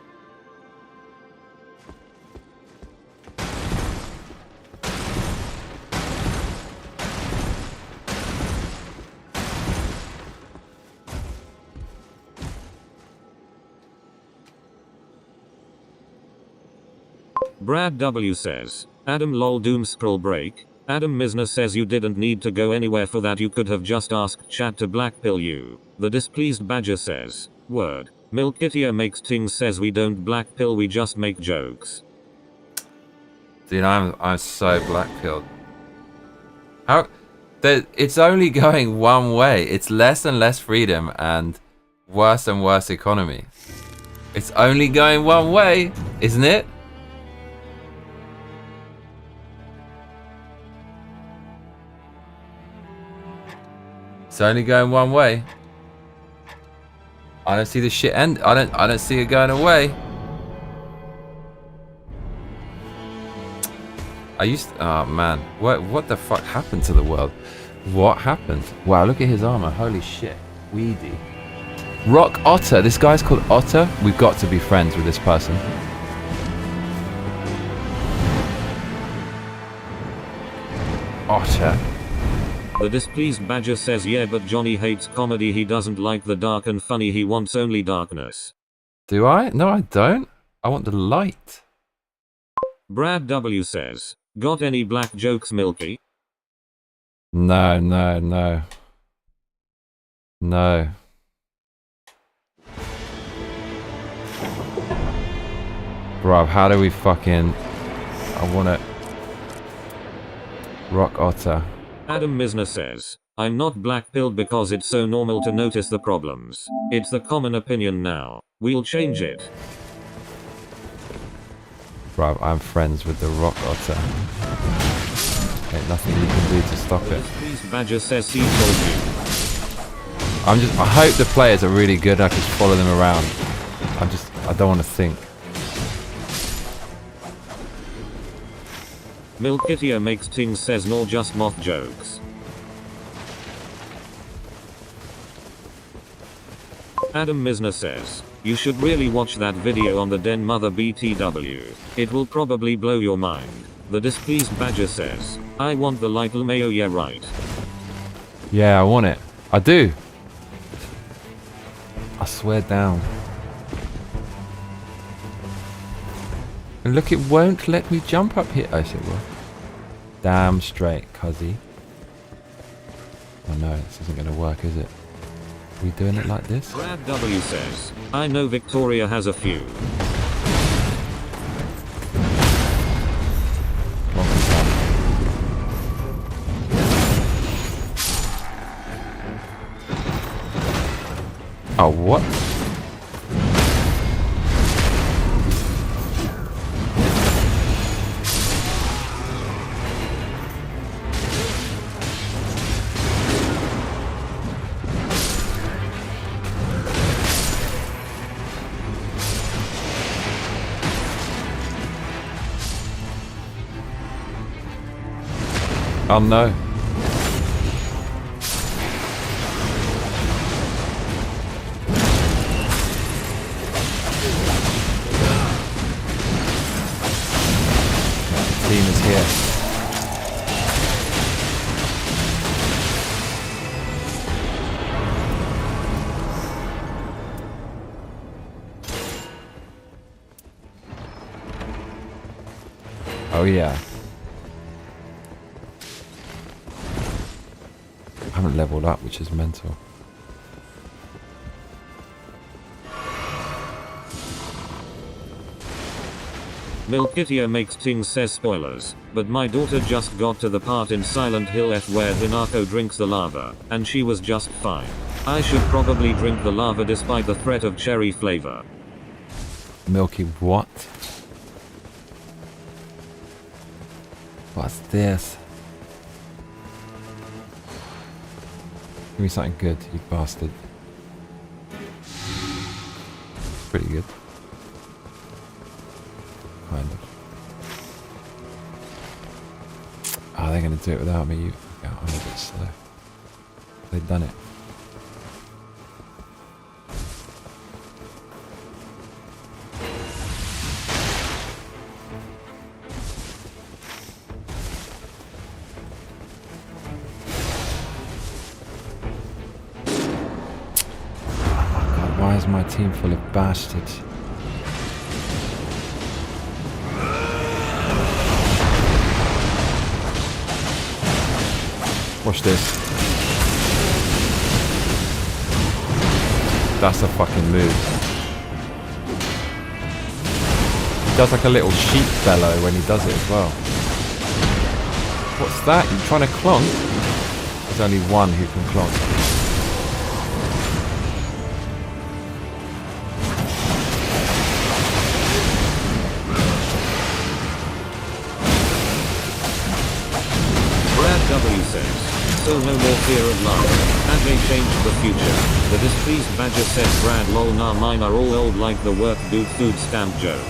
Brad W says, Adam lol doom scroll break. Adam Misner says you didn't need to go anywhere for that, you could have just asked chat to blackpill you. The displeased badger says, word. Milkitia makes things says we don't blackpill, we just make jokes. Dude, I'm so blackpilled. How? It's only going one way. It's less and less freedom and worse economy. It's only going one way, isn't it? It's only going one way. I don't see the shit end. I don't see it going away. Oh man, what the fuck happened to the world? What happened? Wow, look at his armor. Holy shit. Weedy. Rock Otter. This guy's called Otter. We've got to be friends with this person. Otter. The displeased badger says yeah, but Johnny hates comedy, he doesn't like the dark and funny, he wants only darkness. Do I? No, I don't. I want the light. Brad W says, got any black jokes, Milky? No, no, no. No. Bruv, how do we fucking... I wanna... Rock Otter. Adam Misner says, I'm not black-pilled because it's so normal to notice the problems. It's the common opinion now. We'll change it. Bruv, I'm friends with the Rock Otter. Ain't nothing you can do to stop it. Please Badger says he told you. I hope the players are really good. I can just follow them around. I don't want to think. Milkitia makes things says nor just moth jokes. Adam Misner says, you should really watch that video on the Den Mother BTW. It will probably blow your mind. The displeased Badger says, I want the Lytle Mayo, yeah right. Yeah, I want it. I do. I swear down. And look, it won't let me jump up here. Oh, yes, it will. Damn straight, cuzzy. Oh no, this isn't going to work, is it? Are we doing it like this? Brad W says, I know Victoria has a few. Oh, what? Oh no. The team is here. Oh yeah. I haven't leveled up, which is mental. Milkitia makes things says spoilers, but my daughter just got to the part in Silent Hill F where Hinako drinks the lava, and she was just fine. I should probably drink the lava despite the threat of cherry flavor. Milky what? What's this? Give me something good, you bastard. Pretty good. Kind of. Oh, they're gonna do it without me. I'm a bit slow. They've done it. Why is my team full of bastards? Watch this. That's a fucking move. He does like a little sheep bellow when he does it as well. What's that? You trying to clonk? There's only one who can clonk. W says, so no more fear of lava. And they changed the future. The displeased Badger says Brad lol nah mine are all old like the work dude food stamp joke.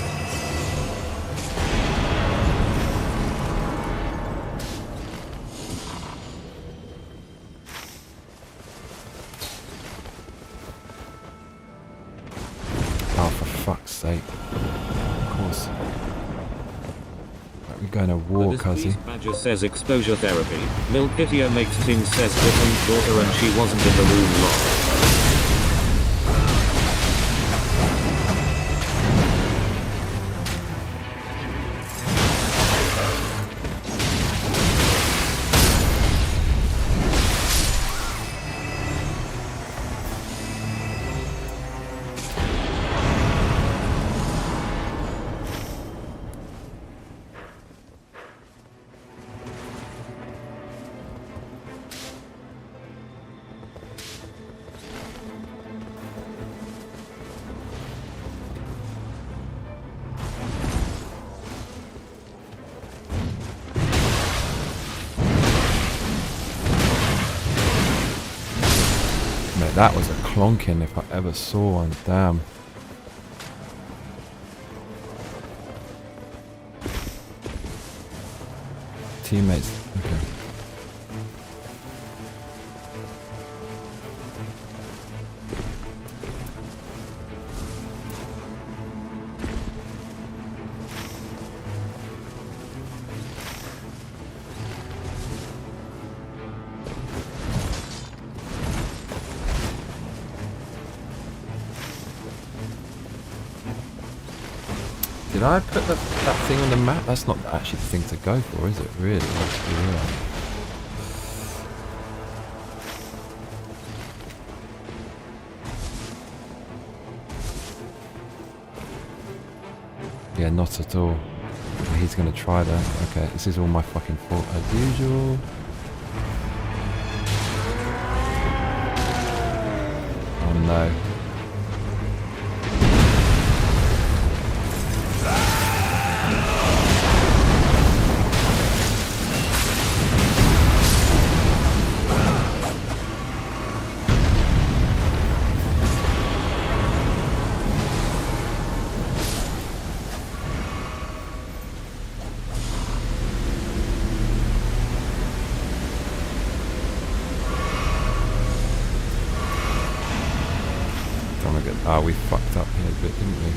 Oh, for fuck's sake. Of course. We're going to war, cuzzy. Badger says exposure therapy. Milkitia makes things says Britain's daughter and she wasn't in the room long. Clonking if I ever saw one. Damn. Teammates. Okay. Did I put that thing on the map? That's not actually the thing to go for, is it? Really? Let's be real. Yeah, not at all. He's gonna try that. Okay, this is all my fucking fault as usual. Oh no. Ah, we fucked up here a bit, didn't we?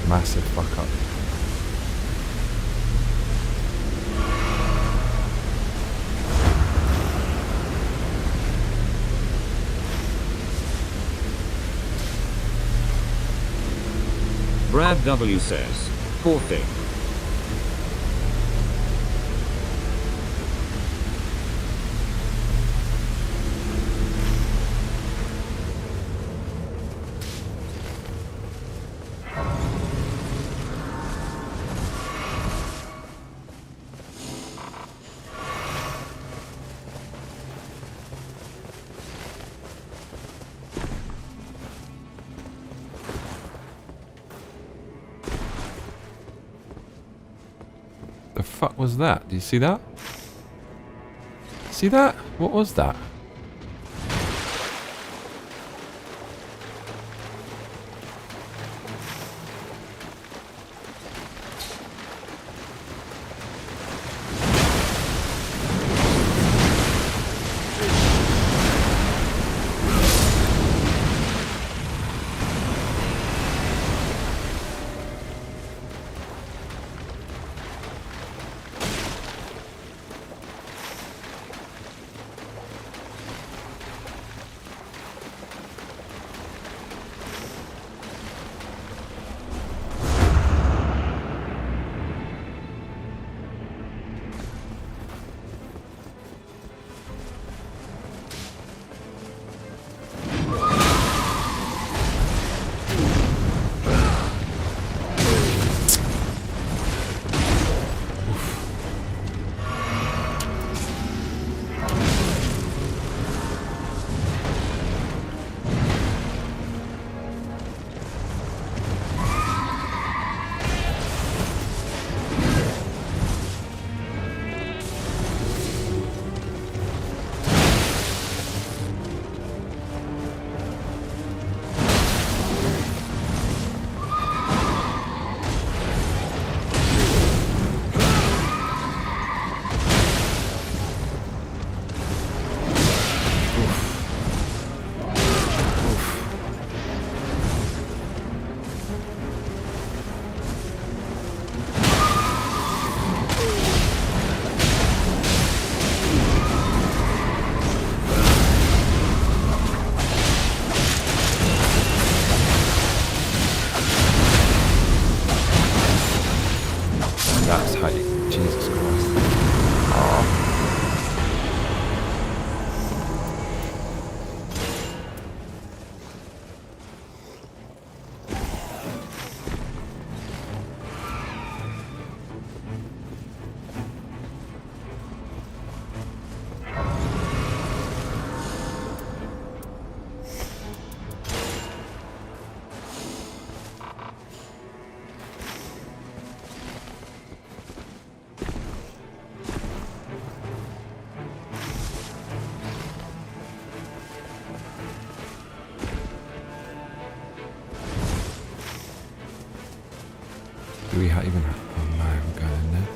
Massive fuck up. Brad W says, poor thing. The fuck was that? Do you see that? See that? What was that? Do we even have... Oh no, I'm going in there.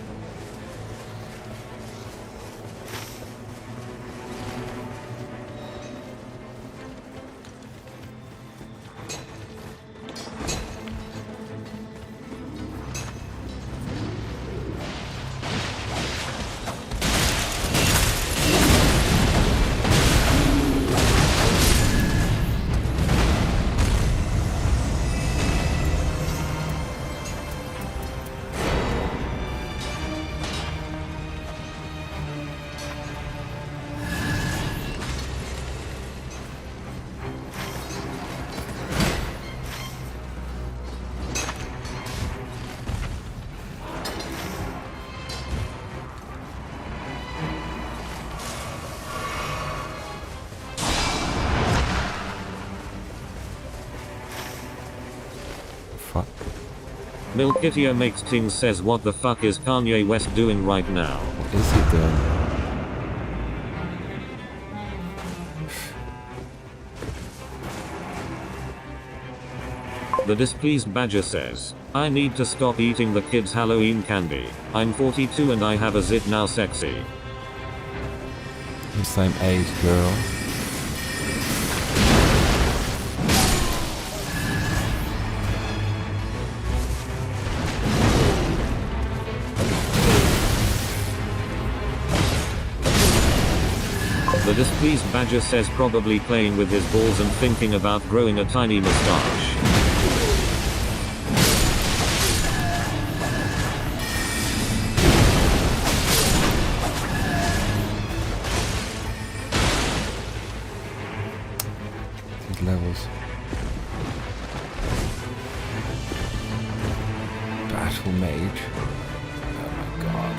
Fuck. Milkitio makes things says what the fuck is Kanye West doing right now? What is he doing? The displeased badger says, I need to stop eating the kids' Halloween candy. I'm 42 and I have a zit now sexy. The same age, girl. The displeased badger says probably playing with his balls and thinking about growing a tiny mustache. These levels. Battle mage. Oh my god.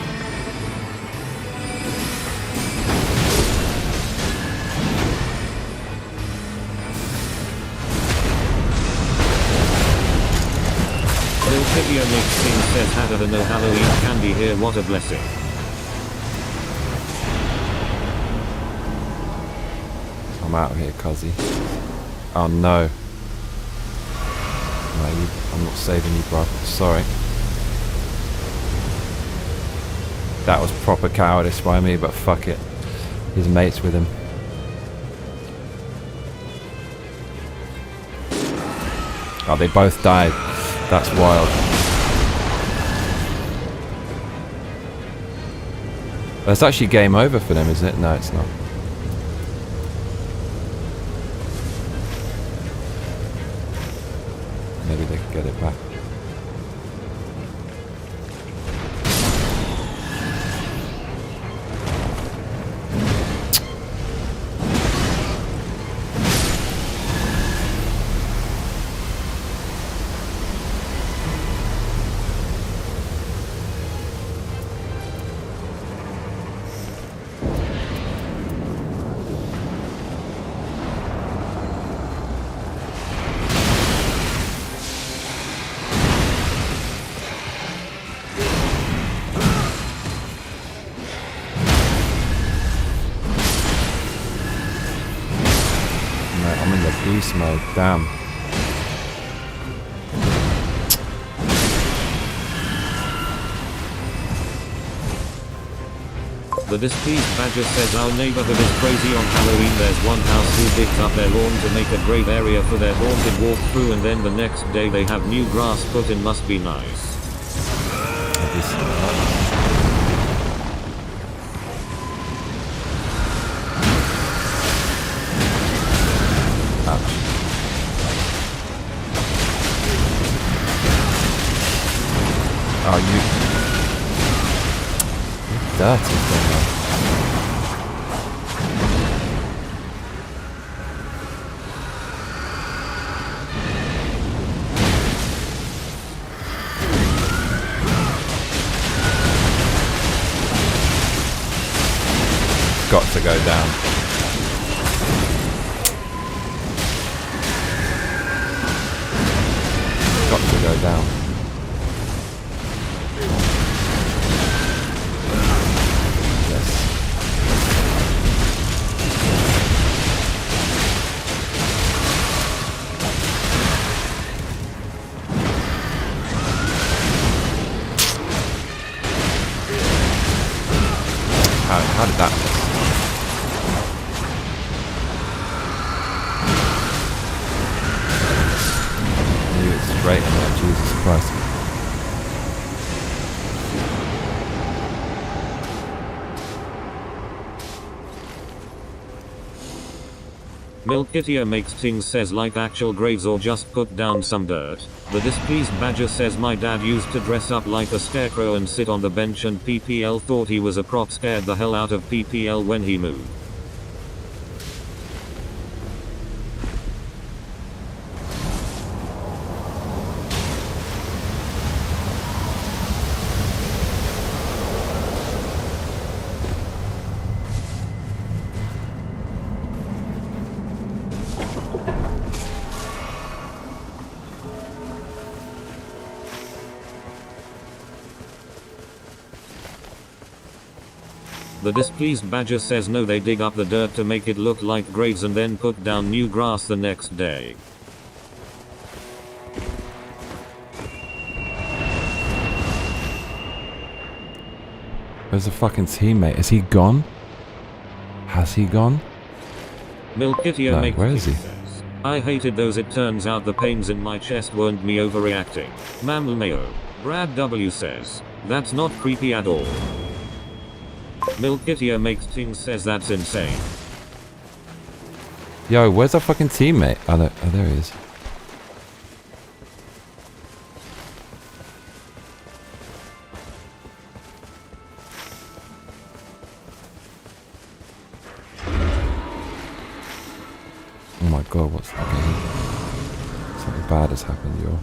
Milkitio makes things says had of no Halloween candy here, what a blessing. I'm out of here, cuzzy. Oh no. No, I'm not saving you, bruv. Sorry. That was proper cowardice by me, but fuck it. His mate's with him. Oh, they both died. That's wild. That's actually game over for them, isn't it? No, it's not. Maybe they could get it back. I'm in the beast mode, damn. The displeased badger says our neighborhood is crazy on Halloween. There's one house who digs up their lawn to make a grave area for their haunted walkthrough, and then the next day they have new grass put in. Must be nice. Oh, you're dirty thing, man. Got to go down. Got to go down. Christ. Milkittier makes things says like actual graves or just put down some dirt. The displeased badger says my dad used to dress up like a scarecrow and sit on the bench and PPL thought he was a prop, scared the hell out of PPL when he moved. The displeased badger says no, they dig up the dirt to make it look like graves and then put down new grass the next day. Where's the fucking teammate? Is he gone? Has he gone? Milkittier No, makes where is he? says, I hated those, it turns out the pains in my chest weren't me overreacting. Mammal Mayo. Brad W says, that's not creepy at all. Milkittier makes things says that's insane. Yo, where's our fucking teammate? Oh, there he is. Oh my god, what's happening? Something bad has happened, yo.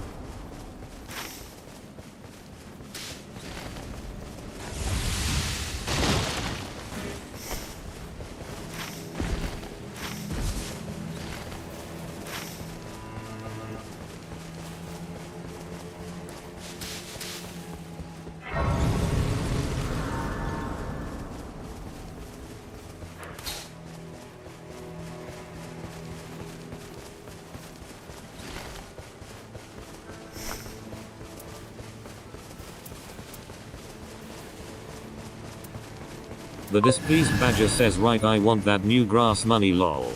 The displeased badger says right, I want that new grass money lol.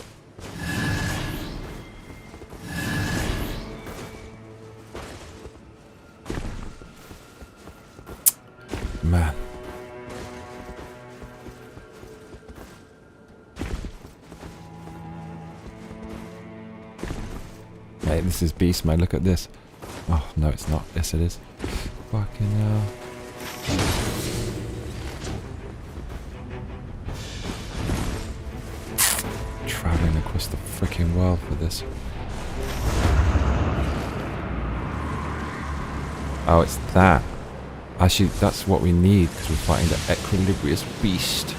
Man. Mate, this is beast mode, look at this. Oh, no it's not. Yes it is. Fucking hell. Traveling across the freaking world for this. Oh, it's that. Actually, that's what we need because we're fighting the equilibrious beast.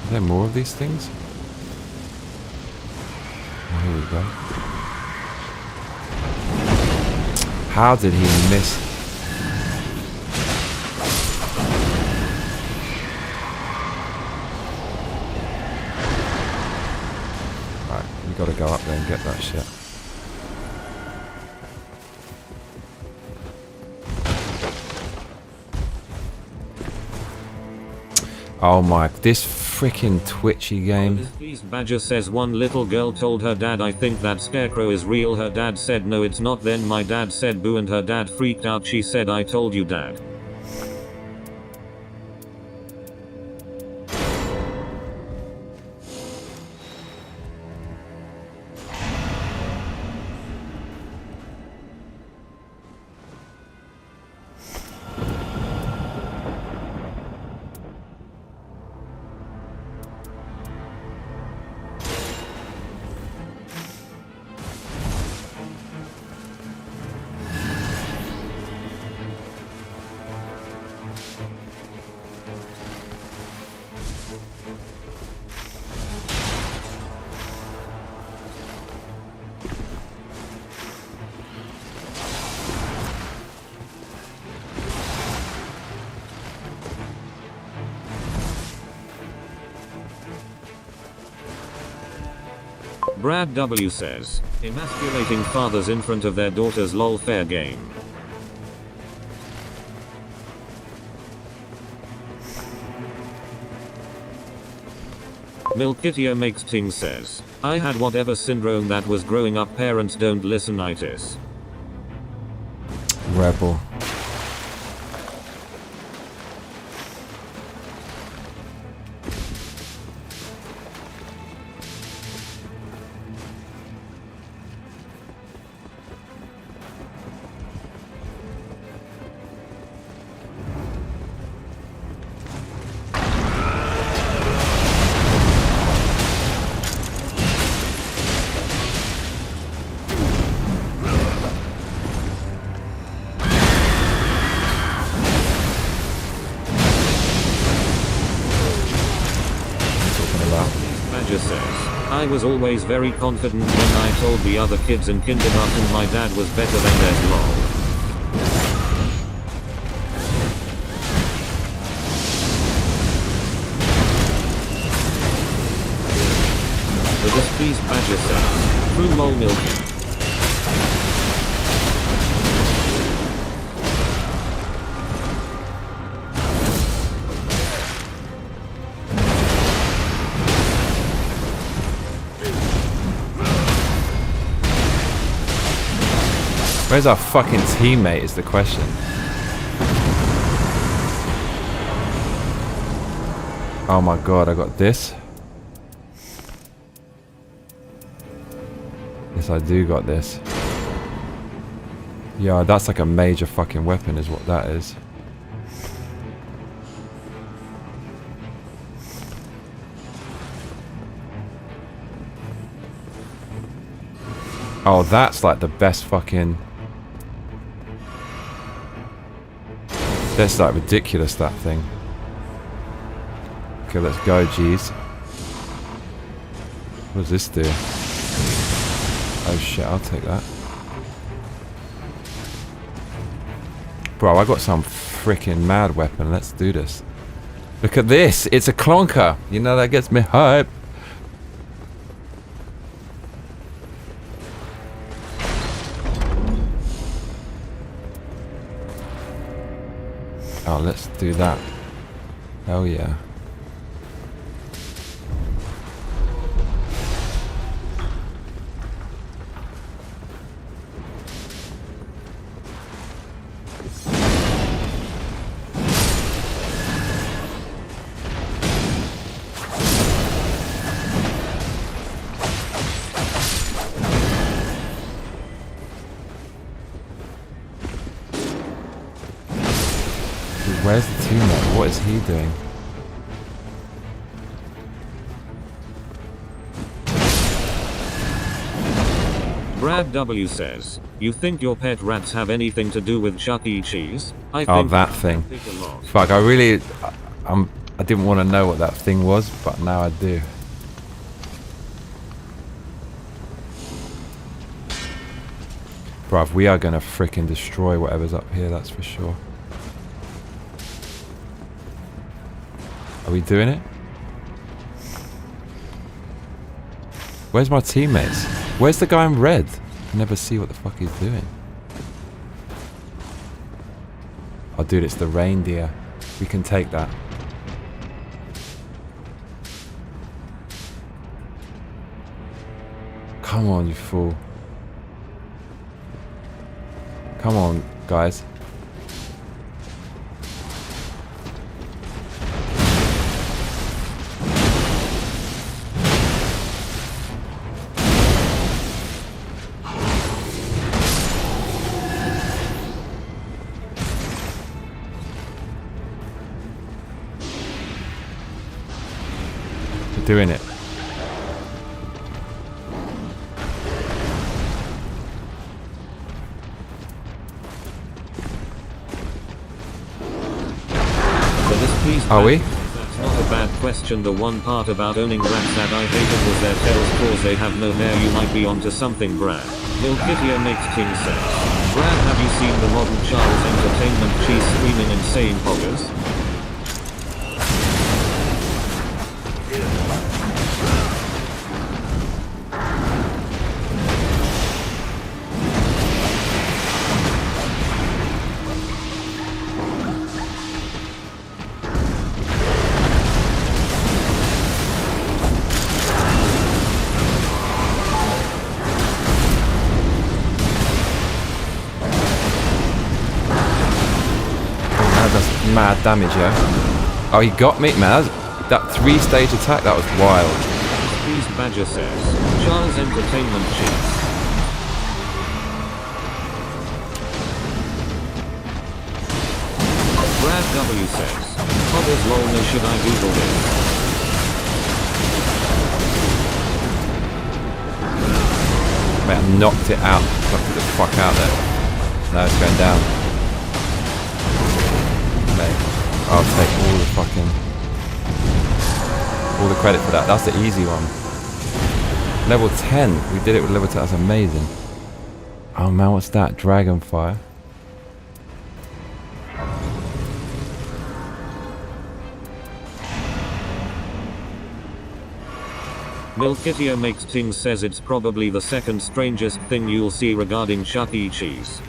Are there more of these things? Oh, here we go. How did he miss? Right, we gotta go up there and get that shit. Oh my, this freaking twitchy game. The displeased badger says one little girl told her dad, I think that scarecrow is real. Her dad said no it's not, then my dad said boo and her dad freaked out. She said I told you dad. Brad W says, emasculating fathers in front of their daughters lol fair game. Milkitio makes ting says, I had whatever syndrome that was growing up parents don't listen-itis. Rebel. I was always very confident when I told the other kids in kindergarten my dad was better than theirs lol. The displeased badger says, true mole milking. Where's our fucking teammate is the question. Oh my god, I got this. Yes, I do got this. Yeah, that's like a major fucking weapon is what that is. Oh, that's like the best fucking... That's like ridiculous, that thing. Okay, let's go, G's. What does this do? Oh shit, I'll take that. Bro, I got some freaking mad weapon. Let's do this. Look at this. It's a clonker. You know, that gets me hype. Oh, let's do that. Hell yeah. Where's the teammate? What is he doing? Brad W says, you think your pet rats have anything to do with Chuck E. Cheese? I Oh, think that thing. Fuck, I didn't want to know what that thing was, but now I do. Bruv, we are gonna frickin' destroy whatever's up here, that's for sure. Are we doing it? Where's my teammates? Where's the guy in red? I never see what the fuck he's doing. Oh dude, it's the reindeer. We can take that. Come on, you fool. Come on, guys. Doing it. Are we? That's not a bad question. The one part about owning rats that I hated was their tails cause they have no hair. You might be onto something, Brad. Milkitio makes King says, Brad, have you seen the modern Charles Entertainment cheese screaming insane poggers? mad damage, yeah. Oh, he got me, man. That 3-stage attack, that was wild. Beast Badger says, Charles Entertainment Cheats. Brad W says, Hobbes lol, should I Google this? Mate, I knocked it out. Knocked it the fuck out there. Now it's going down. Mate, I'll take all the credit for that. That's the easy one. Level 10. We did it with level 10. That's amazing. Oh man, what's that? Dragonfire. Milkitio Makes Ting says it's probably the second strangest thing you'll see regarding Chuck E. Cheese.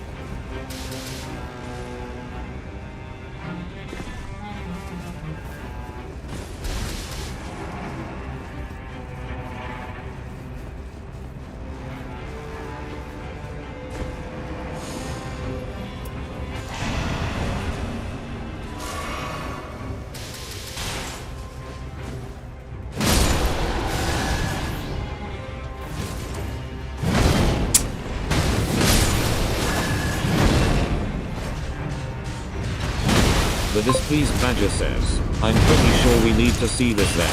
The Displeased Badger says, I'm pretty sure we need to see this then.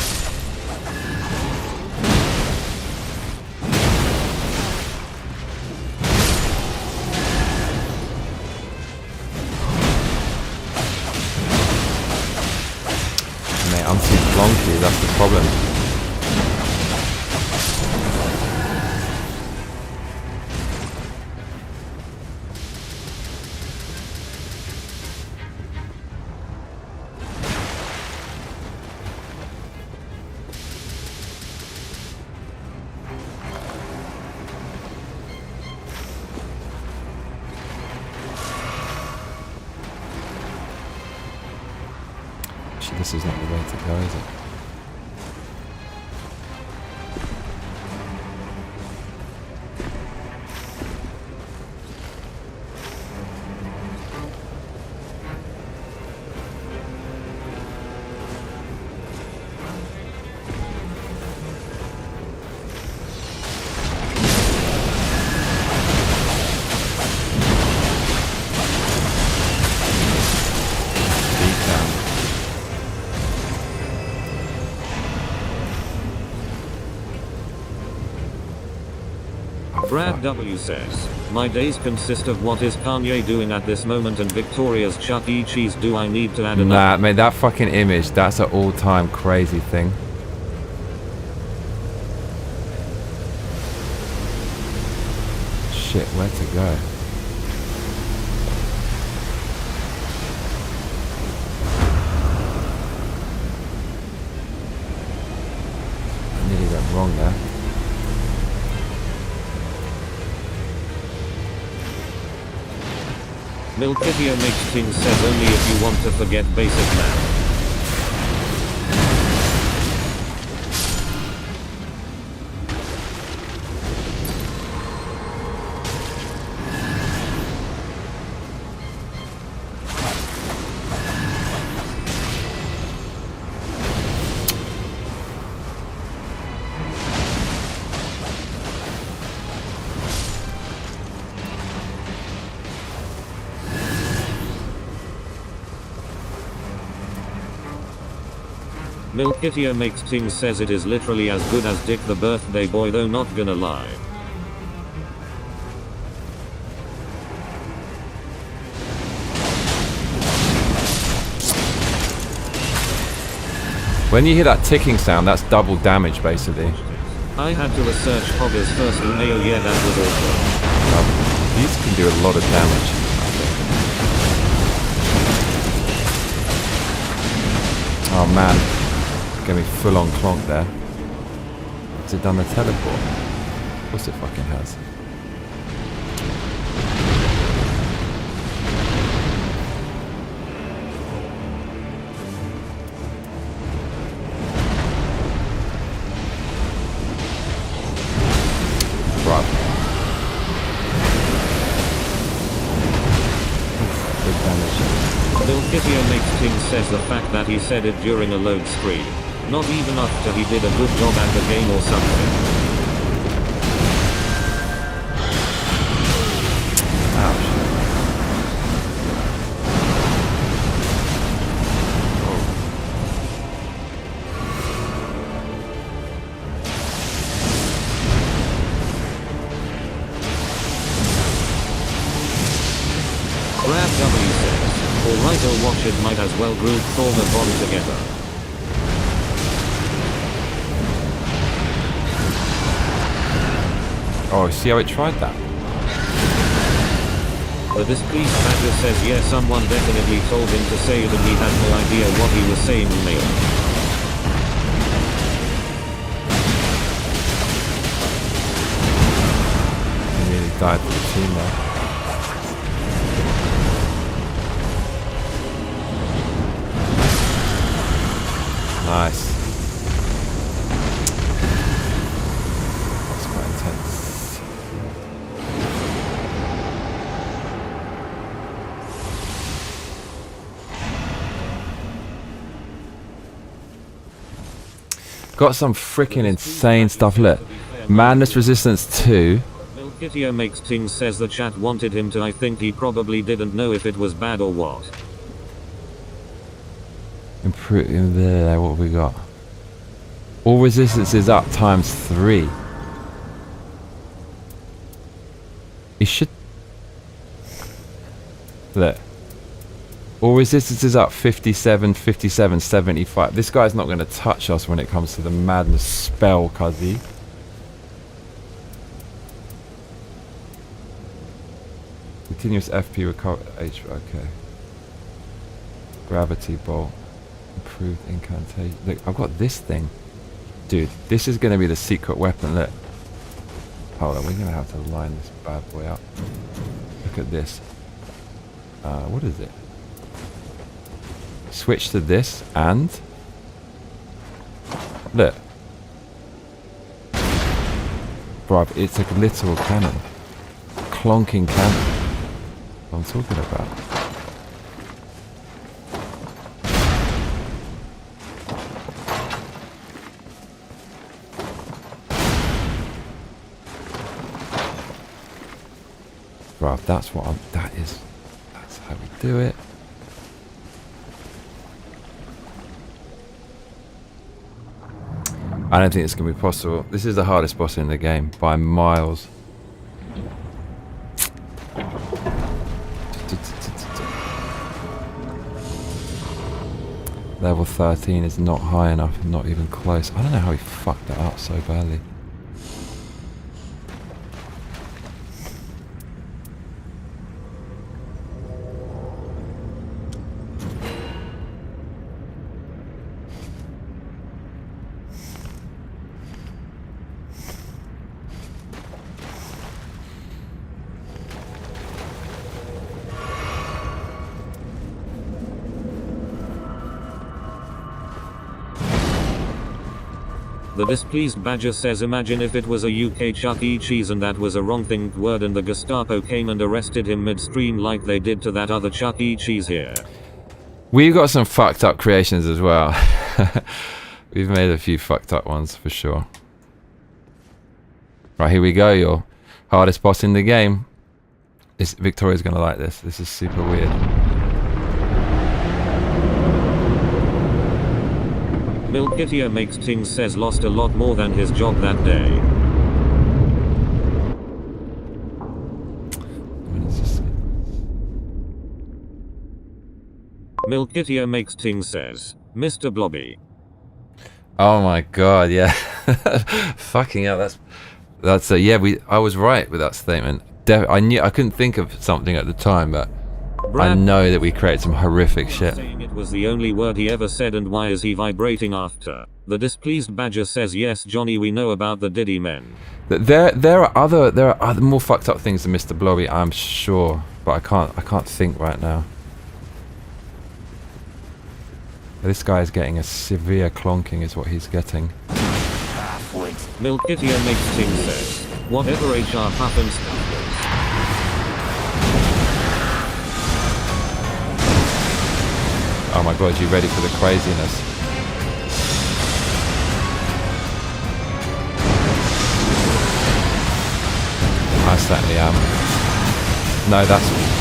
Mate, I'm too clunky, that's the problem. This is not the way to go, is it? Brad W says, my days consist of what is Kanye doing at this moment and Victoria's Chuck E. Cheese. Do I need to add Nah, mate, that fucking image, that's an all-time crazy thing. Shit, where to go? I nearly went wrong there. Milkitio Makes Ting says only if you want to forget basic math. Milkitio Makes Ting says it is literally as good as Dick the Birthday Boy, though not gonna lie. When you hear that ticking sound, that's double damage basically. I had to research Hogger's first name. Oh yeah, that was awesome. These can do a lot of damage. Oh man. Gave me full on clonk there. Has it done the teleport? Of course it fucking has. Right. Big damage. Milkitio makes things says the fact that he said it during a load screen. Not even after he did a good job at the game or something. Ouch. Brad W says, alright, I'll watch it, might as well group form a bond together. Oh, see how it tried that? The displeased badger says yes, someone definitely told him to say it and he had no idea what he was saying in mail. He nearly died for the team there. Nice. That's quite intense. Got some freaking insane stuff. Look, Madness Resistance 2. Milkitio makes things says the chat wanted him to. I think he probably didn't know if it was bad or what. Improve there. What have we got? All resistance is up ×3. He should look. All resistance is up 57, 57, 75. This guy's not going to touch us when it comes to the madness spell, cuzzy. Continuous FP recover H. Okay. Gravity bolt. Improved incantation. Look, I've got this thing. Dude, this is going to be the secret weapon. Look. Hold on, we're going to have to line this bad boy up. Look at this. What is it? Switch to this and... Look. Bruv, it's a literal cannon. Clonking cannon. What I'm talking about. Bruv, that's what I'm... That's how we do it. I don't think it's going to be possible. This is the hardest boss in the game by miles. Level 13 is not high enough, not even close. I don't know how he fucked that up so badly. The displeased badger says imagine if it was a UK Chuck E. Cheese and that was a wrong thing word and the Gestapo came and arrested him midstream like they did to that other Chuck E. Cheese here. We've got some fucked up creations as well. We've made a few fucked up ones for sure. Right, here we go, your hardest boss in the game. Victoria's gonna like this. This is super weird. Milkitio makes things says lost a lot more than his job that day. Milkitio makes things says, Mr. Blobby. Oh my god, yeah. Fucking hell, that's yeah, I was right with that statement. I couldn't think of something at the time, but I know that we created some horrific shit. Saying it was the only word he ever said, and why is he vibrating after? The displeased badger says yes, Johnny, we know about the Diddy men. There are other more fucked up things than Mr. Blobby, I'm sure, but I can't think right now. This guy is getting a severe clonking, is what he's getting. Milkitio makes things says, whatever HR happens. Oh my god, you ready for the craziness? I certainly am. No, that's...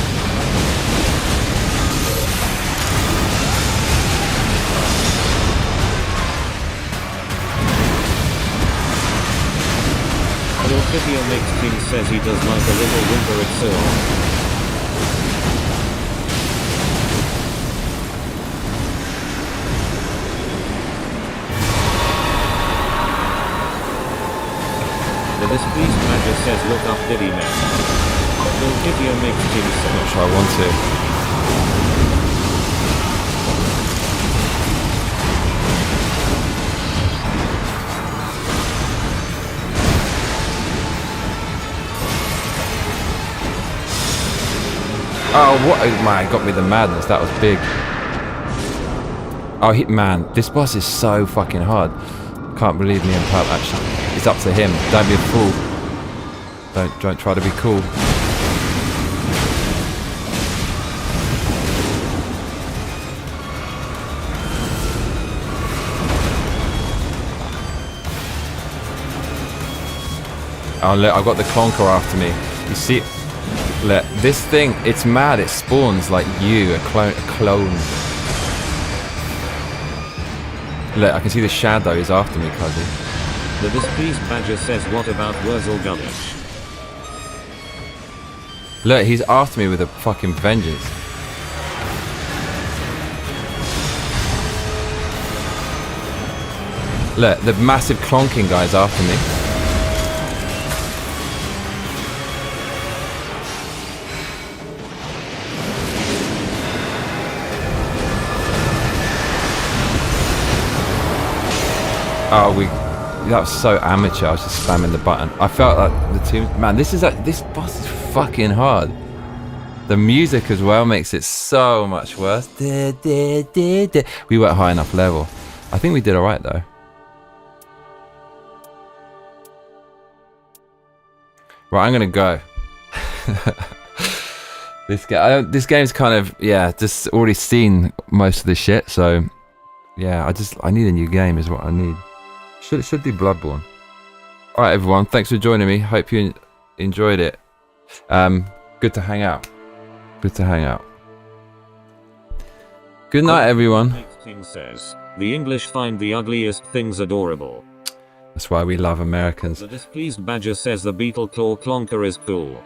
Video makes King says he does like a little whimper at so. The displeased badger says look up Diddy man. Video makes King say. Not sure I want to. Oh, what? Oh, man, got me the madness. That was big. Oh, man, this boss is so fucking hard. Can't believe me and Pub actually. It's up to him. Don't be a fool. Don't try to be cool. Oh, look, I've got the Clonker after me. You see? Look, this thing, it's mad, it spawns like you, a clone. Look, I can see the shadow is after me, Cuzzy. The displeased badger says what about Wurzel Gullish? Look, he's after me with a fucking vengeance. Look, the massive clonking guy's after me. Oh, that was so amateur. I was just spamming the button. I felt like the team. Man, this boss is fucking hard. The music as well makes it so much worse. We weren't high enough level. I think we did alright though. Right, I'm gonna go. This game's kind of, yeah, just already seen most of this shit. So yeah, I need a new game is what I need. Should do Bloodborne. Alright everyone, thanks for joining me. Hope you enjoyed it. Good to hang out. Good to hang out. Good night everyone. King says, the English find the ugliest things adorable. That's why we love Americans. The displeased badger says the beetle claw clonker is cool.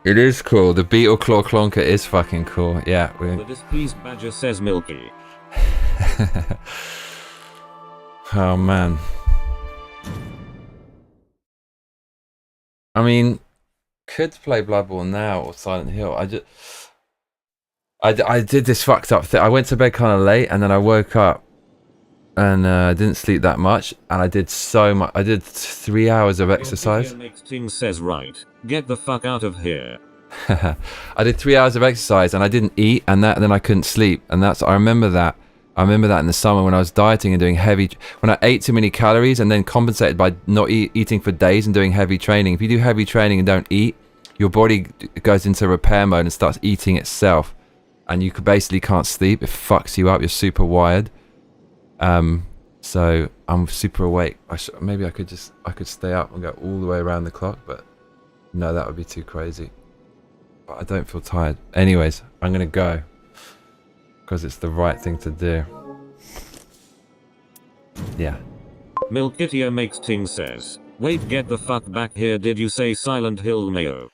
It is cool. The beetle claw clonker is fucking cool. Yeah. The displeased badger says milky. Oh man. I mean, could play Bloodborne now or Silent Hill. I did this fucked up thing. I went to bed kind of late and then I woke up and didn't sleep that much and I did so much. I did 3 hours of exercise. Ting says right. Get the fuck out of here. I did 3 hours of exercise and I didn't eat and then I couldn't sleep and I remember that. I remember that in the summer when I was dieting and doing when I ate too many calories and then compensated by not eating for days and doing heavy training. If you do heavy training and don't eat, your body goes into repair mode and starts eating itself. And you basically can't sleep. It fucks you up. You're super wired. So I'm super awake. Maybe I could stay up and go all the way around the clock, but no, that would be too crazy. But I don't feel tired. Anyways, I'm going to go. Because it's the right thing to do. Yeah. Milkitio makes Ting says, wait, get the fuck back here. Did you say Silent Hill Mayo?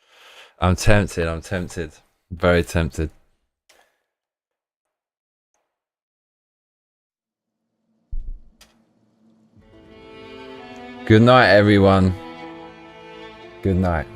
I'm tempted. Very tempted. Good night, everyone. Good night.